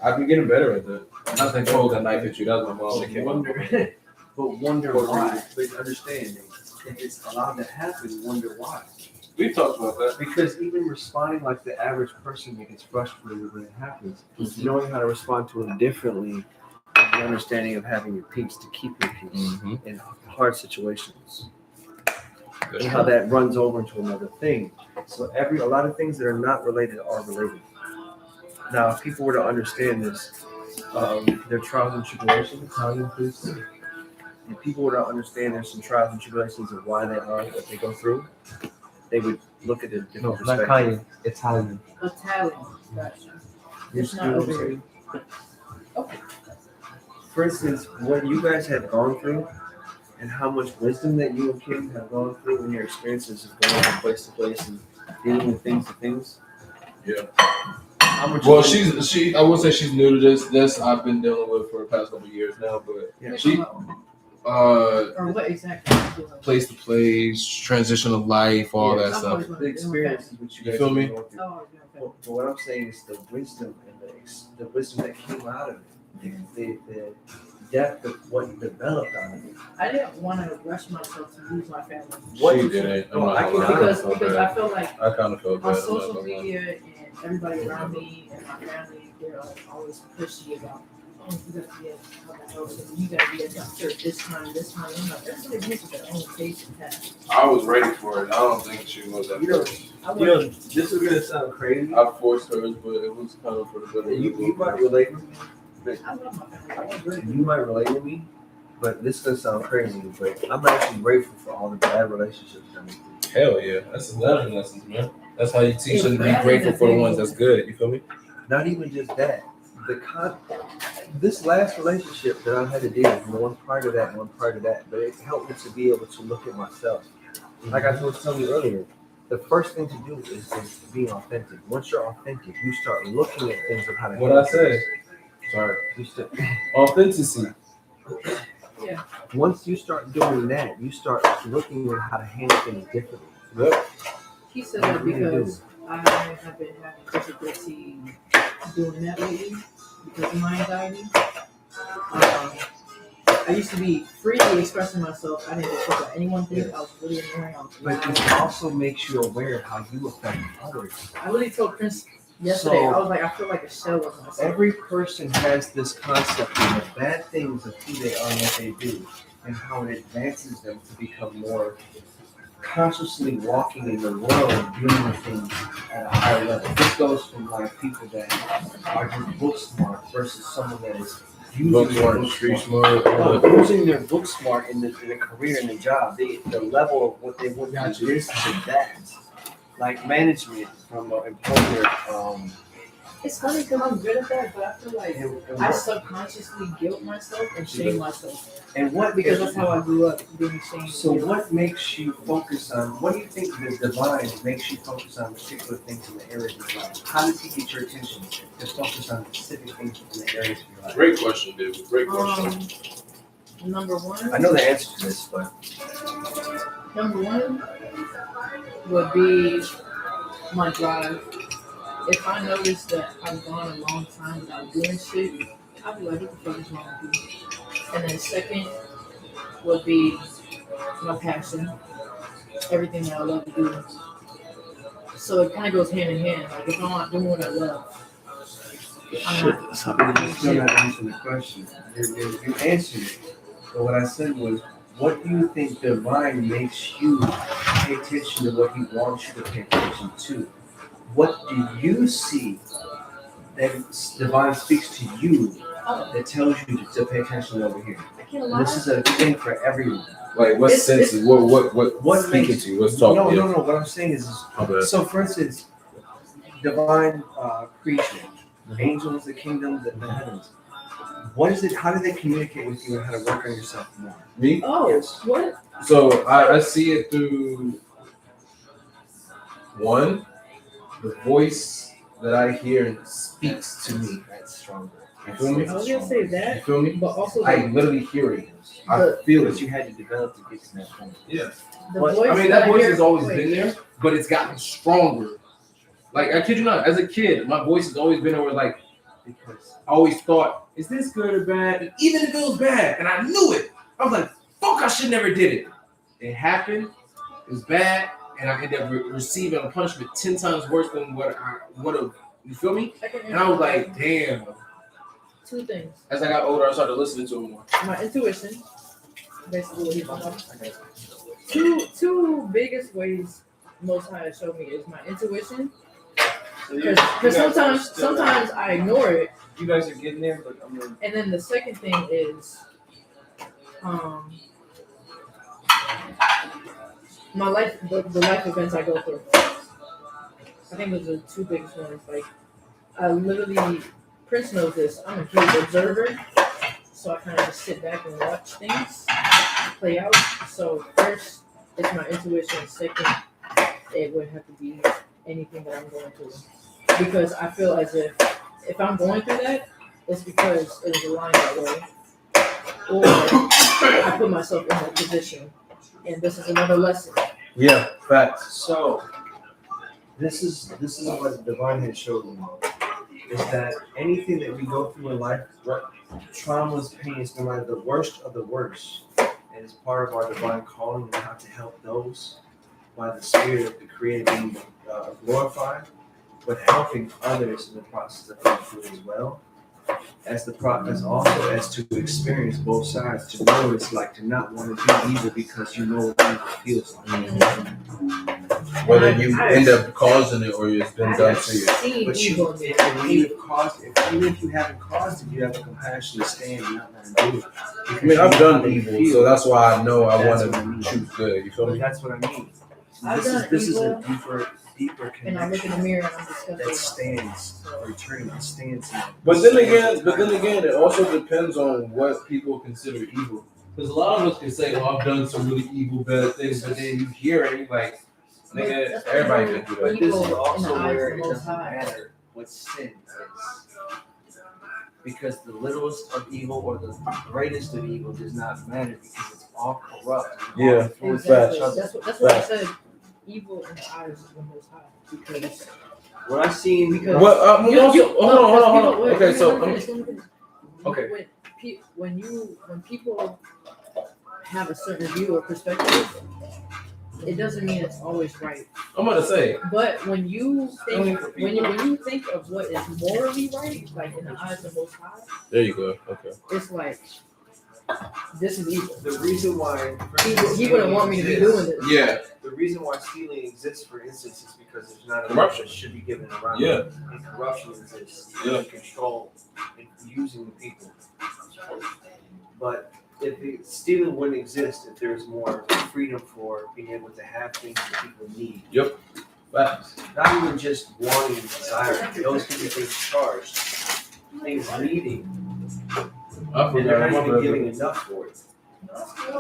C: I've been getting better at that. Not that cold that knife at you. That was my mom that came up.
G: Wonder why. But understand, if it's allowed to happen, wonder why.
C: We've talked about that.
G: Because even responding like the average person that gets frustrated when it happens, knowing how to respond to it differently, is the understanding of having your peace to keep your peace in hard situations. And how that runs over into another thing. So a lot of things that are not related are related. Now, if people were to understand this, their trials and tribulations, Italian please. If people were to understand there's some trials and tribulations of why they are what they go through, they would look at it different perspective.
B: Italian. Italian.
F: Gotcha.
G: You
F: It's
G: see
F: not
G: what I'm
F: over
G: saying?
F: Okay.
G: For instance, what you guys have gone through and how much wisdom that you and Kim have gone through in your experiences of going from place to place and dealing with things to things.
C: Yeah.
G: How much
C: Well, I will say she's new to this. This I've been dealing with for the past couple of years now, but
G: Yeah.
C: she
F: Or what exactly?
C: place to place, transition of life, all that stuff.
G: the experiences which you
C: You
G: guys
C: feel
G: have
C: me?
G: gone through.
F: Oh, yeah, okay.
G: But what I'm saying is the wisdom and the wisdom that came out of it, the depth of what developed out of it.
F: I didn't want to rush myself to lose my family.
G: What
C: She
G: you
C: didn't. I'm
G: No,
C: not
G: I
C: gonna
G: can
C: lie.
F: Because
C: felt
F: I
C: bad.
F: feel like
C: I kind of felt bad.
F: on
C: I'm not
F: social
C: gonna lie.
F: media and everybody around me and my family, they're like always pushy about, oh, you gotta be at the house and you gotta be at church this time. I'm like, everybody needs their own pace and path.
C: I was ready for it. I don't think she was at
G: You know,
C: first.
F: I
G: You know,
F: wouldn't-
G: this is gonna sound crazy.
C: I forced hers, but it was kind of for the good.
G: You might relate with me.
F: I love my family. I was ready.
G: You might relate with me, but this is gonna sound crazy. But I'm actually grateful for all the bad relationships that we do.
C: Hell yeah, that's learning lessons, man. That's how you teach them to be
F: Yeah,
C: grateful for the
F: yeah.
C: ones that's good. You feel me?
G: Not even just that. This last relationship that I had to deal with, one prior to that, one prior to that, but it helped me to be able to look at myself. Like I was telling you earlier, the first thing to do is being authentic. Once you're authentic, you start looking at things of how to.
C: What I say? Sorry.
G: You start,
C: Authenticity.
G: once you start doing that, you start looking at how to handle things differently.
C: Yep.
F: He said that because I have been having difficulty doing that lately because of my anxiety. I used to be freely expressing myself. I didn't give a fuck what anyone thinks. I was really annoying. I was
G: But
F: loud.
G: it also makes you aware of how you affect others.
F: I literally told Prince yesterday,
G: So-
F: I was like, I feel like a shell of myself.
G: Every person has this concept of the bad things of who they are and what they do, and how it advances them to become more consciously walking in the world, dealing with things at a higher level. This goes from like people that are just book smart versus someone that is using
C: Book
G: their
C: smart,
G: book
C: street
G: smart.
C: smart.
G: Using their book smart in the career and the job, the level of what they want to do this to that. Like management from an employer
F: It's funny because I'm good at that, but I feel like
B: And
F: I subconsciously guilt myself and shame myself
B: what
F: because that's how I grew up, being shamed.
B: So what makes you focus on, what do you think the divine makes you focus on particular things in the areas of your life? How does he get your attention to focus on specific things in the areas of your life?
C: Great question, David. Great question.
F: Number one.
B: I know the answer to this, but
F: Number one would be my drive. If I notice that I've gone a long time without doing shit, I'll be like, what the fuck is wrong with you? And then second would be my passion, everything that I love to do. So it kind of goes hand in hand. Like if I'm not doing what I love, I'm not.
B: you're still not answering the question. You answered it, but what I said was, what do you think divine makes you pay attention to what he wants you to pay attention to? What do you see that divine speaks to you that tells you to pay attention over here?
F: I can't lie.
B: This is a thing for everyone.
C: Like what
F: It's-
C: senses? What speaking
B: makes-
C: to you? What's talking?
B: No. What I'm saying is
C: Okay.
B: so for instance, divine creation, angels, the kingdoms, and the heavens. What is it? How do they communicate with you and how to work on yourself more?
C: Me?
F: Oh,
B: Yes.
F: what?
C: So I see it through one, the voice that I hear speaks to me.
B: That's stronger.
C: You feel me?
F: I was gonna say
C: You
F: that,
C: feel me?
F: but also
C: I literally hear it. I
F: the,
C: feel
B: But
C: it.
B: you had to develop to get to that point.
C: Yeah.
F: the
B: What-
F: voice.
C: I mean, that voice
F: I
C: has
F: hear-
C: always
F: wait.
C: been there, but it's gotten stronger. Like, I kid you not, as a kid, my voice has always been over, like,
B: Because
C: I always thought, is this good or bad? And even if it was bad, and I knew it, I was like, fuck, I should never did it. It happened, it was bad, and I ended up receiving a punishment 10 times worse than what I would have, you feel me?
F: I can
C: And I was like, damn.
F: two things.
C: As I got older, I started listening to him more.
F: My intuition, basically what he's talking about. Two biggest ways Most High showed me is my intuition.
H: So
F: Because sometimes I ignore it,
H: you guys are getting there, but I'm gonna.
F: and then the second thing is, my life, the life events I go through. I think those are the two biggest ones. Like, I literally, Prince knows this. I'm a huge observer, so I kind of just sit back and watch things play out. So first, it's my intuition. Second, it would have to be anything that I'm going through, because I feel as if I'm going through that, it's because it was aligned that way, or I put myself in that position, and this is another lesson.
B: yeah, facts. So this is what the divine had showed me, is that anything that we go through in life, what traumas, pains, no matter the worst of the worst, and it's part of our divine calling and how to help those by the spirit of the Creator being glorified, but helping others in the process of going through as well. As also as to experience both sides, to know what it's like to not want to do evil because you know what evil feels like.
C: Whether you end up causing it or it's been done to you.
F: Seen
B: But
F: evil in
B: and when you've caused it, even if you haven't caused it, you have the compassion to stand and not want to do it.
C: I mean, I've done evil, so that's why I know I
B: That's
C: want
B: what I mean.
C: to choose good. You feel
B: But
C: me?
B: that's what I mean.
F: I've
B: This
F: done
B: is a
F: evil,
B: deeper
F: and I look in the
B: connection
F: mirror and I'm disgusted.
B: that stands or eternity stands.
C: But then again, it also depends on what people consider evil. Because a lot of us can say, "Well, I've done some really evil, bad things," but then you hear it, and you're like, "Nigga,
F: That's
C: everybody
F: what
C: can do
B: But
C: that."
B: this is
F: Evil in the
B: also
F: eyes
B: where
F: of
B: it
F: the Most
B: doesn't
F: High.
B: matter what sin is. Because the littlest of evil or the greatest of evil does not matter because it's all corrupt. and all
C: Yeah,
B: influence
F: Exactly.
B: each other.
F: That's what I said. Evil in the eyes of the Most High. Because
B: What I've seen,
F: Because-
C: Well, hold on.
F: Wait,
C: Okay, so
F: let me finish.
C: okay.
F: When people have a certain view or perspective, it doesn't mean it's always right.
C: I'm gonna say,
F: But when you
C: Only
F: think
C: for
F: when you think of what is morally right, like in the eyes of the Most High,
C: there you go. Okay.
F: it's like this is evil.
B: the reason why
F: He wouldn't want me to be doing this.
C: Yeah.
B: The reason why stealing exists, for instance, is because there's not enough
C: Corruption.
B: that should be given around.
C: Yeah.
B: And corruption exists.
C: Yeah.
B: And control and using the people. But if the stealing wouldn't exist if there's more freedom for being able to have things that people need.
C: Yep. Facts.
B: Not even just wanting and desiring. Those can be things charged, things needing,
C: I
B: and they're
C: forgot.
B: not even giving enough for it.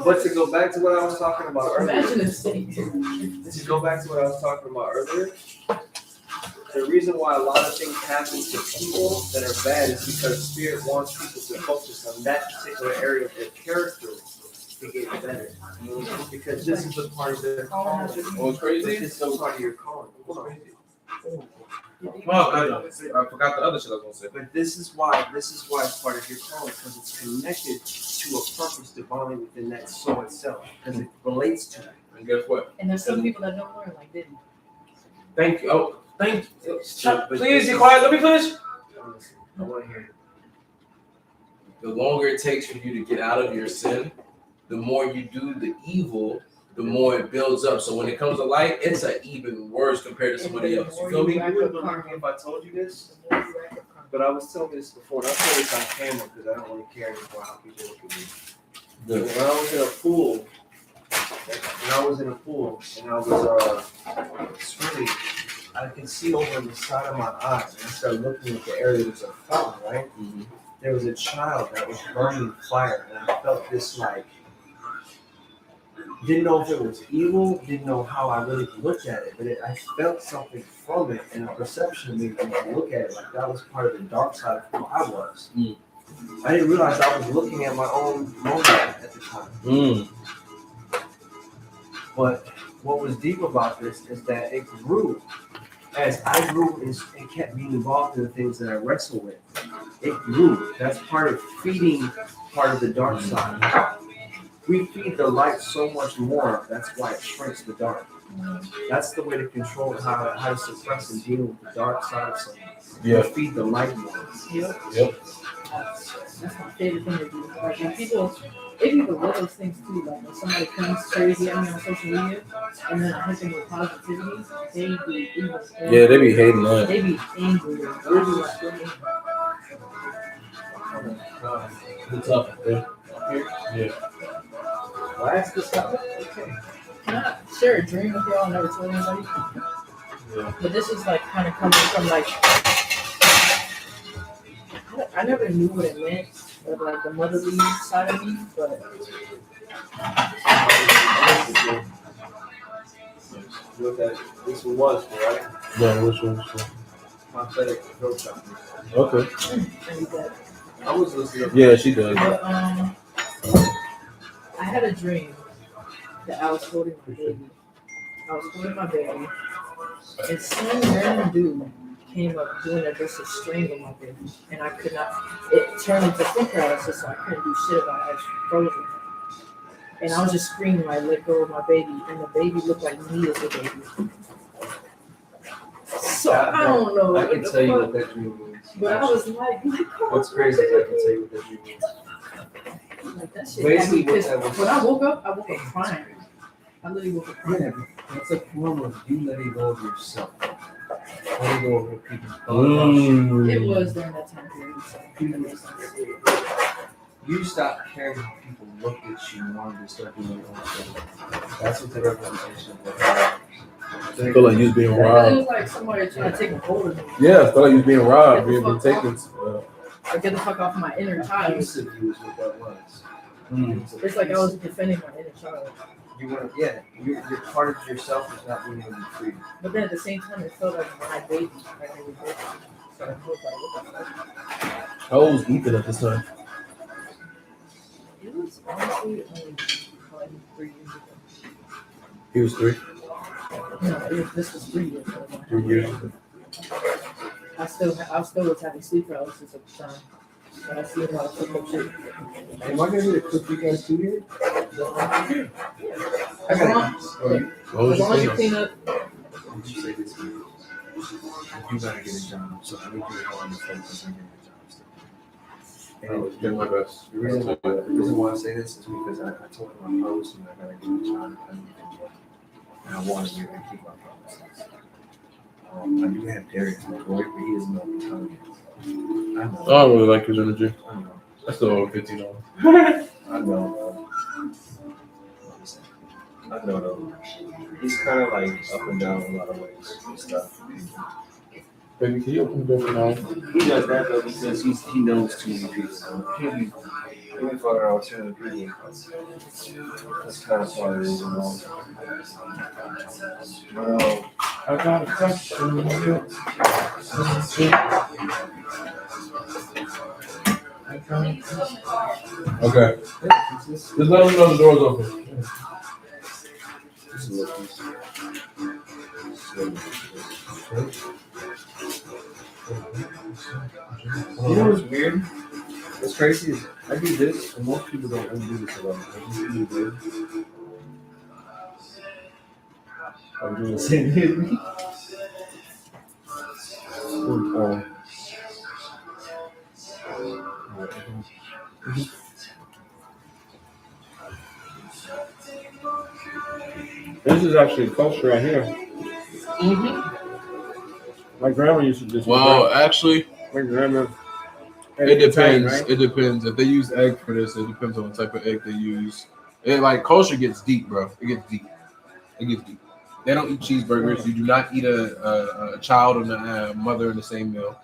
B: But to go back to what I was talking about earlier,
A: Imagine if state.
B: to go back to what I was talking about earlier, the reason why a lot of things happen to people that are bad is because Spirit wants people to focus on that particular area of their character to get better. Because this is a part of their calling.
C: What's crazy?
B: This is a part of your calling.
C: Well, I forgot the other shit I was gonna say.
B: But this is why it's part of your calling, because it's connected to a purpose divinely within that soul itself, because it relates to it.
C: And guess what?
A: And there's some people that don't learn like Diddy.
C: Thank you. Oh, thank you.
B: But
C: Please be quiet. Let me finish.
B: I want to hear it.
C: The longer it takes for you to get out of your sin, the more you do the evil, the more it builds up. So when it comes to light, it's an even worse compared to somebody else. You feel me?
B: You wouldn't believe me if I told you this, but I was telling you this before, and I'll tell you this on camera because I don't really care anymore how people look at me.
C: Good.
B: When I was in a pool, and I was swimming, I could see over the side of my eye, and I started looking at the area that was a fountain, right?
C: Mm-hmm.
B: There was a child that was burning fire, and I felt this like, didn't know if it was evil, didn't know how I really looked at it, but I felt something from it, and a perception made me look at it like that was part of the dark side of who I was.
C: Mm.
B: I didn't realize I was looking at my own moment at the time. But what was deep about this is that it grew. As I grew and kept being involved in the things that I wrestle with, it grew. That's part of feeding part of the dark side. We feed the light so much more, that's why it shrinks the dark. That's the way to control how to suppress and deal with the dark side of something.
C: Yeah.
B: You feed the light more.
C: Yep.
A: That's my favorite thing to do. Like when people, it be the littlest things too. Like when somebody comes crazy at me on social media, and then I hit them with positivity, they be even.
C: Yeah, they be hating that.
A: They be angry. They be like,
C: What's up? Yeah.
B: Why ask this topic? Okay.
A: can I share a dream with y'all? I never told anybody.
C: Yeah.
A: But this is like kind of coming from like, I never knew what it meant, of like the motherly side of me, but
B: Look at this one was, right?
C: Yeah, which one?
B: Prophetic throat chakra.
C: Okay.
A: I need that.
B: I was listening.
C: Yeah, she does.
A: But I had a dream that I was holding my baby. And some random dude came up doing their best to strangle my baby. And I could not, it turned into foot paralysis, so I couldn't do shit about it. I was frozen. And I was just screaming, I let go of my baby, and the baby looked like me as a baby. So I don't know.
B: I can tell you what that dream means.
A: But I was like,
B: What's crazy is I can tell you what that dream means.
A: like that shit.
B: Basically, what
A: Because
B: that was.
A: when I woke up crying. I literally woke up crying.
B: Yeah, it's a form of you letting go of yourself. Letting go of what people thought about you.
A: It was during that time period. So that makes sense.
B: You stopped caring how people looked at you and wanted to start doing your own thing. That's what the representation of what
C: I feel like you was being
A: It
C: robbed.
A: was like somebody trying to take a hold of me.
C: Yeah, I feel like you was being robbed, being
A: Get the
C: taken.
A: Or get the fuck off my inner child.
B: piece of you is what that was.
A: It's like I was defending my inner child.
B: You weren't, yeah, your part of yourself is not being able to be free.
A: But then at the same time, it felt like my baby. Like it was baby. So I felt like, what the fuck?
C: How old was Ethan at this time?
A: It was honestly only like 3 years ago.
C: He was 3.
A: No, this was 3 years ago.
C: 3 years ago.
A: I still was having sleep paralysis at the time. But I see a lot of fucked up shit.
B: Am I gonna be to cook you guys too here?
A: As long as you clean up,
B: Did you say this? You gotta get a job, so I need you to go on the focus and get a job. And
C: Doing my best.
B: the reason why I say this is because I told him my promise and I gotta get a job. And I wanted you to keep my promises. I do have Darius, my boy, but he is not telling me. I know.
C: I don't really like his energy.
B: I know.
C: I still owe $15.
B: I know. I know.
G: He's kind of like up and down in a lot of ways and stuff.
C: Baby, can you open the door for now?
G: He does that though because he knows too many people. So he'll be fucking around too many people. That's kind of part of it, you know. Well,
C: I got a question. Okay. Just let them know the door's open.
G: just look. You know what's weird? What's crazy is I do this, and most people don't really do this a lot. I just do this. I'm doing the same thing. This is actually culture right here. My grandma used to do this.
C: Well, actually,
G: My grandma.
C: it depends.
G: Right?
C: It depends. If they use egg for this, it depends on the type of egg they use. It like kosher gets deep, bro. It gets deep. It gets deep. They don't eat cheeseburgers. You do not eat a child and a mother in the same meal.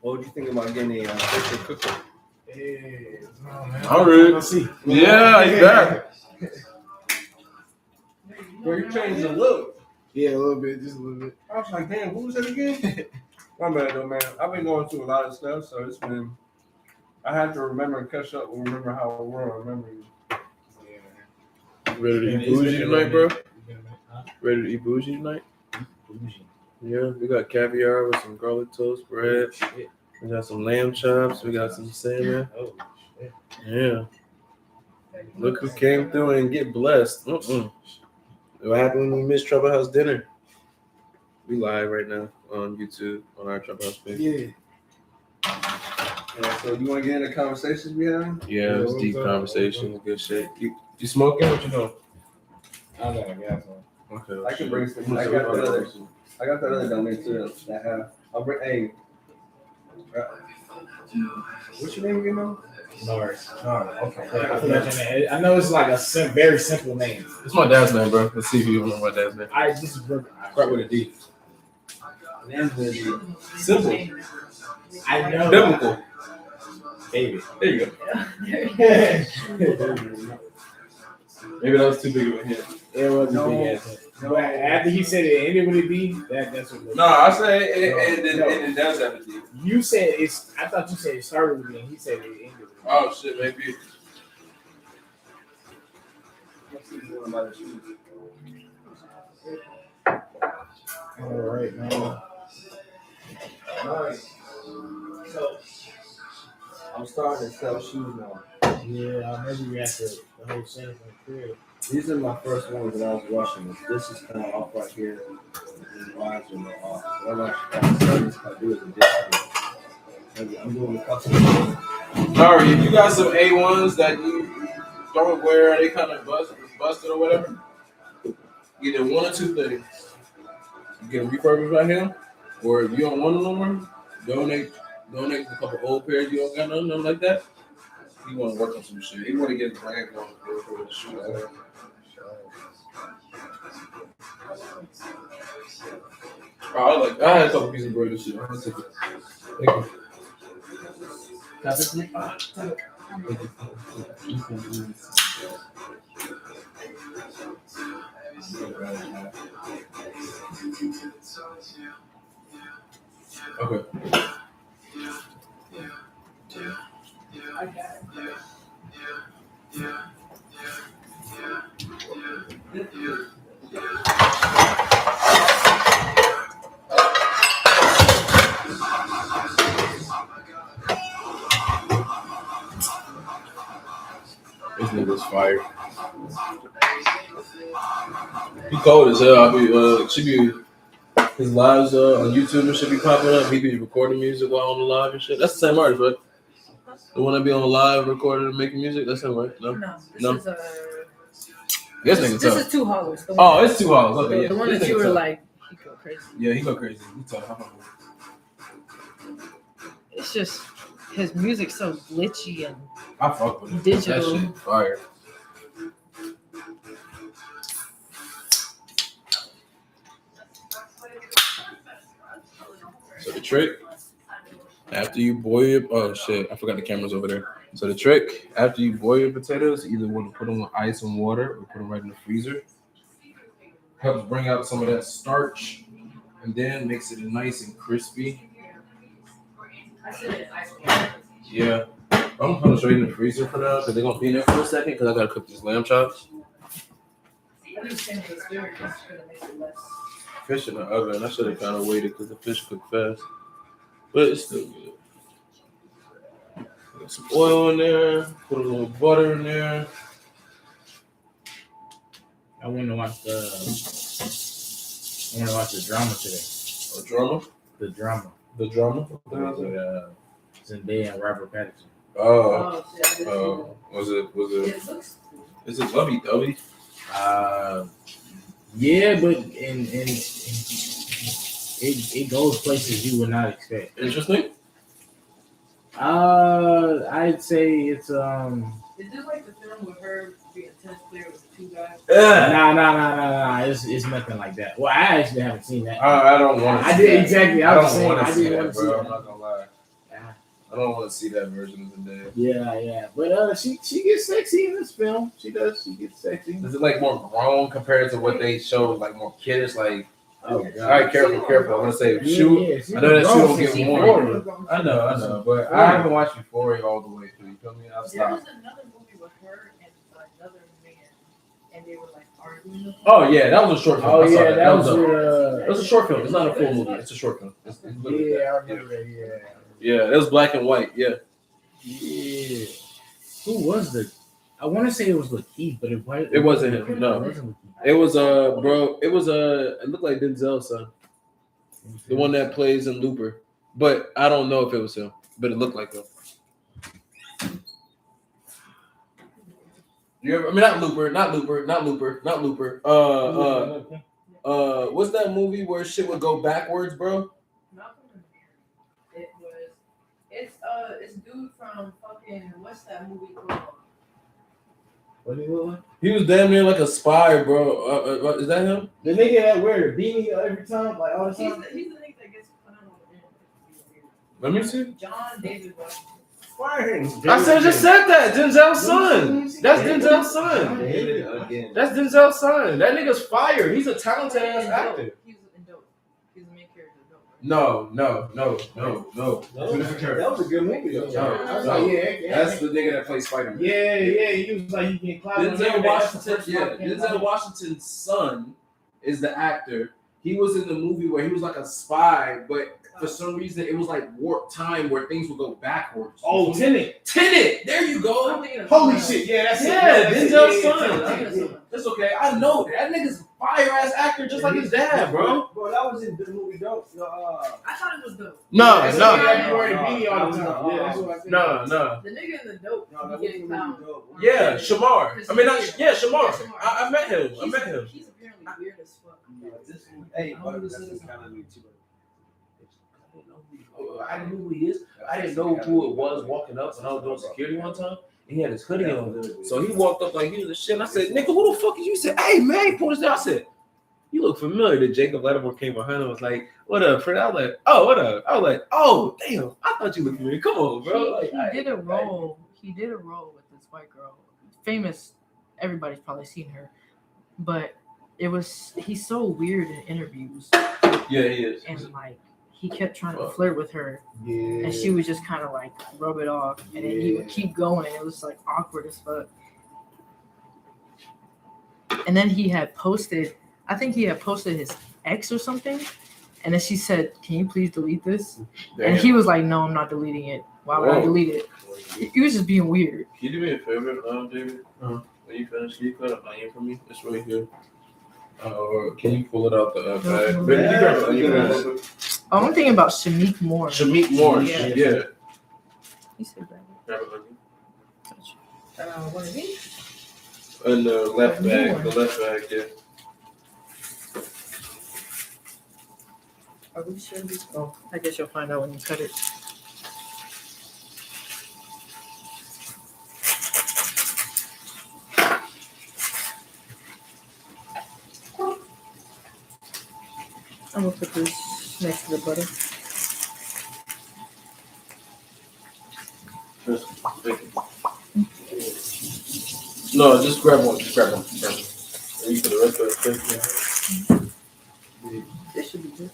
G: What would you think about getting a kosher cooker?
C: All right.
G: see.
C: Yeah, like that.
G: Bro, you changed the look.
C: Yeah, a little bit, just a little bit.
G: I was like, damn, who was that again? My bad though, man. I've been going through a lot of stuff, so it's been. I have to remember and catch up and remember how I was remembering.
C: Ready to eat bougie tonight, bro? Ready to eat bougie tonight? Yeah, we got caviar with some garlic toast bread. We got some lamb chops. We got some salmon.
G: Oh, shit.
C: Yeah. Look who came through and get blessed. What happened when we missed Trouble House dinner? We live right now on YouTube on our Trouble House page.
G: Yeah, so you want to get into conversations we having?
C: Yeah, it was deep conversations, good shit. You smoking? What you doing?
G: I got a gas on.
C: Okay.
G: I can bring some. I got that other down there too. That have. I'll bring. Hey. What's your name again, though?
J: Norris. Okay. I know it's like a very simple name.
C: It's my dad's name, bro. Let's see if you remember my dad's name.
J: This is Brooke.
C: Start with a D. Simple.
J: I know.
C: Biblical.
J: Baby.
C: There you go. Maybe that was too big of a hint.
J: It was a big ass. But after he said it ended with a D, that's what.
C: No, I say it does have a D.
J: You said it's. I thought you said it started with a D, and he said it ended with a D.
C: Oh shit, maybe.
J: All right, man.
G: Nice. So, I'm starting to sell shoes now.
J: Yeah, I remember you asked the whole center from the crib.
G: These are my first ones that I was rushing. This is kind of off right here. And the lines are not off. What I'm actually trying to do is a discount. I'm doing a custom.
C: Sorry, if you got some A1s that you don't wear, they kind of busted or whatever. Either one or two things. You get them refurbished right here, or if you don't want them no more, donate a couple old pairs you don't got nothing like that. You want to work on some shit. You want to get a brand one for the shoes. Oh, I had a couple pieces of bread and shit. I'll take it. Thank you.
J: Got this one?
C: Okay. This nigga's fired. He cold as hell. His lives on YouTube and shit be popping up. He be recording music while on the live and shit. That's the same artist, right? The one that be on live recording and making music. That's him, right? No.
F: No, this
C: This
F: is
C: nigga
F: this
C: tough.
F: is Two Hollows.
C: Oh, it's 2 hours. Okay, yeah.
F: The one
C: This
F: that you
C: nigga
F: were
C: tough.
F: like, he go crazy.
C: Yeah, he go crazy. He tough.
F: It's just
A: his music's so glitchy and
C: I fuck with it.
A: Digital.
C: That shit fire. So the trick, after you boil your, oh shit, I forgot the camera's over there. So the trick, after you boil your potatoes, you either want to put them with ice and water or put them right in the freezer. Helps bring out some of that starch and then makes it nice and crispy. Yeah. I'm gonna put them straight in the freezer for now because they're gonna be in there for a second because I gotta cook these lamb chops. Fish in the oven. I should have kind of waited because the fish cook fast, but it's still good. Put some oil in there. Put a little butter in there.
J: I want to watch the drama today.
C: A drama.
J: The drama.
C: The drama.
J: With Zendaya and Robert Pattinson.
C: Oh. Was it? Is it lovey-dovey?
J: Yeah, but in it goes places you would not expect.
C: Interesting.
J: I'd say it's
F: Is this like the film with her being a tennis player with the two guys?
J: Nah. It's nothing like that. Well, I actually haven't seen that.
C: I don't want to.
J: I did exactly. I was saying
C: want
J: I
C: to see
J: didn't
C: that,
J: want to see
C: bro.
J: that.
C: I'm not gonna lie. I don't want to see that version of Zendaya.
J: Yeah. But she gets sexy in this film. She does. She gets sexy.
C: Is it like more grown compared to what they showed, like more kiddish? Like,
J: Oh
C: all
J: God.
C: right, careful. I want to say shoot.
J: She
C: I know that
J: grown
C: shoe don't
J: since
C: get
J: she
C: worn.
J: 40.
C: I know, but I haven't watched Euphoria all the way through. You feel me? I've
F: There
C: stopped.
F: was another movie with her and another man, and they were like arguing.
C: Oh yeah, that was a short film.
J: Oh
C: I saw
J: yeah, that was
C: it was a short film. It's not a full movie. It's a short film. It's literally
J: yeah.
C: that.
J: I remember that.
C: Yeah, it was black and white. Yeah.
J: Yeah. Who was the? I want to say it was Lakeith, but it
C: wasn't him, no.
J: It wasn't Lakeith.
C: It was bro. It was it looked like Denzel's son, the one that plays in Looper. But I don't know if it was him. But it looked like him. You ever? I mean, not Looper. What's that movie where shit would go backwards, bro?
F: It's dude from fucking what's that movie called?
J: What do you look like?
C: He was damn near like a spy, bro. Is that him?
J: The nigga that wear the beanie every time, like all the
F: He's
J: time.
F: the nigga that gets put on the
C: Let me see.
F: John David Washington.
C: I just said that. Denzel's son. That's Denzel's son.
H: Again.
C: That's Denzel's son. That nigga's fire. He's a talented ass actor.
F: He's in Dope. He's the main character of Dope.
C: No.
G: That was a good movie. Though.
C: That's the nigga that plays Spider-Man.
J: Yeah. He was like, you can climb.
C: Denzel Washington's son is the actor. He was in the movie where he was like a spy, but for some reason it was like warp time where things would go backwards.
J: Oh, Tenet.
C: There you go.
J: Holy shit! Yeah, that's
C: Denzel's
J: son.
C: son. That's okay. I know that nigga's a fire ass actor, just like his dad, bro.
G: Bro, that was in the movie Dope.
F: I thought it was Dope.
C: No.
J: He wear the beanie all the time. Yeah, that's what I said.
C: No.
F: The nigga in the Dope.
G: No, that
F: he getting
G: was
F: found.
C: Yeah, Shamar. I mean, Shamar.
F: Shamar.
C: I met him.
F: He's apparently weird as fuck.
B: Hey, that's kind of me too. I knew who he is. I didn't know who it was walking up when I was doing security one time. And he had his hoodie on. So he walked up like he was a shit. And I said, nigga, who the fuck is you? He said, hey, man, he pulled us down. I said, you look familiar. Then Jacob Lattimore came behind him and was like, what up, friend? I was like, oh, what up? I was like, oh, damn. I thought you looked familiar. Come on, bro.
A: He did a role with this white girl. Famous. Everybody's probably seen her. But he's so weird in interviews.
C: Yeah, he is.
A: And like, he kept trying to flirt with her.
J: Yeah.
A: And she would just kind of like rub it off. And then he would keep going. And it was like awkward as fuck. And then I think he had posted his ex or something. And then she said, can you please delete this? And he was like, no, I'm not deleting it. Why would I delete it? He was just being weird.
C: Can you do me a favor, David? When you finish, can you cut an onion for me? It's right here. Or can you pull it out the bag? Baby, can you grab an onion?
A: Oh, I'm thinking about Shamik Moore.
C: Shamik Moore.
A: Yeah.
C: Yeah.
A: He said that.
C: Grab an onion.
F: What is he?
C: In the left bag. The left bag, yeah.
A: Are we sure? Oh, I guess you'll find out when you cut it.
F: I'm gonna put this next to the butter.
C: No, just grab one. Just grab one. Grab one. And you put the rest of it.
F: This should be good.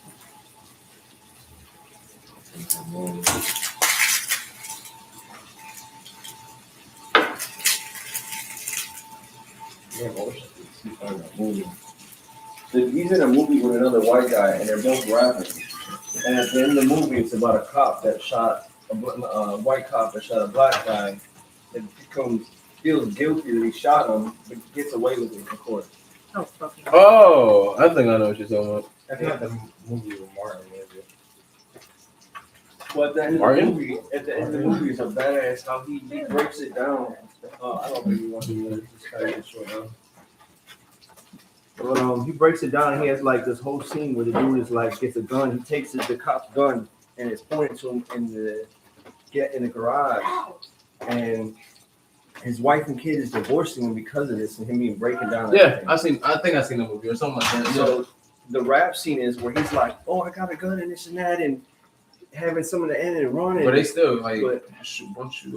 G: He's in a movie with another white guy, and they're both rapping. And at the end of the movie, it's about a cop that shot a white cop that shot a black guy. And feels guilty that he shot him, but gets away with it, of course.
F: Oh, fucking.
C: Oh, I think I know what you're talking about.
J: That's not the movie with Martin, is it?
G: But at the end of the
C: Martin?
G: movie, it's a badass how he breaks it down. I don't really want to just cut it short now. But he breaks it down and he has like this whole scene where the dude is like gets a gun, he takes the cop's gun and it's pointed to him in the garage, and his wife and kid is divorcing him because of this and him being breaking down.
C: Yeah,
G: everything.
C: I think I seen the movie or something like that.
G: So the rap scene is where he's like, "Oh, I got a gun and this and that," and having someone to end it and run it.
C: But they still like
G: But-
C: shoot a bunch of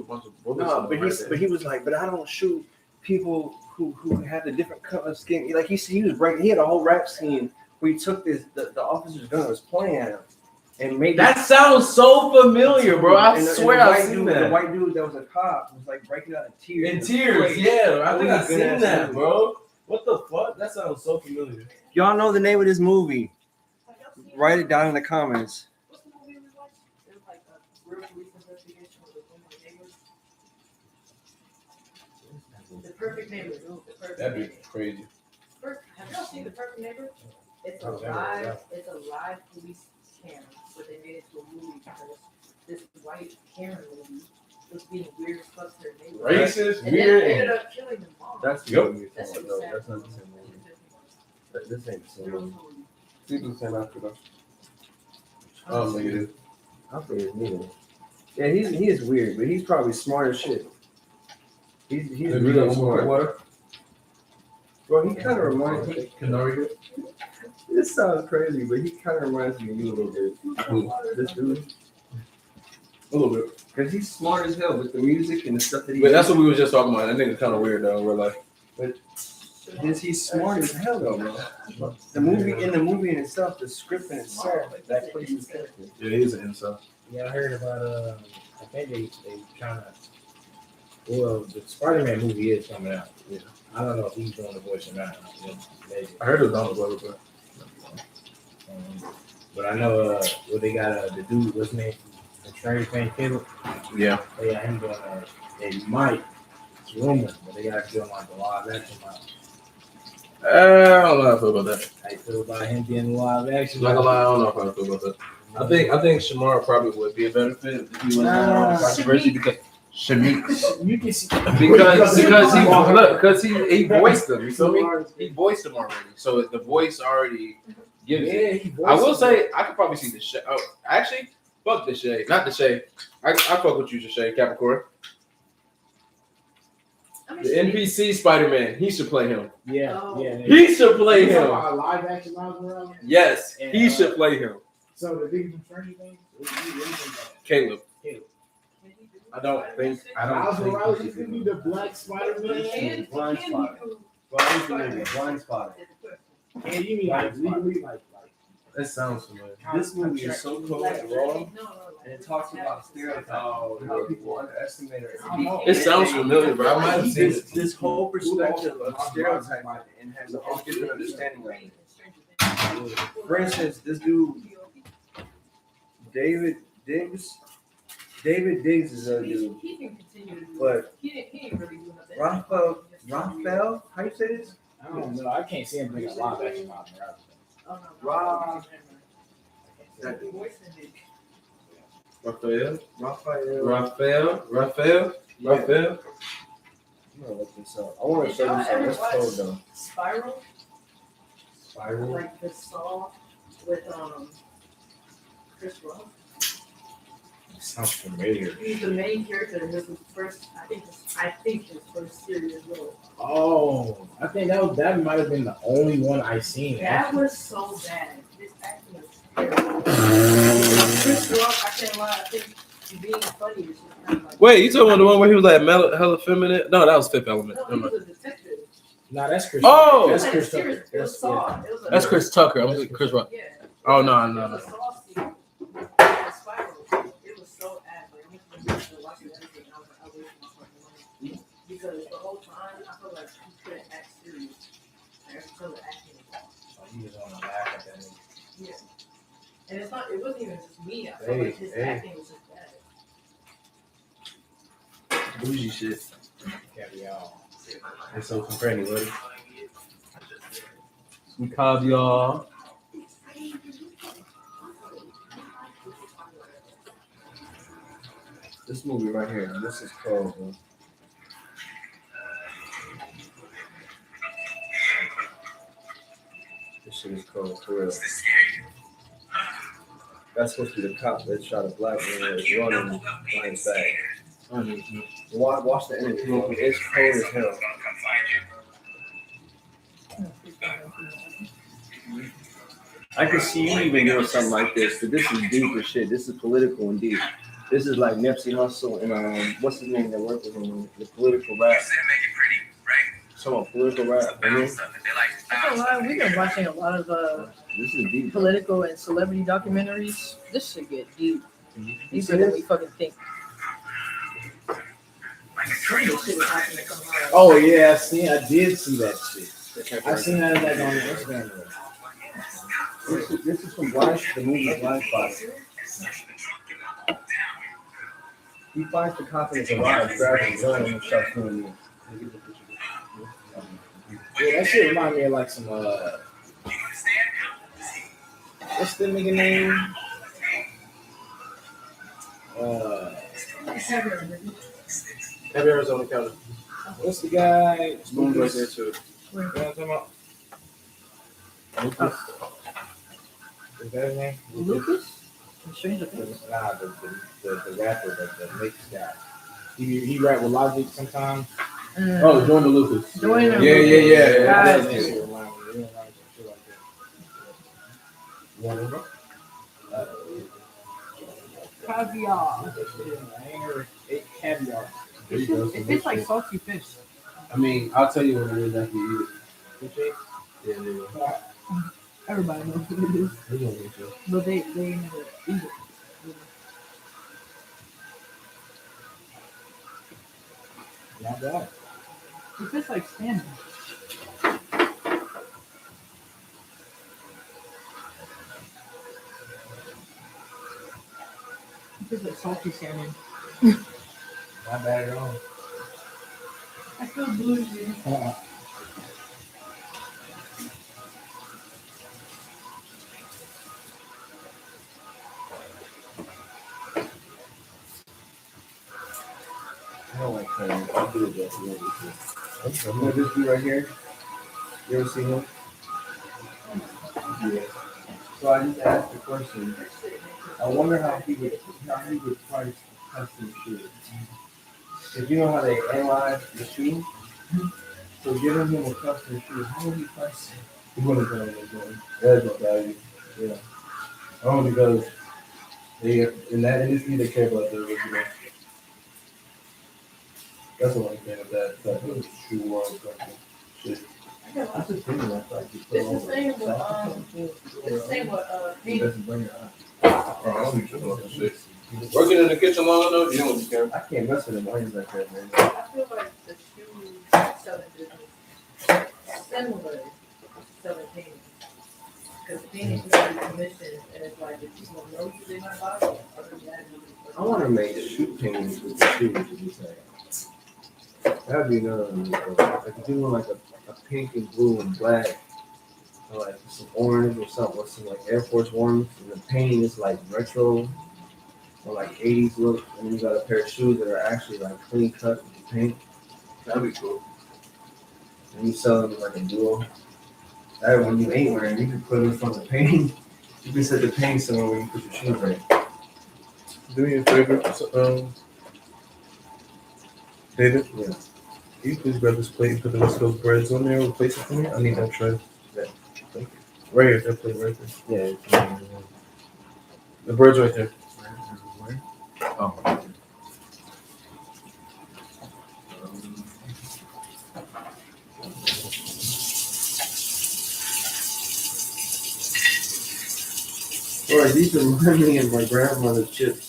C: bullets.
G: No,
C: in
G: but
C: them right there.
G: he was like, but I don't shoot people who have the different color skin. Like he was breaking. He had a whole rap scene where he took the officer's gun that was pointing at him and made
C: That sounds so familiar, bro. I
G: and
C: swear
G: the
C: I've
G: white
C: seen
G: dude,
C: that.
G: The white dude that was a cop was like breaking out in tears.
C: In tears, yeah. I think I've
G: Good
C: seen
G: ass
C: that,
G: movie.
C: bro. What the fuck? That sounds so familiar.
G: Y'all know the name of this movie? Write it down in the comments.
F: What's the movie we watched? It was like a real police investigation with the neighbors. The Perfect Neighbor. The Perfect
C: That'd be
F: Neighbor.
C: crazy.
F: Have y'all seen The Perfect Neighbor? It's a
J: Oh, yeah,
F: live. It's a live police cam, but they made it to a movie because this white Karen lady was being weird as fuck to her neighbor.
C: Racist,
F: And
C: weird.
F: then ended up killing them all.
G: That's the
C: Yep.
G: movie. you're
F: That's
G: talking
F: so
G: about.
F: sad.
G: That's not the same movie. This ain't the same movie. See the same after though.
C: I don't think it is.
G: I don't think it's neither. Yeah, he is weird, but he's probably smart as shit. He's
C: Have you
G: really
C: got
G: smart.
C: water?
G: Bro, he kind of reminds me.
C: Canary.
G: This sounds crazy, but he kind of reminds me of you a little bit. This dude,
C: A little bit.
G: because he's smart as hell with the music and the stuff that he.
C: But that's what we was just talking about. That nigga kind of weird though in real life.
G: He's smart as hell though, bro. The movie in itself, the script in itself, that place is perfect.
C: Yeah, he's an inside.
J: Yeah, I heard about I think they trying to. Well, the Spider-Man movie is coming out. Yeah. I don't know if he's doing the voice or not. Yeah, maybe.
C: I heard it was on the level, but
J: But I know what they got the dude, what's his name? The Stranger Things Caleb.
C: yeah.
J: They got him doing they might. It's rumored, but they got him doing like the live action model.
C: I don't know how I feel about that.
J: How you feel about him being live action?
C: Not gonna lie, I don't know how I feel about that. I think Shamar probably would be a better fit if he wasn't on controversy because Shamik.
J: You can see
C: because he voiced them. You feel me? He voiced them already, so the voice already gives it.
J: Yeah, he
C: I will say I could probably see the Shay. Oh, actually, fuck the Shay, not the Shay. I fuck with you, Shay Capricorn. The NPC Spider-Man, he should play him.
J: Yeah.
C: He should play him.
J: Live action Miles Morales.
C: Yes,
J: And,
C: he should play him.
J: So the big from Stranger Things. What do you think about
C: Caleb.
J: Caleb.
C: I don't think.
J: Miles Morales is gonna be the Black Spider-Man.
G: Blind spot. Blind spot.
J: And you mean like legally like
C: That sounds familiar.
G: This movie is so cold and raw, and it talks about stereotypes and how people underestimate it.
C: It sounds familiar, bro. I might have seen it.
G: This whole perspective of stereotypes and has a whole different understanding of it. For instance, this dude, David Diggs is a dude, but Raphael, how you say this?
J: I don't know. I can't see him being a live action Miles Morales.
G: Raphael.
C: Raphael.
G: I'm gonna look this up. I want to show you something. It's cold though.
F: Spiral,
J: Spiral.
F: like the Saw with Chris Rock.
J: Sounds familiar.
F: He's the main character in his first, I think his first serious role.
J: Oh, I think that might have been the only one I seen.
F: That was so bad. His acting was terrible. Chris Rock, I can't lie, I think being funny is just kind of like.
C: Wait, you talking about the one where he was like hella feminine? No, that was Fifth Element.
F: No, he was a detective.
J: Nah, that's Chris.
C: Oh!
J: That's
F: It was
J: Chris
F: like
J: Tucker.
F: serious. It was Saw. It was a-
C: That's Chris Tucker. I'm Chris Rock.
F: Yeah.
C: Oh, no.
F: It was a Saw scene with a spiral. It was so ass. Like, I went to the watching everything. I was like, I wish my fucking money. Because the whole time, I felt like he couldn't act serious. Like, I could tell the acting was off.
J: Oh, he was on the laugh at that nigga.
F: Yeah. And it wasn't even just me. I felt
G: Hey,
F: like his
G: hey.
F: acting was just bad.
G: Bougie shit.
J: Caviar.
G: It's so friendly, buddy.
C: Some caviar.
G: This movie right here, this is called. This shit is called for real. That's supposed to be the cop that shot a black man that was running behind his back. Watch the interview. It's cold as hell. I could see you even doing something like this, but this is deep as shit. This is political and deep. This is like Nipsey Hussle and what's his name that worked with him? The political rap. Some political rap. I mean,
A: I can't lie, we've been watching a lot of
G: this is deep.
A: political and celebrity documentaries. This should get deep. Deeper
G: see
A: than
G: this?
A: we fucking think.
F: Some of this shit was happening somehow.
J: Oh yeah, I did see that shit. I seen that like on Instagram.
G: This is from Blind, the movie Blind Spot. He finds the cop in his garage, grabs a gun, and starts doing this.
J: Yeah, that shit remind me of like some what's the nigga name?
C: Have Arizona County.
J: What's the guy?
C: Spoon's right there too.
J: You know what I'm talking about? Lucas. Is that his name?
A: Lucas? From Stranger Things?
J: Nah, the rapper, the mix guy. He rap with Logic sometimes.
C: Oh, Jordan Lucas.
A: Jordan
C: Yeah.
A: Lucas.
J: That shit remind me. You know, like shit like that. You want to know?
A: Caviar.
J: I ain't heard caviar.
A: It tastes like salty fish.
C: I mean, I'll tell you what it is after you eat it. Yeah.
A: Everybody knows what it is.
C: We're gonna get you.
A: But they never eat it.
J: Not bad.
A: It tastes like salmon. It tastes like salty salmon.
J: Not bad at all.
A: I feel bougie.
G: I don't like cutting. I'll do it just a little bit. You know this dude right here? You ever see him? Yeah. So I just asked the question. I wonder how he would price custom shoes. If you know how they analyze the shoe, so giving him a custom shoe, how would he price it? He wouldn't tell me anything. That's no value. Yeah. Only because they in that industry they care about the original. That's what I'm saying with that type of shoe world custom shit. I just think that's like you put
F: It's the
G: on
F: same with it's the same with
G: It doesn't bring it up.
C: Oh, I don't be tripping on that shit. Working in the kitchen long enough, you don't care.
G: I can't mess with them wings like that, man.
F: I feel like the shoe selling business similar to selling paintings. Because paintings are commissioned and it's like if people know you, they might buy it. Other than that,
G: I want to make shoe paintings with the shoes, to be fair. That'd be another one. Like if you want like a pink and blue and black, or like some orange or something, with some like Air Force Ones, and the painting is like retro or like 80s look, and then you got a pair of shoes that are actually like clean cut with the paint.
C: That'd be cool.
G: And you sell them like a duo. That when you ain't wearing, you can put it in front of the painting. You can set the paint somewhere where you put your shoes right. Do me a favor, David.
J: Yeah.
G: Can you please grab this plate and put the rest of those breads on there? Replace it for me. I need that tray.
J: Yeah.
G: Thank you. Right here, that plate right there.
J: Yeah.
G: The bread's right there.
J: Oh.
G: Alright, these remind me of my grandmother's chips.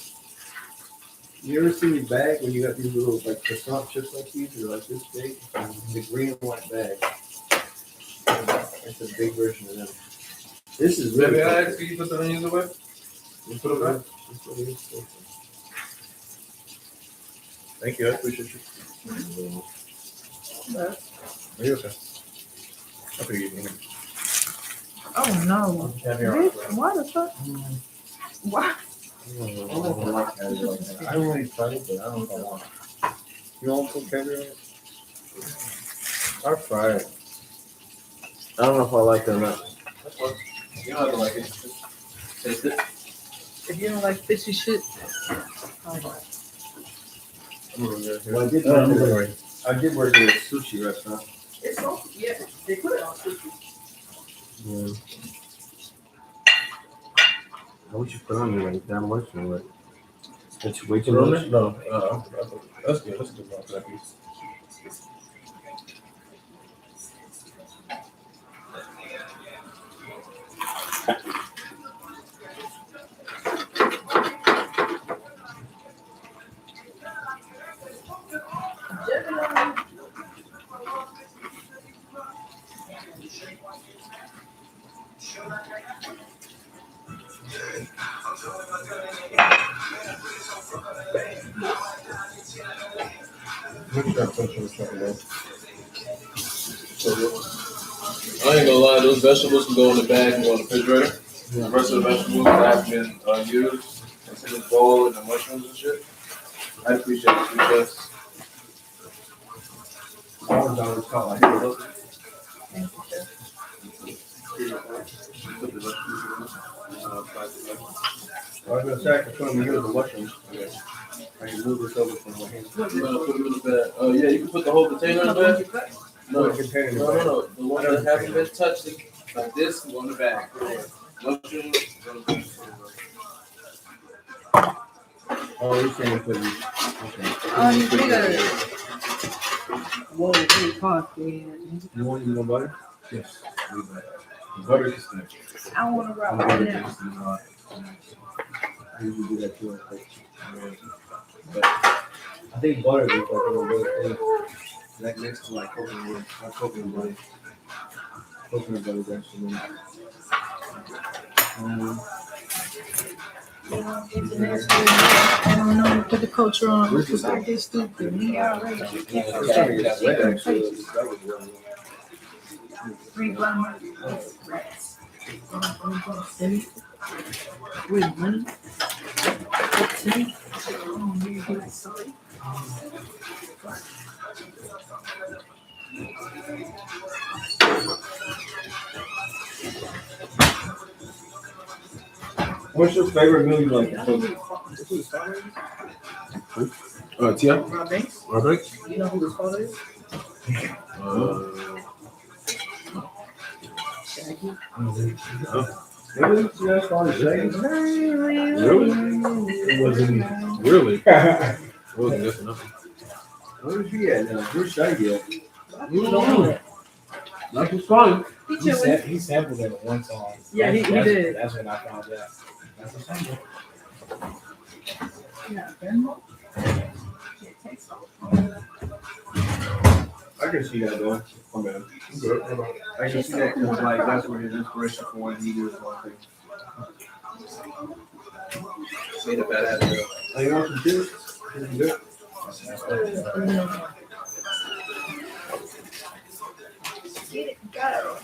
G: You ever see the bag when you got these little like croissant chips like these? They're like this big. The green and white bag. It's a big version of them. This is really.
C: Maybe I ask you to put the onions away?
G: You put it back. Thank you, I appreciate you. Are you okay? I figured you.
A: Oh no. Bitch, why the fuck? Why?
J: I don't really try it, but I don't know if I want it.
G: You don't put caviar in it?
J: I'll try it. I don't know if I like it or not.
C: That's fine. You don't have to like it. Just taste it.
A: If you don't like fishy shit,
G: Well, I did work at a sushi restaurant.
F: It's so, yeah, they put it on sushi.
G: Yeah. I wish you put on there like that much or what? That's way too much.
J: No, that's good. That's a good one for that piece.
C: I ain't gonna lie, those vegetables can go in the bag and go in the refrigerator. The rest of the vegetables that have been used, it's in the bowl and the mushrooms and shit. I appreciate it, chefs.
G: I was gonna say I can put them together with mushrooms. I can move this over from my hand.
C: I'm gonna put them in the bag. Oh yeah, you can put the whole container in the bag? No,
G: Put a container in the
C: no,
G: bag.
C: no. The ones that haven't been touched, like this, go in the bag. Mushrooms, go in the bag.
G: Oh, you're saying put them. Okay.
A: you gotta. Whoa, really cost, man.
G: You want more butter?
C: Yes. Butter is next.
A: I wanna rock right now.
G: I usually do that too. But I think butter is like a really thing. Like next to like coconut, not coconut butter. Coconut butter is actually.
A: I don't know, put the culture on. Because I get stupid. We already. Three glamour rats. With money. Sorry.
G: What's your favorite meal you like?
C: Tia?
F: Rob Banks,
C: Robert?
F: you know who his father is? Shaggy.
G: Really? You guys call it Shaggy?
C: It wasn't really. It wasn't good for nothing.
G: Where's he at now? Where's Shaggy at?
C: That's just fine.
J: He sampled it in one song.
F: Yeah, he did.
J: That's when I found out. That's a sample.
F: Yeah, Venmo.
G: I can see that though. Oh man. I can see that because like that's where his inspiration for when he does one thing.
C: Made a bad habit.
G: Oh, you want some juice? Good.
F: Go.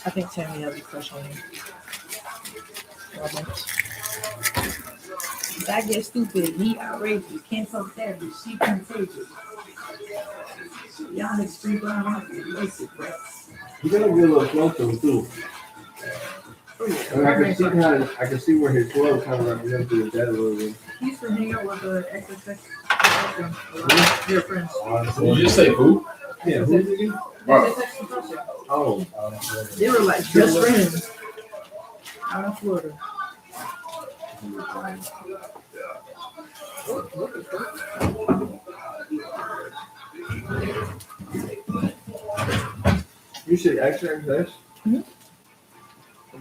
A: I think Tammy has a crush on him. Robert.
F: That gets stupid. He outrageous. Can't talk therapy. She contagious. Y'all niggas free blind out there. Basic, bro.
G: You gotta get a little flow to him too. And I can see where his flow kind of represents his dad a little bit.
F: He used to hang out with the XXX. Your friends.
C: Did you just say who?
G: Yeah, who's it again? Oh,
F: They were like just friends. Out in Florida.
G: you said XXX?
F: Mhm.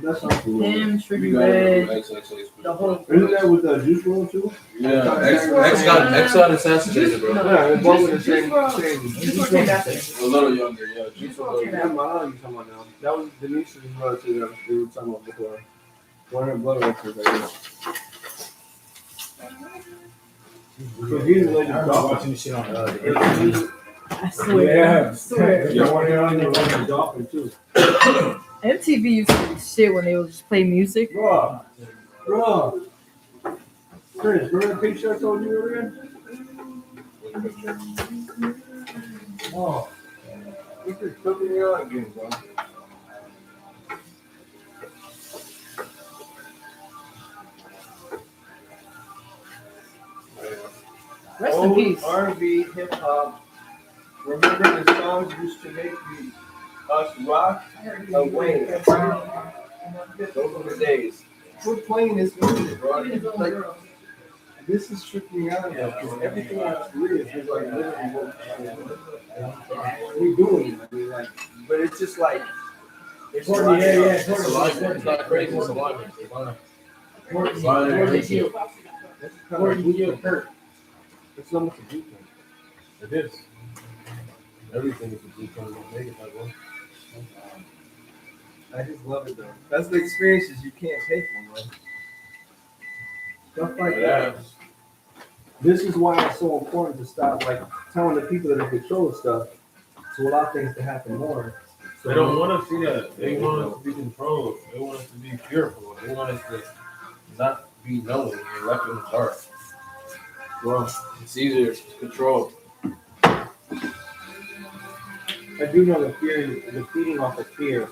G: That sounds cool.
F: Him, Trippy
C: You gotta
F: Red,
C: go XXX.
F: the whole.
G: Isn't that with Juice WRLD too?
C: Yeah, X got assassinated, bro.
G: Yeah, they're both in the
F: Juice WRLD.
G: same.
F: Juice WRLD came after.
C: A little younger, yeah.
F: Juice WRLD came
G: Yeah,
F: after.
G: my aunt you talking about now. That was Denise's relative that we were talking about before. One of her blood relatives, I guess. So he's related to
J: I remember
G: Dolphin.
J: watching this shit on the
F: I swear. I swear.
G: Yeah, one of her related to Dolphin too.
F: MTV used to be shit when they would just play music.
G: Bro, Chris, remember the picture I told you earlier? Oh, you just took me out again, bro.
F: Rest in peace.
G: R&B, hip hop. Remember the songs used to make us rock away. Those were the days. We're playing this music, bro. Like, this is tripping me out now because everything I experience is like literally what we're doing. I mean, like, but it's just like it's
J: Yeah,
C: It's alignment. It's not crazy. It's alignment.
G: That's kind of a blueprint. It's almost a blueprint.
J: It is. Everything is a blueprint. Make it that way.
G: I just love it though. That's the experiences you can't take from them. Stuff like that. This is why it's so important to stop like telling the people that are in control of stuff to allow things to happen more. So
J: They don't want to see that. They want us to be controlled. They want us to be fearful. They want us to not be knowing and left in the dark.
G: Well,
C: It's easier to control.
G: I do know the feeding off of fear.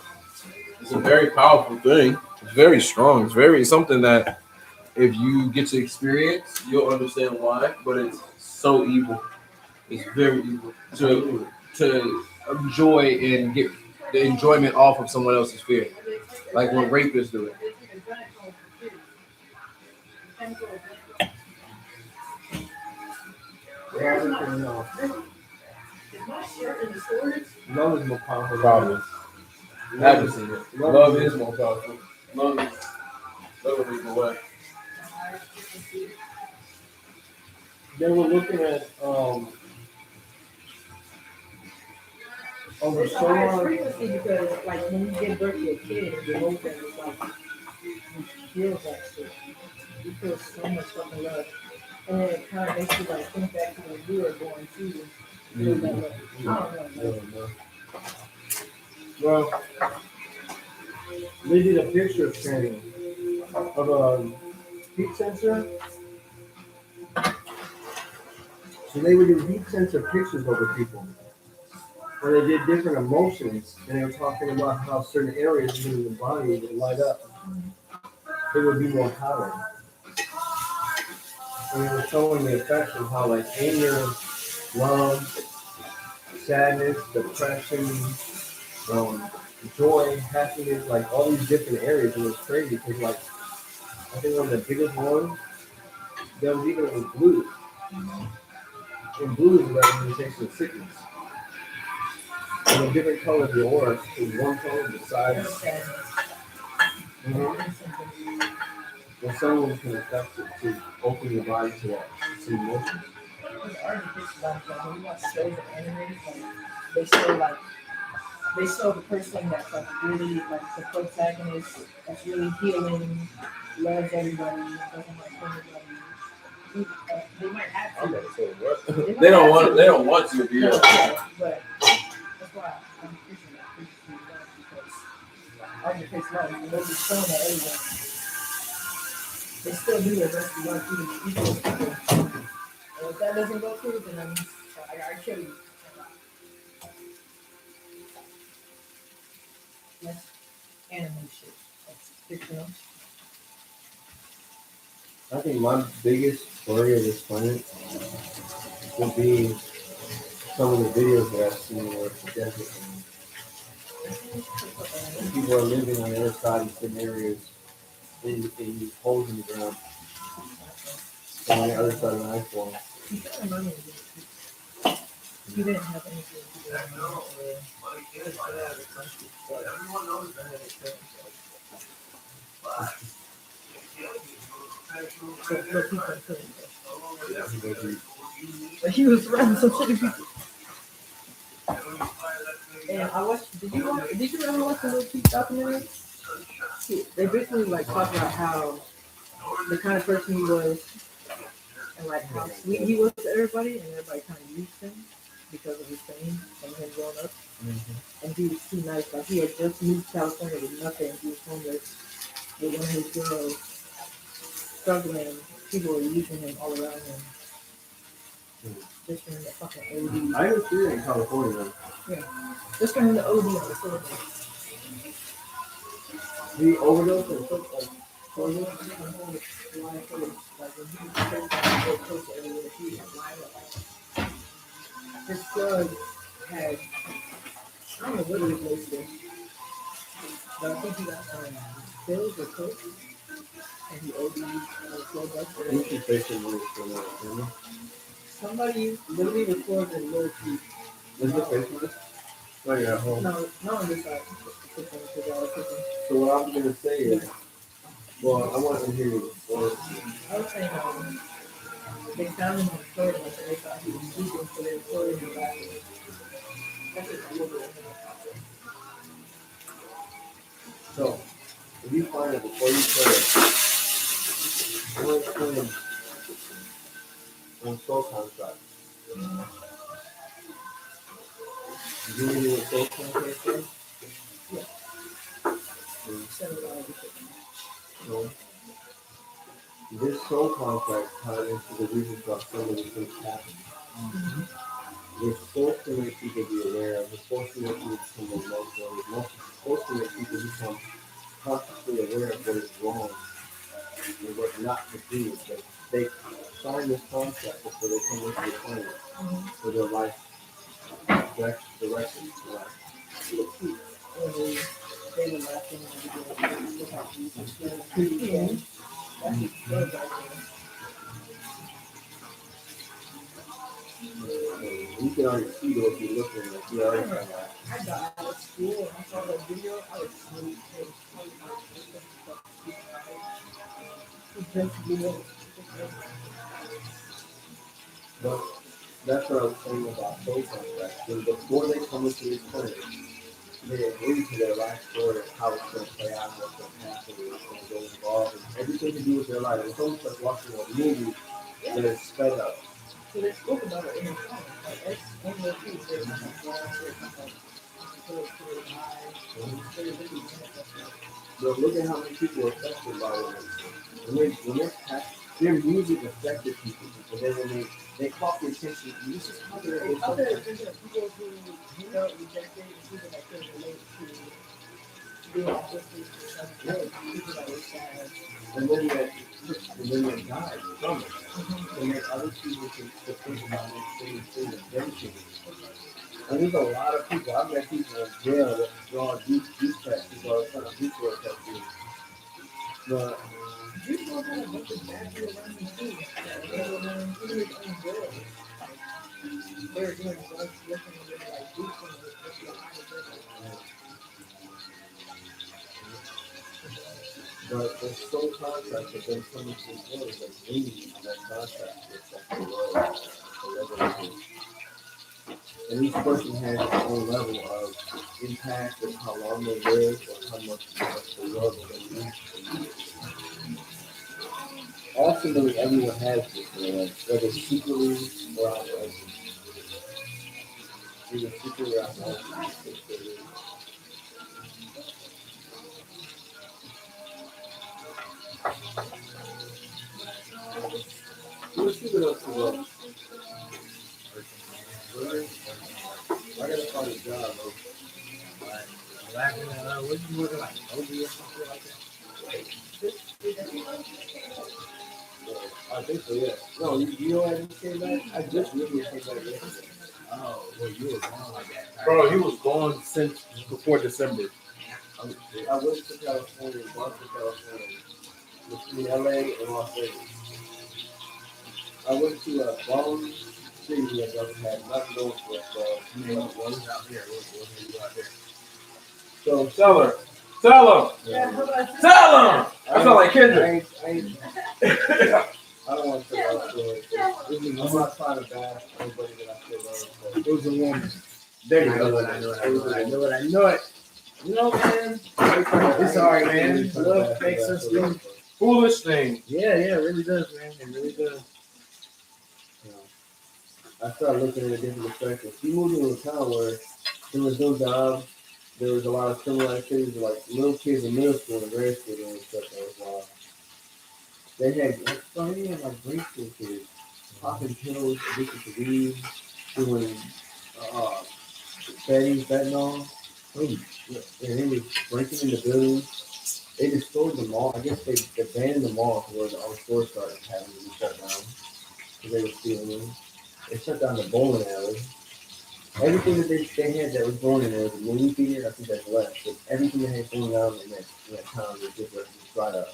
C: It's a very powerful thing. It's very strong. It's something that if you get to experience, you'll understand why. But it's so evil. It's very evil to enjoy and get the enjoyment off of someone else's fear, like when rapists do it.
G: Love is more powerful.
C: Probably. I haven't seen it. Love is more powerful. Love will lead the way.
G: They were looking at over
F: It's a
G: so
F: higher
G: long.
F: frequency because, like, when you give birth to a kid, the emotion is like, you feel that shit. You feel so much fucking love. And then it kind of makes you, like, think back to when you were born, too. Feel that love. I don't know.
G: Well, they did a picture scanning of a heat sensor. So they would do heat sensor pictures over people. And they did different emotions, and they were talking about how certain areas in the body would light up. They would be more powered. And they were showing the effects of how, like, anger, love, sadness, depression, joy, happiness, like all these different areas. It was crazy because, like, I think one of the biggest ones, there was even in blues. In blues, that representation of sickness. And the different colors of the aura is one color besides. Well, someone can affect it to open your body to that, to emotion.
F: There's already pictures about it, like, when you watch shows of animators, like, they show the person that's, like, really, like, the protagonist that's really healing, loves everybody, doesn't like anybody. They might have
C: I'm
F: to.
C: gonna say what? They don't want to be.
F: No, yeah, but that's why I'm preaching that love because I just face love. Nobody's showing that everyone. they still do their best to love you. And if that doesn't go through, then I kill you. That's anime shit. That's fictional.
G: I think my biggest story of this planet would be some of the videos that I've seen where it's a desert and people are living on the other side in certain areas in these holes in the ground. And on the other side of the ice wall.
F: You can't remember it. You didn't have anything to do everyone knows that it's but he was surrounded with some shitty people. And I watched. Did you ever watch the Little Peep documentary? They basically like talk about how the kind of person he was, and like how sweet he was to everybody, and everybody kind of used him because of his fame and him growing up. And he was too nice. Like he had just moved to California with nothing. He was homeless with one of his girls, struggling. People were using him all around him. Just for him to fucking OD.
G: I didn't see it in California.
F: Just for him to OD on the syllabus.
G: He overdosed and took like poison.
F: Like when he was close to everywhere, he was lying up. His drug had, I don't know what it was laced with, but I think he got some pills or coke, and he OD'd on the floor.
G: You should face it really for that.
F: Somebody literally recorded a Little Peep.
G: Is it Facebook? Oh, you're at home.
F: No, not on this side.
G: So what I'm gonna say is, well, I want to hear you.
F: I was saying, they found him on the floor, and they thought he was sleeping, so they recorded him back. That's just a little bit of him.
G: So, if you find it before you play it, I want to play on Soul Contract. Do you know what Soul Contract is? No. This soul contract ties into the reasons why so many things happen. We're supposed to make people be aware of, we're supposed to make people become emotional, we're supposed to make people become consciously aware of what is wrong and what not to do. But they sign this contract before they come into the planet for their life direction.
F: They were laughing at the beginning.
G: You can already see what you're looking at. You already
F: I got out of school and I saw that video. I was asleep.
G: But that's what I was saying about soul contracts. Before they come into this planet, they agree to their life story of how it's going to play out, what's going to happen, what's going to go involved, and everything to do with their life. It's almost like watching a movie that is sped up.
F: So they spoke about it in the song. Like that's one of the things that
G: But look at how many people are affected by it. Their music affected people, but then when they caught the attention, this is how they're
F: people who rejected people that couldn't relate to being autistic or something. People that were sad.
G: and then they died from it. And then other people can think about the same thing that them can. And there's a lot of people. I've met people in jail that draw deep tests people are trying to do for a test. But
F: You know how to make it back to around the too. They were around his own girl. They were doing drugs, looking at like boots on it.
G: but the soul contract that then comes to the world is like meaning of that contract to affect the world. And each person has their own level of impact of how long they live or how much of the world they live. Ultimately, everyone has this, whether secretly or outright. Either secretly or outright. you get up to work? I gotta find a job, bro.
J: What you working like? OG or something like that?
G: I think so, yeah. No, you know I just came back? I just really came back yesterday.
J: Oh, well, you were gone like that.
G: Bro, he was gone since before December. I went to California, Boston, California, between LA and Las Vegas. I went to a bomb city that doesn't have nothing going for it, so
J: You know what was out there? What did you do out there?
G: so
C: Tell her. Tell him. Tell him. I sound like Kendrick.
G: I don't want to tell that story. I'm not trying to bash anybody that I feel love, but
J: It was a woman.
G: there you
J: I
G: go.
J: know it. You know, man. It's all right, man. Love makes us do
C: Foolish thing.
J: Yeah, it really does, man. It really does.
G: I started looking at a different perspective. He moved into a town where there was no jobs. There was a lot of criminal activities, like little kids in middle school and grade school doing stuff that was wild. They had like grade school kids popping pills, addicted to weed, doing fentanyl. And they was breaking into buildings. They destroyed the mall. I guess they abandoned the mall where all the stores started having to be shut down because they were stealing them. They shut down the bowling alley. Everything that they had that was going in there was a movie theater. I think that's left. But everything that had going on in that town was just dried up.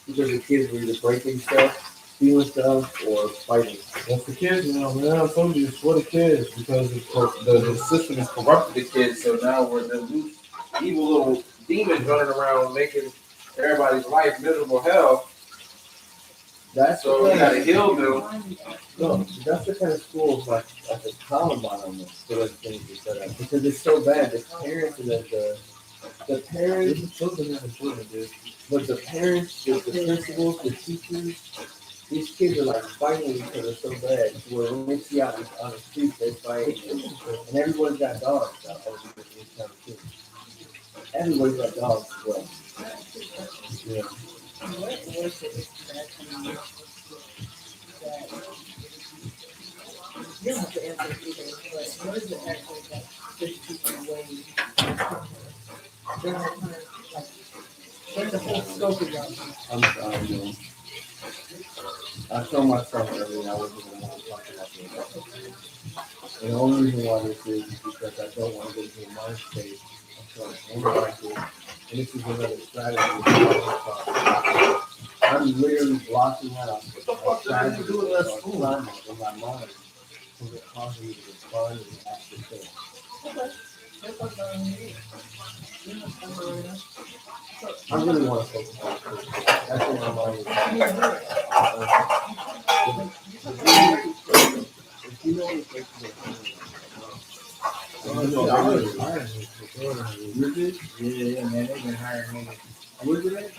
G: Because the kids were either breaking stuff, stealing stuff, or fighting.
C: That's the kids now, man. I told you it's for the kids because the system has corrupted the kids. So now we're the loose, evil little demons running around making everybody's life miserable hell.
G: That's
C: So we gotta heal them.
G: No, that's the kind of schools like the Columbine almost so that things are set up because it's so bad. The parents and the parents, the children have important, dude. But the parents, the principals, the teachers, these kids are like fighting each other so bad. Where when they see out on the streets, they fight, and everyone's got dogs out there because of this kind of kids. Everybody's got dogs as well. Yeah.
F: What was it that you don't have to answer either, but what is it actually that pushed people away? During that time, like, where's the whole scope of y'all?
G: I'm sorry, man. I told myself earlier I wasn't going to talk about this. And the only reason why this is because I don't want to go to a mind state until I'm unpracticed. And this is another strategy. I'm literally blocking out.
C: What the fuck did you do in that school?
G: In my mind. Because it causes me to respond and act the thing. I really want to focus on it. That's what my mind is. If you know what makes me
J: Yeah, man. They've been hiring me.
G: where's it at?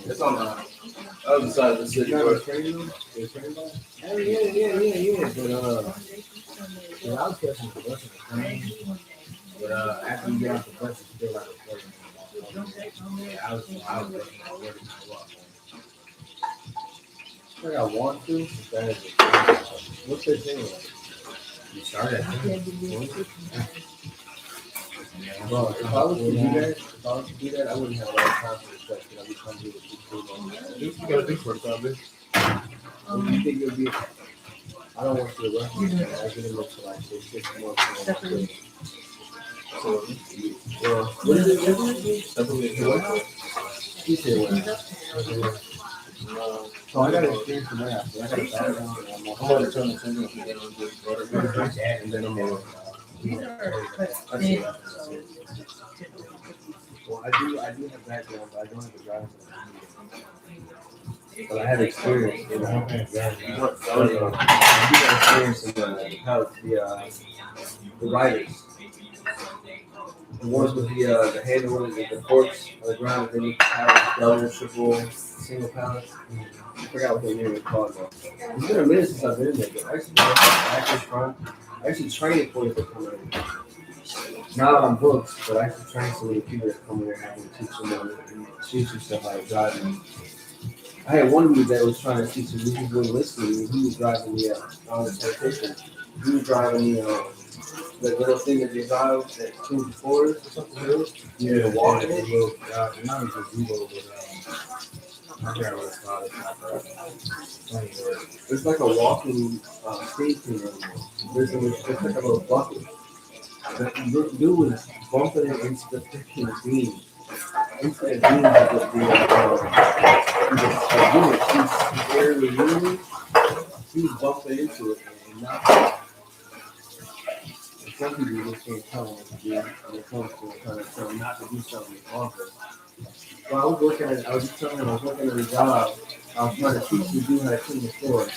C: It's on the other side of the city.
G: You got a
C: But
G: training room? Is there a training room?
J: Oh, yeah. But I was catching the bus in the train. But after you get off the bus, you feel like it's working. Yeah, I was working on working a lot more.
G: I think I want to. What's their thing like?
J: You started at 20.
G: Bro, if I was to do that, I wouldn't have a lot of time for this stuff. I'd be trying to do it.
C: you gotta do for it, Tommy.
G: You think it'll be? I don't want you to rush me. I get it up to like 6 months. So, what is it? He said what? So I got experience in that. So I got a background.
C: I'm gonna turn the finger and just butter, and then I'm gonna.
G: Well, I do have background, but I don't have a driver's license. But I have experience in I do have experience in the riders. The ones with the handle with the forks on the ground, and then you have double, triple, single pallets. I forgot what they name it called though. It's been a minute since I've been in there, but I actually train it for you to come in. Not on books, but I actually train so many people that come in there having to teach them and teach you stuff how to drive. I had one dude that was trying to teach me, he was listening, he was driving me on the sanitation. He was driving me the little thing that they drive that changes forwards or something.
J: Yeah,
G: walking
J: yeah,
G: it.
J: little, not just Evo, but I forgot what it's called. Funny word.
G: It's like a walking station. It's like a little bucket. The dude was bumping it into the freaking beam. Into the beam of the unit. He's barely moving. He was bumping into it and not. Some people just can't tell what to do when it comes to trying to tell them not to do something wrong. So I was working at a job. I was trying to teach the dude how to clean the floor.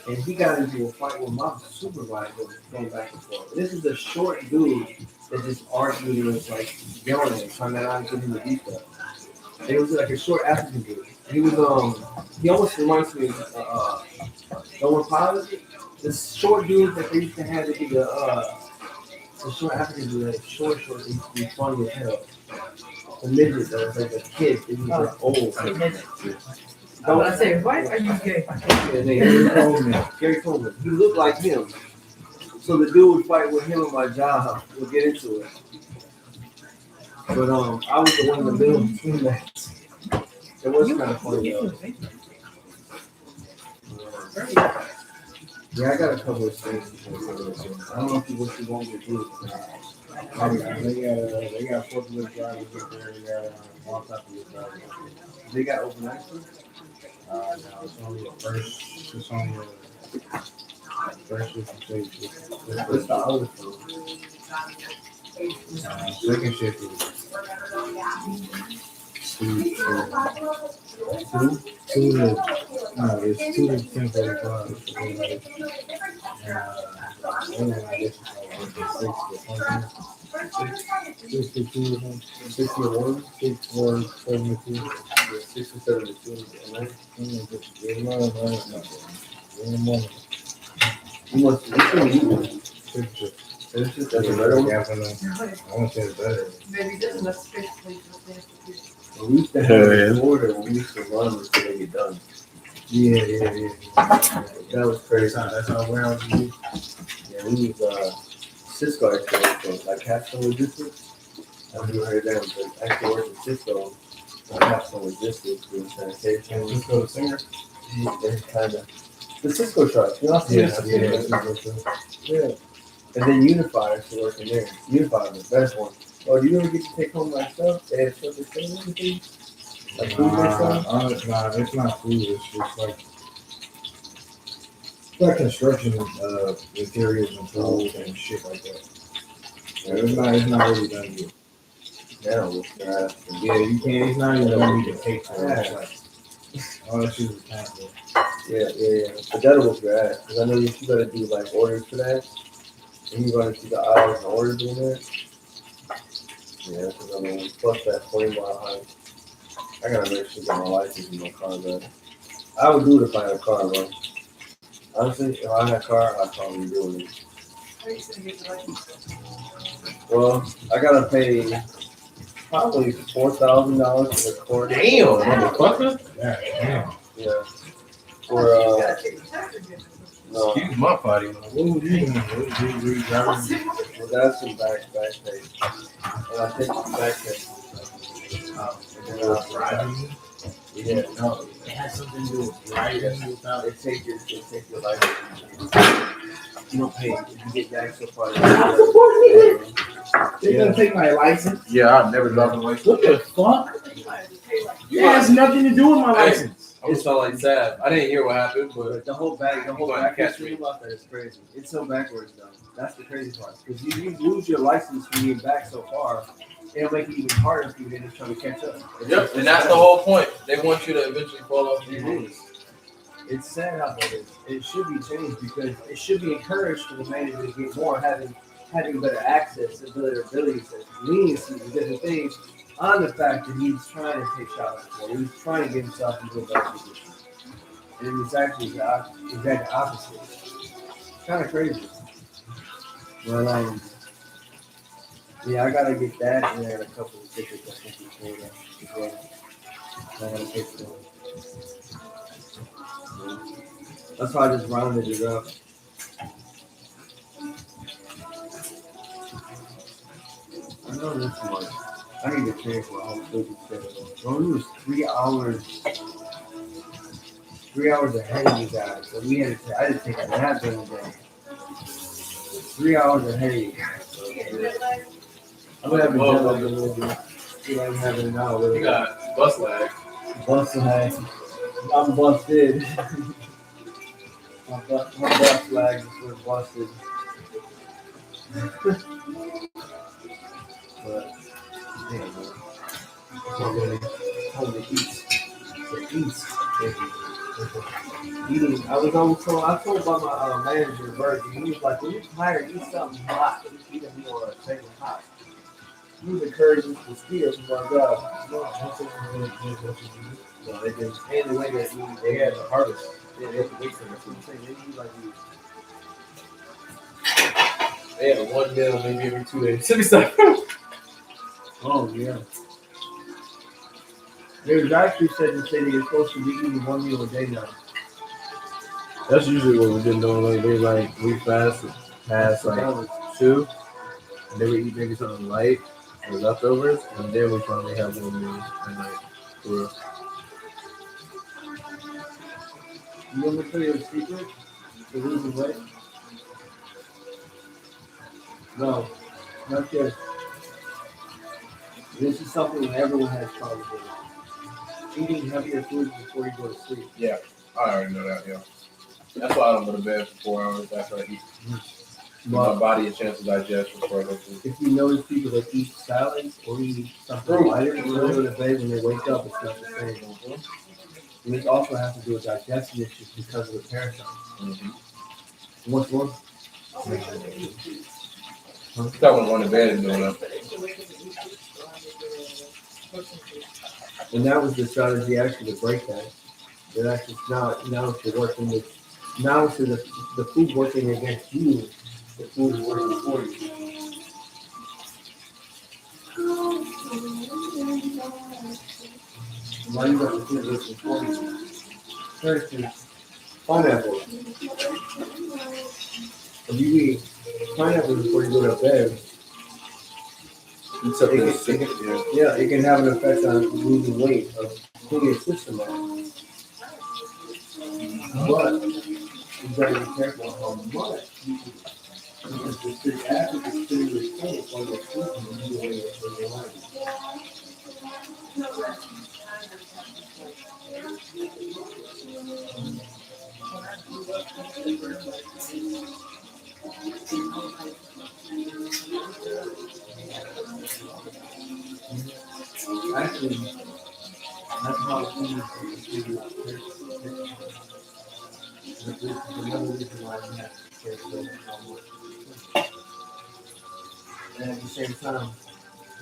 G: And he got into a fight with my supervisor going back and forth. This is a short dude that just argued and was like yelling and trying to not get him to beat up. And it was like a short African dude. He was he almost reminds me of Owen Pilot. This short dude that they used to have to be the short African dude, like short, he used to be funny as hell. The midget that was like a kid, he was like old.
F: When I say white, are you gay?
G: Gary Coleman. He looked like him. So the dude would fight with him on my job. We'll get into it. But I was the one in the middle between that. It was kind of funny though. Yeah, I got a couple of things. I don't know if you what you want me to do.
J: They got forklift drivers up there. They got all types of drivers.
G: They got open access?
J: No, it's only the first. It's only the first shift and second shift.
G: What's the other thing?
J: Second shift is two it's 2 to 10:45. And I guess it's like 6 to 2 or something. 6 to 1, 6 or 7 to 2.
G: 6 or 7 to 2.
J: In the morning.
G: You must be
J: Second shift.
G: It's just that's a better one.
J: I won't say it's better.
F: Maybe this is a space place.
G: We used to have an order when we used to run until they get done.
J: Yeah.
G: That was crazy.
J: That's how warehouse you do.
G: Yeah, we use Cisco actually, like Capstone Logistics. I don't know if you heard of them, but actually work at Cisco, Capstone Logistics, doing sanitation.
J: Just go to Singer.
G: They're kind of the Cisco truck. You know, yeah. And then Unifier to work in there. Unifier is the best one. Oh, do you ever get to take home like stuff? They have stuff to say everything? Like food and stuff?
J: It's not food. It's just like construction materials and tools and shit like that. Yeah, it's not really done yet.
G: Yeah,
J: You can't. It's not even done to take for it. Like, all that shit is accountable.
G: yeah. But that'll whoop your ass. Because I know you gotta do like orders for that. And you run through the aisles and orders in there. Yeah, because I mean, plus that 40-mile hike. I gotta make sure I get my license in my car, but I would do it if I had a car, bro. Honestly, if I had a car, I'd probably do it. Well, I gotta pay probably $4,000 for the court.
C: Damn, motherfucker.
J: Yeah.
G: Yeah. For no,
C: Excuse my potty.
J: What would you do?
G: well, that's some back pay. And I take some back pay. And then yeah, no,
J: It has something to do with driving without.
G: they take your license. You don't pay. If you get back so far.
J: They're gonna take my license.
C: Yeah, I've never dropped a license.
J: What the fuck? It has nothing to do with my license.
C: I just felt like sad. I didn't hear what happened, but
G: But the whole
C: Go ahead, catch
G: backwards thing about that is crazy. It's so backwards though. That's the crazy part. Because you lose your license when you get back so far, it'll make it even harder for you to just try to catch up.
C: yep, and that's the whole point. They want you to eventually fall off the
G: It
C: road.
G: is. It's sad how that is. It should be changed because it should be encouraged for the manager to get more, having better access and better abilities and leniency and different things on the fact that he's trying to take shots for. He's trying to get himself into a better position. And it's actually the exact opposite. Kind of crazy. But yeah, I gotta get that and then a couple of tickets I think before that as well. I gotta take them. That's why I just rounded it up. I know this one. I need to change my whole stupid schedule. It only was 3 hours. 3 hours ahead of you guys. So we had to, I had to take a nap during the day. 3 hours ahead of you guys. So, I'm gonna have a jet lag a little bit. See, I'm having it now.
C: You got bus lag.
G: Bust lag. I'm busted. my bus lag was busted. But yeah, man. So really home to eat. To eat. Eating. I told by my manager Virgil, he was like, when you're tired, eat something hot. Just eat a meal or something hot. He was encouraging us to steal. He's like, no, so they just and the way that they had the harvest. They had to wait for it. They eat like you.
C: They had one meal maybe every 2 days. Send me stuff.
G: Oh yeah. There's actually said to say that you're supposed to be eating 1 meal a day now.
C: That's usually what we've been doing lately. Like we past like 2, and then we eat maybe something light or leftovers, and then we finally have 1 meal at night. For real.
G: You want me to tell you a secret to losing weight? No, not yet. This is something that everyone has problems with. Eating heavier foods before you go to sleep.
C: Yeah, I already know that. Yeah, that's why I don't go to bed for 4 hours after I eat. Give my body a chance to digest before I go to sleep.
G: If you notice people that eat salads or eat something lighter, when they go to bed, when they wake up, it's not the same. And this also has to do with digestion issues because of the parasites.
C: Mm-hmm.
G: What's one?
C: I want to go to bed and do it.
G: And that was the strategy actually to break that. That actually now it's working with now it's the food working against you, the food is working for you. Now you got the food working for you. For instance, pineapple. If you eat pineapple before you go to bed, it can have an effect on losing weight, of putting your system out. But you gotta be careful how much you eat. Because the citric acid is still responsible for your system and you way of your life. Actually, that's how it is. But this is another reason why we have to be careful how much. And at the same time,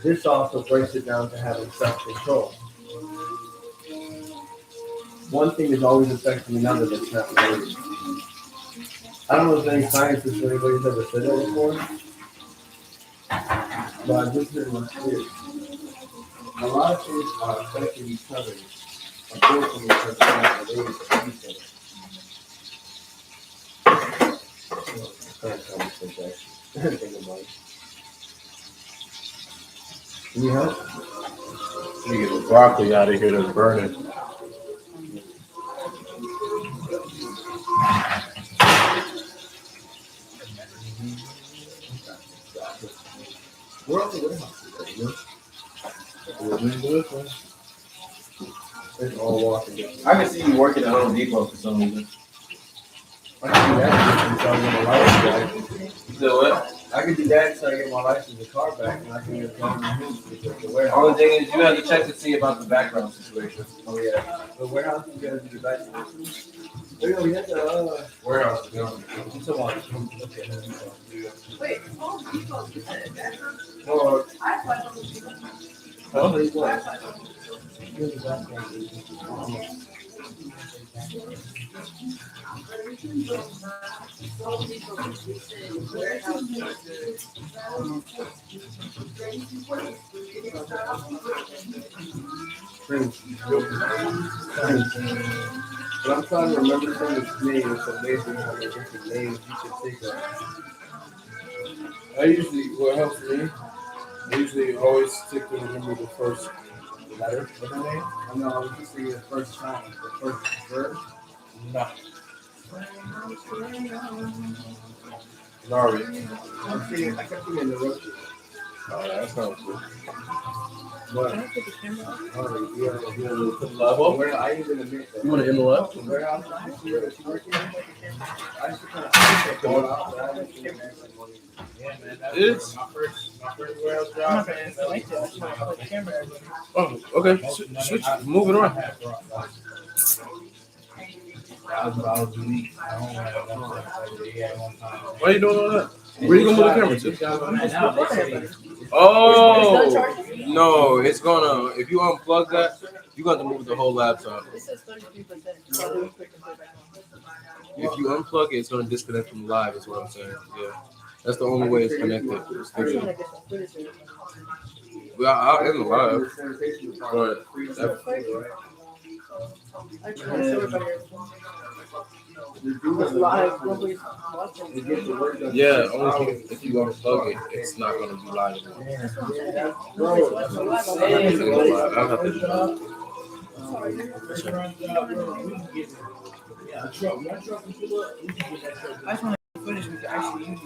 G: this also breaks it down to having self-control. One thing is always affecting another that's not related. I don't know if any scientists or anybody's ever said that before, but I just heard my theory. A lot of things are affecting each other, affecting each other, not related to each other. Think about it. Can you help?
C: You get the broccoli out of here that's burning.
G: We're on the warehouse today, you know? It's all walking.
C: I can see you working at Home Depot for some reason.
G: I can do that until I get my license back.
C: You said what?
G: I can do that until I get my license and car back, and I can get going to the warehouse.
C: Only thing is you have to check to see about the background situation.
G: Oh yeah, the warehouse is gonna do the license. There you go. We had the
C: Warehouse is going.
G: it's a lot. Okay.
F: Wait, Home Depot, you said bathroom?
G: Or
F: I thought Home Depot.
G: oh, he's
F: I
G: like,
F: thought Home Depot.
G: here's the background. But I'm trying to remember some of his names. It's amazing how many different names you can think of.
C: What helps me, I usually always stick to remember the first letter of the name.
J: I know, I was just thinking the first time, the first verb.
C: Nah. Nari.
J: I kept thinking the road.
C: Oh, yeah, that sounds cool.
J: But,
F: Can I take a camera off?
J: where I even admit that.
C: You want to end the left?
J: The warehouse, I used to kind of go out, but I didn't think
D: Yeah, man. That
C: It's-
D: was my first warehouse
F: I'm not
D: job.
F: gonna select it. I just want to put the camera everywhere.
C: Oh, okay. Switch. Move it around.
D: I was unique. I don't have one. Yeah, one time.
C: Why are you doing all that? Where you gonna move the camera to?
F: I'm just recording everybody.
C: Oh no, it's gonna. If you unplug that, you got to move the whole laptop.
F: This says 33%. So really quick and put it back on.
C: If you unplug it, it's gonna disconnect from live. Is what I'm saying. Yeah, that's the only way it's connected. It's
F: I just
C: fixed.
F: want to get some footage of it.
C: Well, I'll end the live, but
F: I just want to show everybody everything. It's live. Nobody's watching.
C: yeah, only if you unplug it, it's not gonna be live.
F: That's what I'm saying. Nobody's watching live. I'm
C: I'll have to
F: like,
C: do it. I'll have to do it.
F: sorry.
J: Yeah, a truck. One truck can pull up, we can get that truck.
F: I just want to get footage we can actually use.